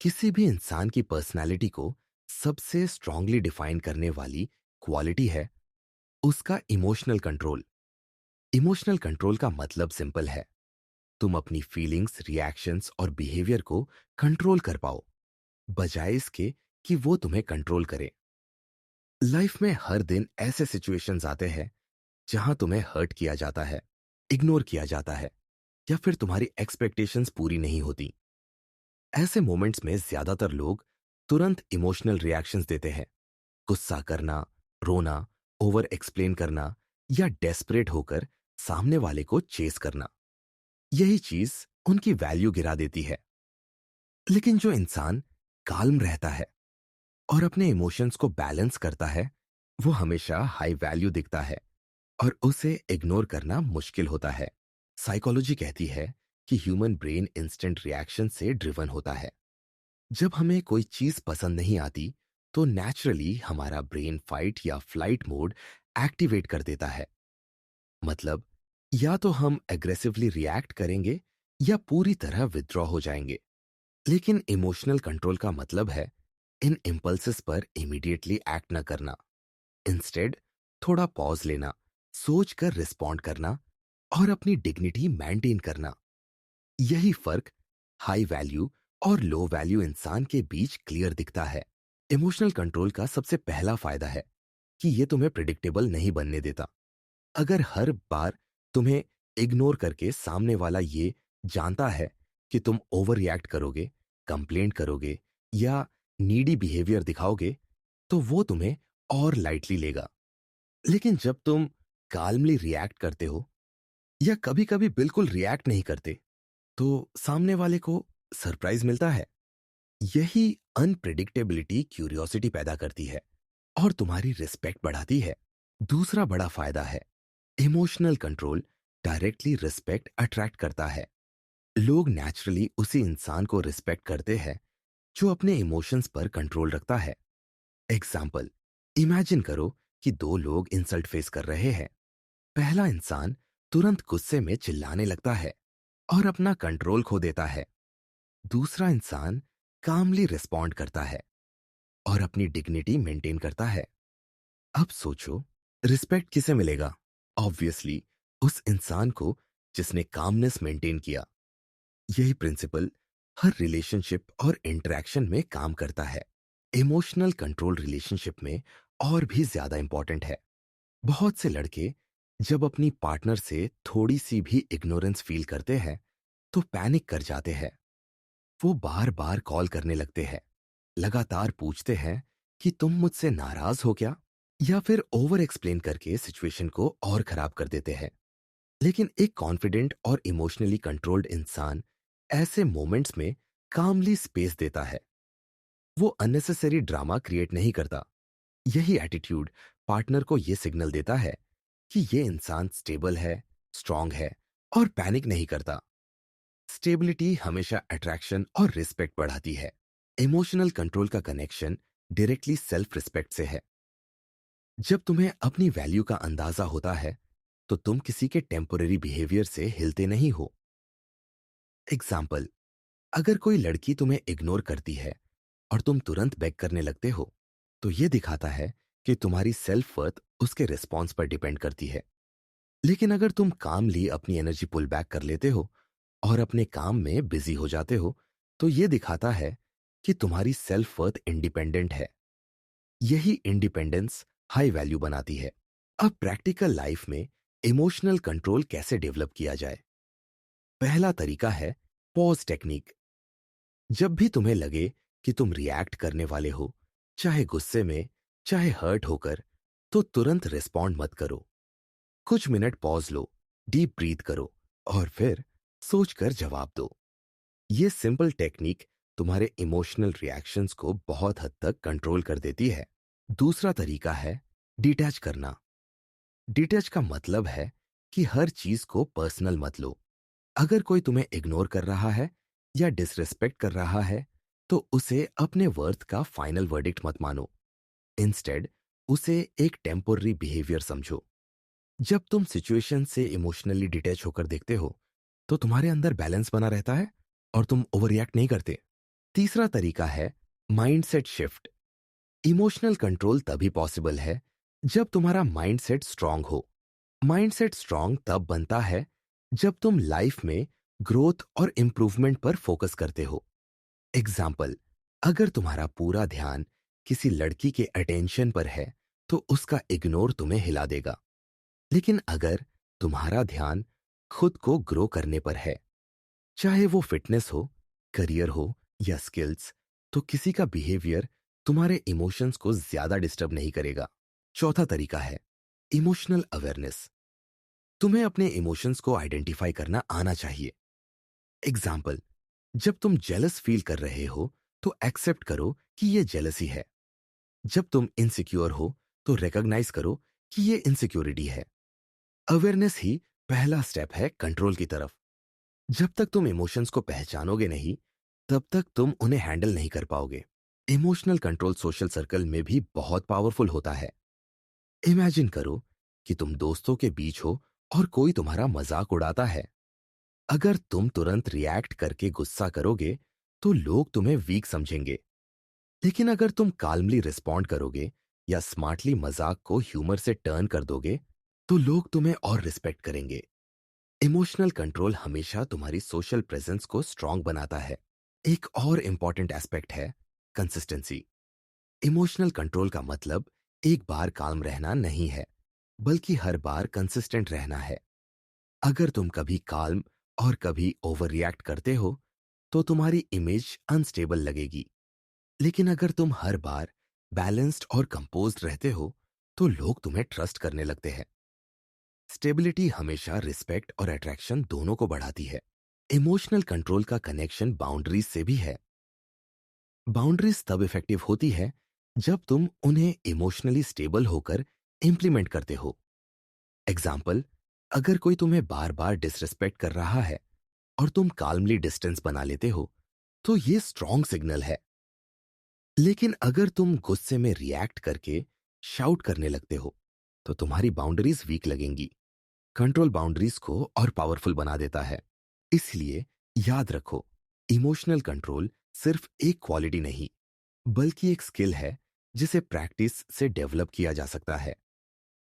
किसी भी इंसान की पर्सनैलिटी को सबसे स्ट्रांगली डिफाइन करने वाली क्वालिटी है उसका इमोशनल कंट्रोल। इमोशनल कंट्रोल का मतलब सिंपल है, तुम अपनी फीलिंग्स, रिएक्शंस और बिहेवियर को कंट्रोल कर पाओ, बजाय इसके कि वो तुम्हें कंट्रोल करे। लाइफ में हर दिन ऐसे सिचुएशंस आते हैं जहां तुम्हें हर्ट किया जाता है, इग्नोर किया जाता है, या फिर तुम्हारी एक्सपेक्टेशंस पूरी नहीं होती। ऐसे मोमेंट्स में ज्यादातर लोग तुरंत इमोशनल रिएक्शंस देते हैं। गुस्सा करना, रोना, ओवर एक्सप्लेन करना, या डेस्परेट होकर सामने वाले को चेस करना। यही चीज उनकी वैल्यू गिरा देती है। लेकिन जो इंसान काल्म रहता है और अपने इमोशंस को बैलेंस करता है, वो हमेशा हाई वैल्यू दिखता है और उसे इग्नोर करना मुश्किल होता है। साइकोलॉजी कहती है कि ह्यूमन ब्रेन इंस्टेंट रिएक्शन से ड्रिवन होता है। जब हमें कोई चीज पसंद नहीं आती, तो नेचुरली हमारा ब्रेन फाइट या फ्लाइट मोड एक्टिवेट कर देता है। मतलब, या तो हम एग्रेसिवली रिएक्ट करेंगे या पूरी तरह विथड्रॉ हो जाएंगे। लेकिन इमोशनल कंट्रोल का मतलब है इन इम्पल्सेस पर इमीडिएटली एक्ट न करना। इंस्टेड थोड़ा पॉज लेना, सोच कर रिस्पॉन्ड करना और अपनी डिग्निटी मेंटेन करना। यही फर्क हाई वैल्यू और लो वैल्यू इंसान के बीच क्लियर दिखता है। इमोशनल कंट्रोल का सबसे पहला फायदा है कि ये तुम्हें प्रिडिक्टेबल नहीं बनने देता। अगर हर बार तुम्हें इग्नोर करके सामने वाला ये जानता है कि तुम ओवर रिएक्ट करोगे, कंप्लेंट करोगे या नीडी बिहेवियर दिखाओगे, तो वो तुम्हें और लाइटली लेगा। लेकिन जब तुम काल्मली रिएक्ट करते हो या कभी कभी बिल्कुल रिएक्ट नहीं करते, तो सामने वाले को सरप्राइज मिलता है। यही अनप्रिडिक्टेबिलिटी क्यूरियोसिटी पैदा करती है और तुम्हारी रिस्पेक्ट बढ़ाती है। दूसरा बड़ा फायदा है emotional control directly respect attract करता है। लोग नेचुरली उसी इंसान को रिस्पेक्ट करते हैं जो अपने इमोशंस पर कंट्रोल रखता है। एग्जाम्पल, इमेजिन करो कि दो लोग इंसल्ट फेस कर रहे हैं। पहला इंसान तुरंत गुस्से में चिल्लाने लगता है और अपना कंट्रोल खो देता है। दूसरा इंसान कामली रिस्पॉन्ड करता है और अपनी डिग्निटी मेंटेन करता है। अब सोचो, रिस्पेक्ट किसे मिलेगा? ऑब्वियसली उस इंसान को जिसने कामनेस मेंटेन किया। यही प्रिंसिपल हर रिलेशनशिप और इंटरेक्शन में काम करता है। इमोशनल कंट्रोल रिलेशनशिप में और भी ज्यादा इंपॉर्टेंट है। बहुत से लड़के जब अपनी पार्टनर से थोड़ी सी भी इग्नोरेंस फील करते हैं तो पैनिक कर जाते हैं। वो बार बार कॉल करने लगते हैं, लगातार पूछते हैं कि तुम मुझसे नाराज हो क्या, या फिर ओवर एक्सप्लेन करके सिचुएशन को और खराब कर देते हैं। लेकिन एक कॉन्फिडेंट और इमोशनली कंट्रोल्ड इंसान ऐसे मोमेंट्स में कामली स्पेस देता है। वो अननेसेसरी ड्रामा क्रिएट नहीं करता। यही एटीट्यूड पार्टनर को ये सिग्नल देता है कि ये इंसान स्टेबल है, स्ट्रांग है और पैनिक नहीं करता। स्टेबिलिटी हमेशा अट्रैक्शन और रिस्पेक्ट बढ़ाती है। इमोशनल कंट्रोल का कनेक्शन डायरेक्टली सेल्फ रिस्पेक्ट से है। जब तुम्हें अपनी वैल्यू का अंदाजा होता है तो तुम किसी के टेम्पोररी बिहेवियर से हिलते नहीं हो। एग्जाम्पल, अगर कोई लड़की तुम्हें इग्नोर करती है और तुम तुरंत बेग करने लगते हो, तो यह दिखाता है कि तुम्हारी सेल्फ वर्थ उसके रिस्पॉन्स पर डिपेंड करती है। लेकिन अगर तुम कामली अपनी एनर्जी पुल बैक कर लेते हो और अपने काम में बिजी हो जाते हो, तो यह दिखाता है कि तुम्हारी सेल्फ वर्थ इंडिपेंडेंट है। यही इंडिपेंडेंस हाई वैल्यू बनाती है। अब प्रैक्टिकल लाइफ में इमोशनल कंट्रोल कैसे डेवलप किया जाए? पहला तरीका है पॉज टेक्निक। जब भी तुम्हें लगे कि तुम रिएक्ट करने वाले हो, चाहे गुस्से में, चाहे हर्ट होकर, तो तुरंत रिस्पॉन्ड मत करो। कुछ मिनट पॉज लो, डीप ब्रीथ करो और फिर सोचकर जवाब दो। ये सिंपल टेक्निक तुम्हारे इमोशनल रिएक्शंस को बहुत हद तक कंट्रोल कर देती है। दूसरा तरीका है डिटैच करना। डिटैच का मतलब है कि हर चीज को पर्सनल मत लो। अगर कोई तुम्हें इग्नोर कर रहा है या डिसरिस्पेक्ट कर रहा है, तो उसे अपने वर्थ का फाइनल वर्डिक्ट मत मानो। इंस्टेड उसे एक टेम्पोररी बिहेवियर समझो। जब तुम सिचुएशन से इमोशनली डिटैच होकर देखते हो, तो तुम्हारे अंदर बैलेंस बना रहता है और तुम ओवर रिएक्ट नहीं करते। तीसरा तरीका है माइंडसेट शिफ्ट। इमोशनल कंट्रोल तभी पॉसिबल है जब तुम्हारा माइंडसेट स्ट्रांग हो। माइंडसेट स्ट्रांग तब बनता है जब तुम लाइफ में ग्रोथ और इंप्रूवमेंट पर फोकस करते हो। एग्जाम्पल, अगर तुम्हारा पूरा ध्यान किसी लड़की के अटेंशन पर है, तो उसका इग्नोर तुम्हें हिला देगा। लेकिन अगर तुम्हारा ध्यान खुद को ग्रो करने पर है, चाहे वो फिटनेस हो, करियर हो या स्किल्स, तो किसी का बिहेवियर तुम्हारे इमोशंस को ज्यादा डिस्टर्ब नहीं करेगा। चौथा तरीका है इमोशनल अवेयरनेस। तुम्हें अपने इमोशंस को आइडेंटिफाई करना आना चाहिए। एग्जाम्पल, जब तुम जेलस फील कर रहे हो, तो एक्सेप्ट करो कि ये जेलसी है। जब तुम इनसिक्योर हो, तो रिकॉग्नाइज करो कि ये इनसिक्योरिटी है। अवेयरनेस ही पहला स्टेप है कंट्रोल की तरफ। जब तक तुम इमोशंस को पहचानोगे नहीं, तब तक तुम उन्हें हैंडल नहीं कर पाओगे। इमोशनल कंट्रोल सोशल सर्कल में भी बहुत पावरफुल होता है। इमेजिन करो कि तुम दोस्तों के बीच हो और कोई तुम्हारा मजाक उड़ाता है। अगर तुम तुरंत रिएक्ट करके गुस्सा करोगे, तो लोग तुम्हें वीक समझेंगे। लेकिन अगर तुम काल्मली रिस्पॉन्ड करोगे या स्मार्टली मजाक को ह्यूमर से टर्न कर दोगे, तो लोग तुम्हें और रिस्पेक्ट करेंगे। इमोशनल कंट्रोल हमेशा तुम्हारी सोशल प्रेजेंस को स्ट्रांग बनाता है। एक और इंपॉर्टेंट एस्पेक्ट है कंसिस्टेंसी। इमोशनल कंट्रोल का मतलब एक बार काम रहना नहीं है, बल्कि हर बार कंसिस्टेंट रहना है। अगर तुम कभी काल्म और कभी ओवर रिएक्ट करते हो, तो तुम्हारी इमेज अनस्टेबल लगेगी। लेकिन अगर तुम हर बार बैलेंस्ड और कंपोज्ड रहते हो, तो लोग तुम्हें ट्रस्ट करने लगते हैं। स्टेबिलिटी हमेशा रिस्पेक्ट और अट्रैक्शन दोनों को बढ़ाती है। इमोशनल कंट्रोल का कनेक्शन बाउंड्रीज से भी है। बाउंड्रीज तब इफेक्टिव होती है जब तुम उन्हें इमोशनली स्टेबल होकर इंप्लीमेंट करते हो। एग्जाम्पल, अगर कोई तुम्हें बार बार डिसरिस्पेक्ट कर रहा है और तुम काल्मली डिस्टेंस बना लेते हो, तो ये स्ट्रॉन्ग सिग्नल है। लेकिन अगर तुम गुस्से में रिएक्ट करके शाउट करने लगते हो, तो तुम्हारी बाउंड्रीज वीक लगेंगी। कंट्रोल बाउंड्रीज को और पावरफुल बना देता है। इसलिए याद रखो, इमोशनल कंट्रोल सिर्फ एक क्वालिटी नहीं, बल्कि एक स्किल है जिसे प्रैक्टिस से डेवलप किया जा सकता है।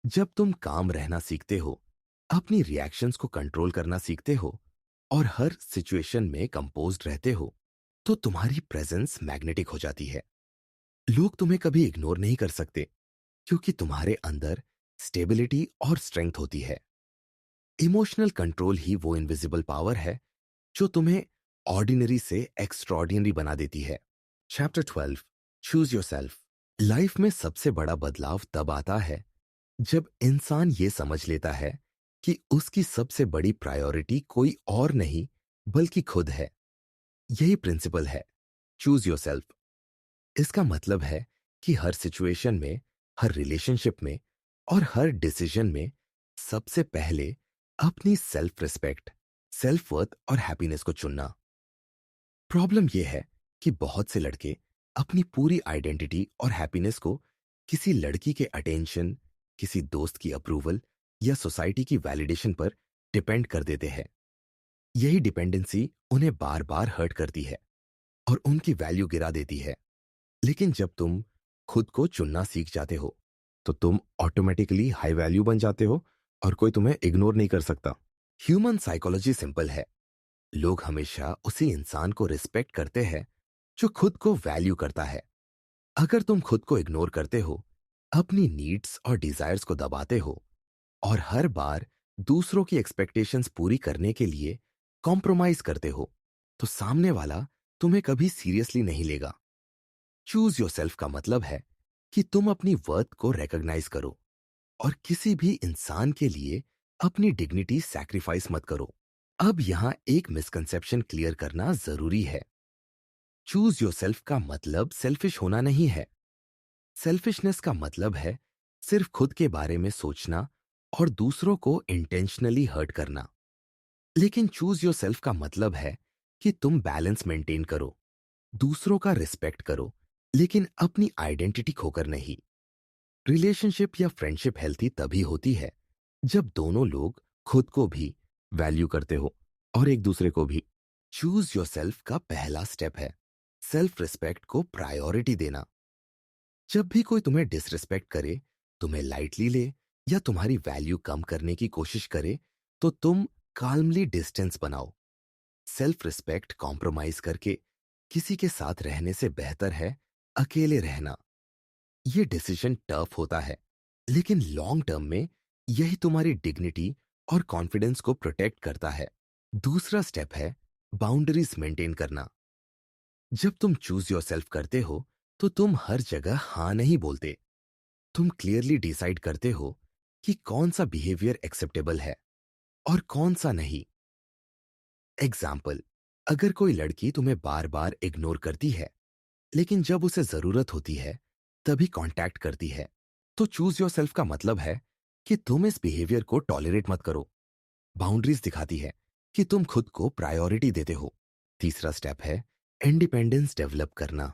जब तुम काम रहना सीखते हो, अपनी रिएक्शंस को कंट्रोल करना सीखते हो और हर सिचुएशन में कंपोज्ड रहते हो, तो तुम्हारी प्रेजेंस मैग्नेटिक हो जाती है। लोग तुम्हें कभी इग्नोर नहीं कर सकते, क्योंकि तुम्हारे अंदर स्टेबिलिटी और स्ट्रेंथ होती है। इमोशनल कंट्रोल ही वो इनविजिबल पावर है जो तुम्हें ऑर्डिनरी से एक्स्ट्रॉर्डिनरी बना देती है। Chapter 12, choose yourself. लाइफ में सबसे बड़ा बदलाव तब आता है जब इंसान ये समझ लेता है कि उसकी सबसे बड़ी प्रायोरिटी कोई और नहीं बल्कि खुद है। यही प्रिंसिपल है, चूज योरसेल्फ। इसका मतलब है कि हर सिचुएशन में, हर रिलेशनशिप में और हर डिसीजन में सबसे पहले अपनी सेल्फ रिस्पेक्ट, सेल्फ वर्थ और हैप्पीनेस को चुनना। प्रॉब्लम यह है कि बहुत से लड़के अपनी पूरी आइडेंटिटी और हैप्पीनेस को किसी लड़की के अटेंशन, किसी दोस्त की अप्रूवल या सोसाइटी की वैलिडेशन पर डिपेंड कर देते हैं। यही डिपेंडेंसी उन्हें बार बार हर्ट करती है और उनकी वैल्यू गिरा देती है। लेकिन जब तुम खुद को चुनना सीख जाते हो तो तुम ऑटोमेटिकली हाई वैल्यू बन जाते हो और कोई तुम्हें इग्नोर नहीं कर सकता। ह्यूमन साइकोलॉजी सिंपल है। लोग हमेशा उसी इंसान को रिस्पेक्ट करते हैं जो खुद को वैल्यू करता है। अगर तुम खुद को इग्नोर करते हो, अपनी नीड्स और डिजायर्स को दबाते हो और हर बार दूसरों की एक्सपेक्टेशंस पूरी करने के लिए कॉम्प्रोमाइज करते हो, तो सामने वाला तुम्हें कभी सीरियसली नहीं लेगा। चूज योरसेल्फ का मतलब है कि तुम अपनी वर्थ को रिकॉग्नाइज करो और किसी भी इंसान के लिए अपनी डिग्निटी सैक्रिफाइस मत करो। अब यहां एक मिसकंसेप्शन क्लियर करना जरूरी है। चूज योरसेल्फ का मतलब सेल्फिश होना नहीं है। सेल्फिशनेस का मतलब है सिर्फ खुद के बारे में सोचना और दूसरों को इंटेंशनली हर्ट करना। लेकिन चूज योरसेल्फ का मतलब है कि तुम बैलेंस मेंटेन करो, दूसरों का रिस्पेक्ट करो, लेकिन अपनी आइडेंटिटी खोकर नहीं। रिलेशनशिप या फ्रेंडशिप हेल्थी तभी होती है जब दोनों लोग खुद को भी वैल्यू करते हो और एक दूसरे को भी। चूज योरसेल्फ का पहला स्टेप है सेल्फ रिस्पेक्ट को प्रायोरिटी देना। जब भी कोई तुम्हें डिसरिस्पेक्ट करे, तुम्हें लाइटली ले या तुम्हारी वैल्यू कम करने की कोशिश करे, तो तुम काल्मली डिस्टेंस बनाओ। सेल्फ रिस्पेक्ट कॉम्प्रोमाइज करके किसी के साथ रहने से बेहतर है अकेले रहना। ये डिसीजन टफ होता है, लेकिन लॉन्ग टर्म में यही तुम्हारी डिग्निटी और कॉन्फिडेंस को प्रोटेक्ट करता है। दूसरा स्टेप है बाउंड्रीज मेंटेन करना। जब तुम चूज योरसेल्फ करते हो तो तुम हर जगह हाँ नहीं बोलते। तुम क्लियरली डिसाइड करते हो कि कौन सा बिहेवियर एक्सेप्टेबल है और कौन सा नहीं। एग्जाम्पल, अगर कोई लड़की तुम्हें बार बार इग्नोर करती है लेकिन जब उसे जरूरत होती है तभी कांटेक्ट करती है, तो चूज योरसेल्फ का मतलब है कि तुम इस बिहेवियर को टॉलरेट मत करो। बाउंड्रीज दिखाती है कि तुम खुद को प्रायोरिटी देते हो। तीसरा स्टेप है इंडिपेंडेंस डेवलप करना।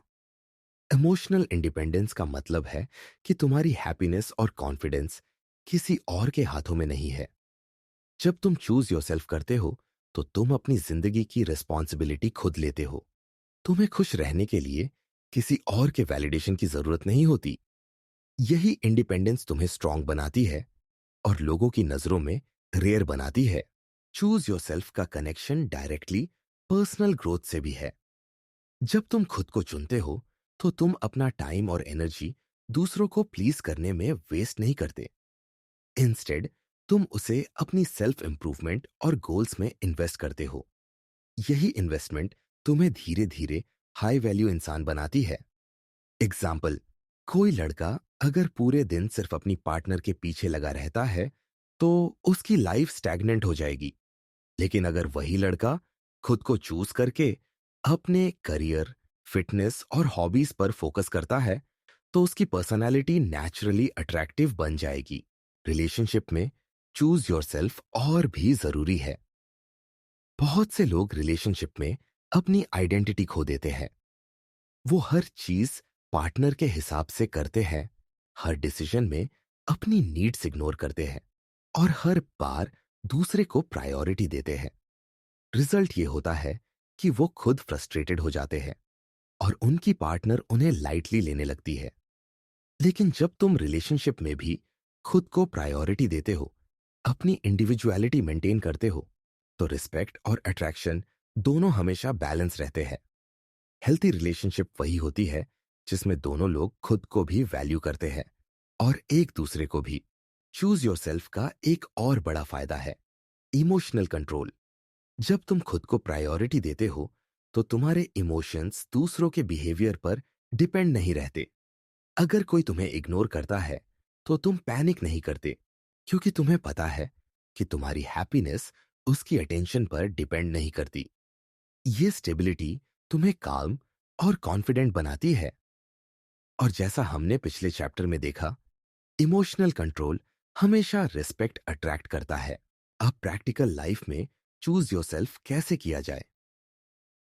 इमोशनल इंडिपेंडेंस का मतलब है कि तुम्हारी हैप्पीनेस और कॉन्फिडेंस किसी और के हाथों में नहीं है। जब तुम चूज योरसेल्फ करते हो तो तुम अपनी जिंदगी की रिस्पॉन्सिबिलिटी खुद लेते हो। तुम्हें खुश रहने के लिए किसी और के वैलिडेशन की जरूरत नहीं होती। यही इंडिपेंडेंस तुम्हें स्ट्रांग बनाती है और लोगों की नजरों में रेयर बनाती है। चूज योरसेल्फ का कनेक्शन डायरेक्टली पर्सनल ग्रोथ से भी है। जब तुम खुद को चुनते हो तो तुम अपना टाइम और एनर्जी दूसरों को प्लीज करने में वेस्ट नहीं करते। इंस्टेड तुम उसे अपनी सेल्फ इंप्रूवमेंट और गोल्स में इन्वेस्ट करते हो। यही इन्वेस्टमेंट तुम्हें धीरे धीरे हाई वैल्यू इंसान बनाती है। एग्जाम्पल, कोई लड़का अगर पूरे दिन सिर्फ अपनी पार्टनर के पीछे लगा रहता है तो उसकी लाइफ स्टैग्नेंट हो जाएगी। लेकिन अगर वही लड़का खुद को चूज करके अपने करियर, फिटनेस और हॉबीज पर फोकस करता है तो उसकी पर्सनालिटी नेचुरली अट्रैक्टिव बन जाएगी। रिलेशनशिप में चूज योरसेल्फ और भी जरूरी है। बहुत से लोग रिलेशनशिप में अपनी आइडेंटिटी खो देते हैं। वो हर चीज पार्टनर के हिसाब से करते हैं, हर डिसीजन में अपनी नीड्स इग्नोर करते हैं और हर बार दूसरे को प्रायोरिटी देते हैं। रिजल्ट ये होता है कि वो खुद फ्रस्ट्रेटेड हो जाते हैं और उनकी पार्टनर उन्हें लाइटली लेने लगती है। लेकिन जब तुम रिलेशनशिप में भी खुद को प्रायोरिटी देते हो, अपनी इंडिविजुअलिटी मेंटेन करते हो, तो रिस्पेक्ट और अट्रैक्शन दोनों हमेशा बैलेंस रहते हैं। हेल्थी रिलेशनशिप वही होती है जिसमें दोनों लोग खुद को भी वैल्यू करते हैं और एक दूसरे को भी। चूज योरसेल्फ का एक और बड़ा फायदा है इमोशनल कंट्रोल। जब तुम खुद को प्रायोरिटी देते हो तो तुम्हारे इमोशंस दूसरों के बिहेवियर पर डिपेंड नहीं रहते। अगर कोई तुम्हें इग्नोर करता है तो तुम पैनिक नहीं करते, क्योंकि तुम्हें पता है कि तुम्हारी हैप्पीनेस उसकी अटेंशन पर डिपेंड नहीं करती। ये स्टेबिलिटी तुम्हें काम और कॉन्फिडेंट बनाती है। और जैसा हमने पिछले चैप्टर में देखा, इमोशनल कंट्रोल हमेशा रिस्पेक्ट अट्रैक्ट करता है। अब प्रैक्टिकल लाइफ में चूज योरसेल्फ कैसे किया जाए।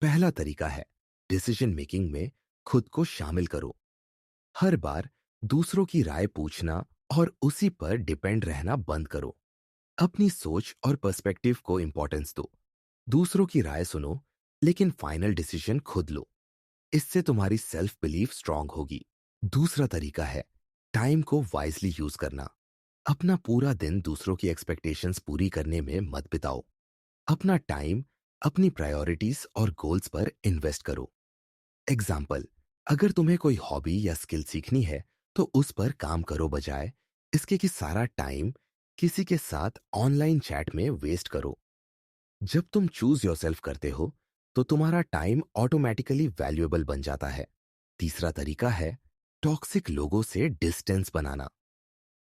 पहला तरीका है डिसीजन मेकिंग में खुद को शामिल करो। हर बार दूसरों की राय पूछना और उसी पर डिपेंड रहना बंद करो। अपनी सोच और पर्सपेक्टिव को इंपॉर्टेंस दो। दूसरों की राय सुनो, लेकिन फाइनल डिसीजन खुद लो। इससे तुम्हारी सेल्फ बिलीफ स्ट्रांग होगी। दूसरा तरीका है टाइम को वाइजली यूज करना। अपना पूरा दिन दूसरों की एक्सपेक्टेशंस पूरी करने में मत बिताओ। अपना टाइम अपनी प्रायोरिटीज और गोल्स पर इन्वेस्ट करो। एग्जाम्पल, अगर तुम्हें कोई हॉबी या स्किल सीखनी है तो उस पर काम करो, बजाय इसके कि सारा टाइम किसी के साथ ऑनलाइन चैट में वेस्ट करो। जब तुम चूज योरसेल्फ करते हो तो तुम्हारा टाइम ऑटोमेटिकली वैल्यूएबल बन जाता है। तीसरा तरीका है टॉक्सिक लोगों से डिस्टेंस बनाना।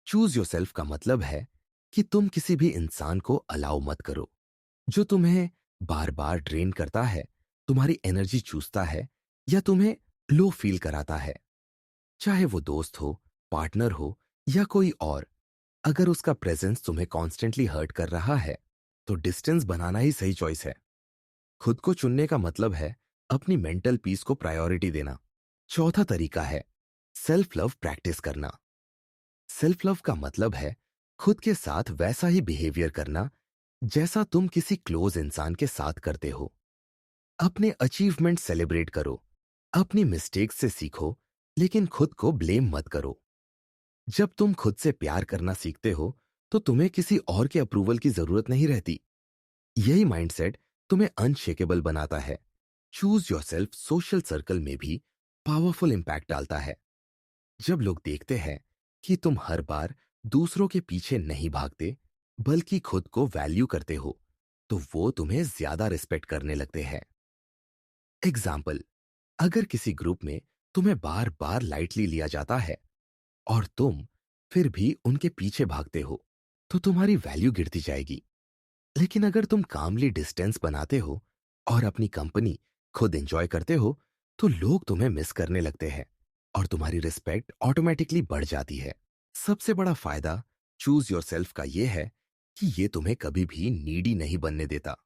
चूज योरसेल्फ का मतलब है कि तुम किसी भी इंसान को अलाउ मत करो जो तुम्हें बार बार ड्रेन करता है, तुम्हारी एनर्जी चूसता है या तुम्हें लो फील कराता है। चाहे वो दोस्त हो, पार्टनर हो या कोई और, अगर उसका प्रेजेंस तुम्हें कॉन्स्टेंटली हर्ट कर रहा है तो डिस्टेंस बनाना ही सही चॉइस है। खुद को चुनने का मतलब है अपनी मेंटल पीस को प्रायोरिटी देना। चौथा तरीका है सेल्फ लव प्रैक्टिस करना। सेल्फ लव का मतलब है खुद के साथ वैसा ही बिहेवियर करना जैसा तुम किसी क्लोज इंसान के साथ करते हो। अपने अचीवमेंट सेलिब्रेट करो, अपनी मिस्टेक्स से सीखो, लेकिन खुद को ब्लेम मत करो। जब तुम खुद से प्यार करना सीखते हो तो तुम्हें किसी और के अप्रूवल की जरूरत नहीं रहती। यही माइंडसेट तुम्हें अनशेकेबल बनाता है। चूज योरसेल्फ सोशल सर्कल में भी पावरफुल इंपैक्ट डालता है। जब लोग देखते हैं कि तुम हर बार दूसरों के पीछे नहीं भागते बल्कि खुद को वैल्यू करते हो तो वो तुम्हें ज्यादा रिस्पेक्ट करने लगते हैं। एग्जाम्पल, अगर किसी ग्रुप में तुम्हें बार बार लाइटली लिया जाता है और तुम फिर भी उनके पीछे भागते हो तो तुम्हारी वैल्यू गिरती जाएगी। लेकिन अगर तुम कामली डिस्टेंस बनाते हो और अपनी कंपनी खुद एंजॉय करते हो तो लोग तुम्हें मिस करने लगते हैं और तुम्हारी रिस्पेक्ट ऑटोमेटिकली बढ़ जाती है। सबसे बड़ा फायदा चूज योरसेल्फ का यह है कि ये तुम्हें कभी भी नीडी नहीं बनने देता।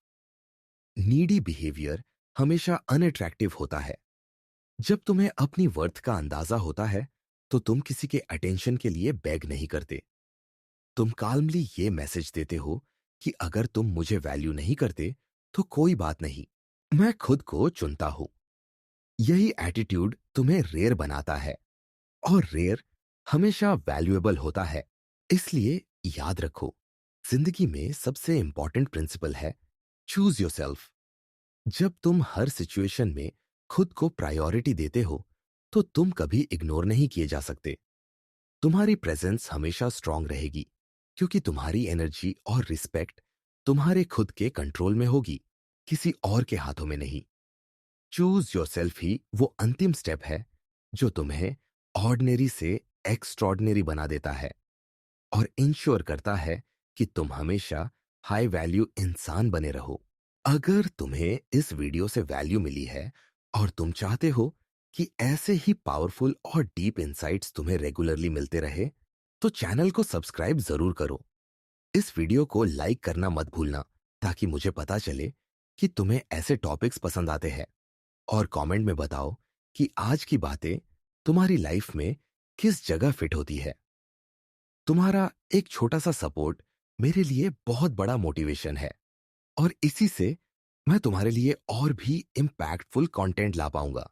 नीडी बिहेवियर हमेशा अनअट्रैक्टिव होता है। जब तुम्हें अपनी वर्थ का अंदाजा होता है तो तुम किसी के अटेंशन के लिए बेग नहीं करते। तुम काल्मली ये मैसेज देते हो कि अगर तुम मुझे वैल्यू नहीं करते तो कोई बात नहीं, मैं खुद को चुनता हूं। यही एटीट्यूड तुम्हें रेयर बनाता है और रेयर हमेशा वैल्यूएबल होता है। इसलिए याद रखो, जिंदगी में सबसे इंपॉर्टेंट प्रिंसिपल है चूज योरसेल्फ। जब तुम हर सिचुएशन में खुद को प्रायोरिटी देते हो तो तुम कभी इग्नोर नहीं किए जा सकते। तुम्हारी प्रेजेंस हमेशा स्ट्रांग रहेगी, क्योंकि तुम्हारी एनर्जी और रिस्पेक्ट तुम्हारे खुद के कंट्रोल में होगी, किसी और के हाथों में नहीं। चूज योरसेल्फ ही वो अंतिम स्टेप है जो तुम्हें ऑर्डिनरी से एक्स्ट्रॉर्डिनरी बना देता है और इंश्योर करता है कि तुम हमेशा हाई वैल्यू इंसान बने रहो। अगर तुम्हें इस वीडियो से वैल्यू मिली है और तुम चाहते हो कि ऐसे ही पावरफुल और डीप इंसाइट्स तुम्हें रेगुलरली मिलते रहे तो चैनल को सब्सक्राइब जरूर करो। इस वीडियो को लाइक करना मत भूलना ताकि मुझे पता चले कि तुम्हें ऐसे टॉपिक्स पसंद आते हैं। और कमेंट में बताओ कि आज की बातें तुम्हारी लाइफ में किस जगह फिट होती है। तुम्हारा एक छोटा सा सपोर्ट मेरे लिए बहुत बड़ा मोटिवेशन है और इसी से मैं तुम्हारे लिए और भी इम्पैक्टफुल कंटेंट ला पाऊंगा।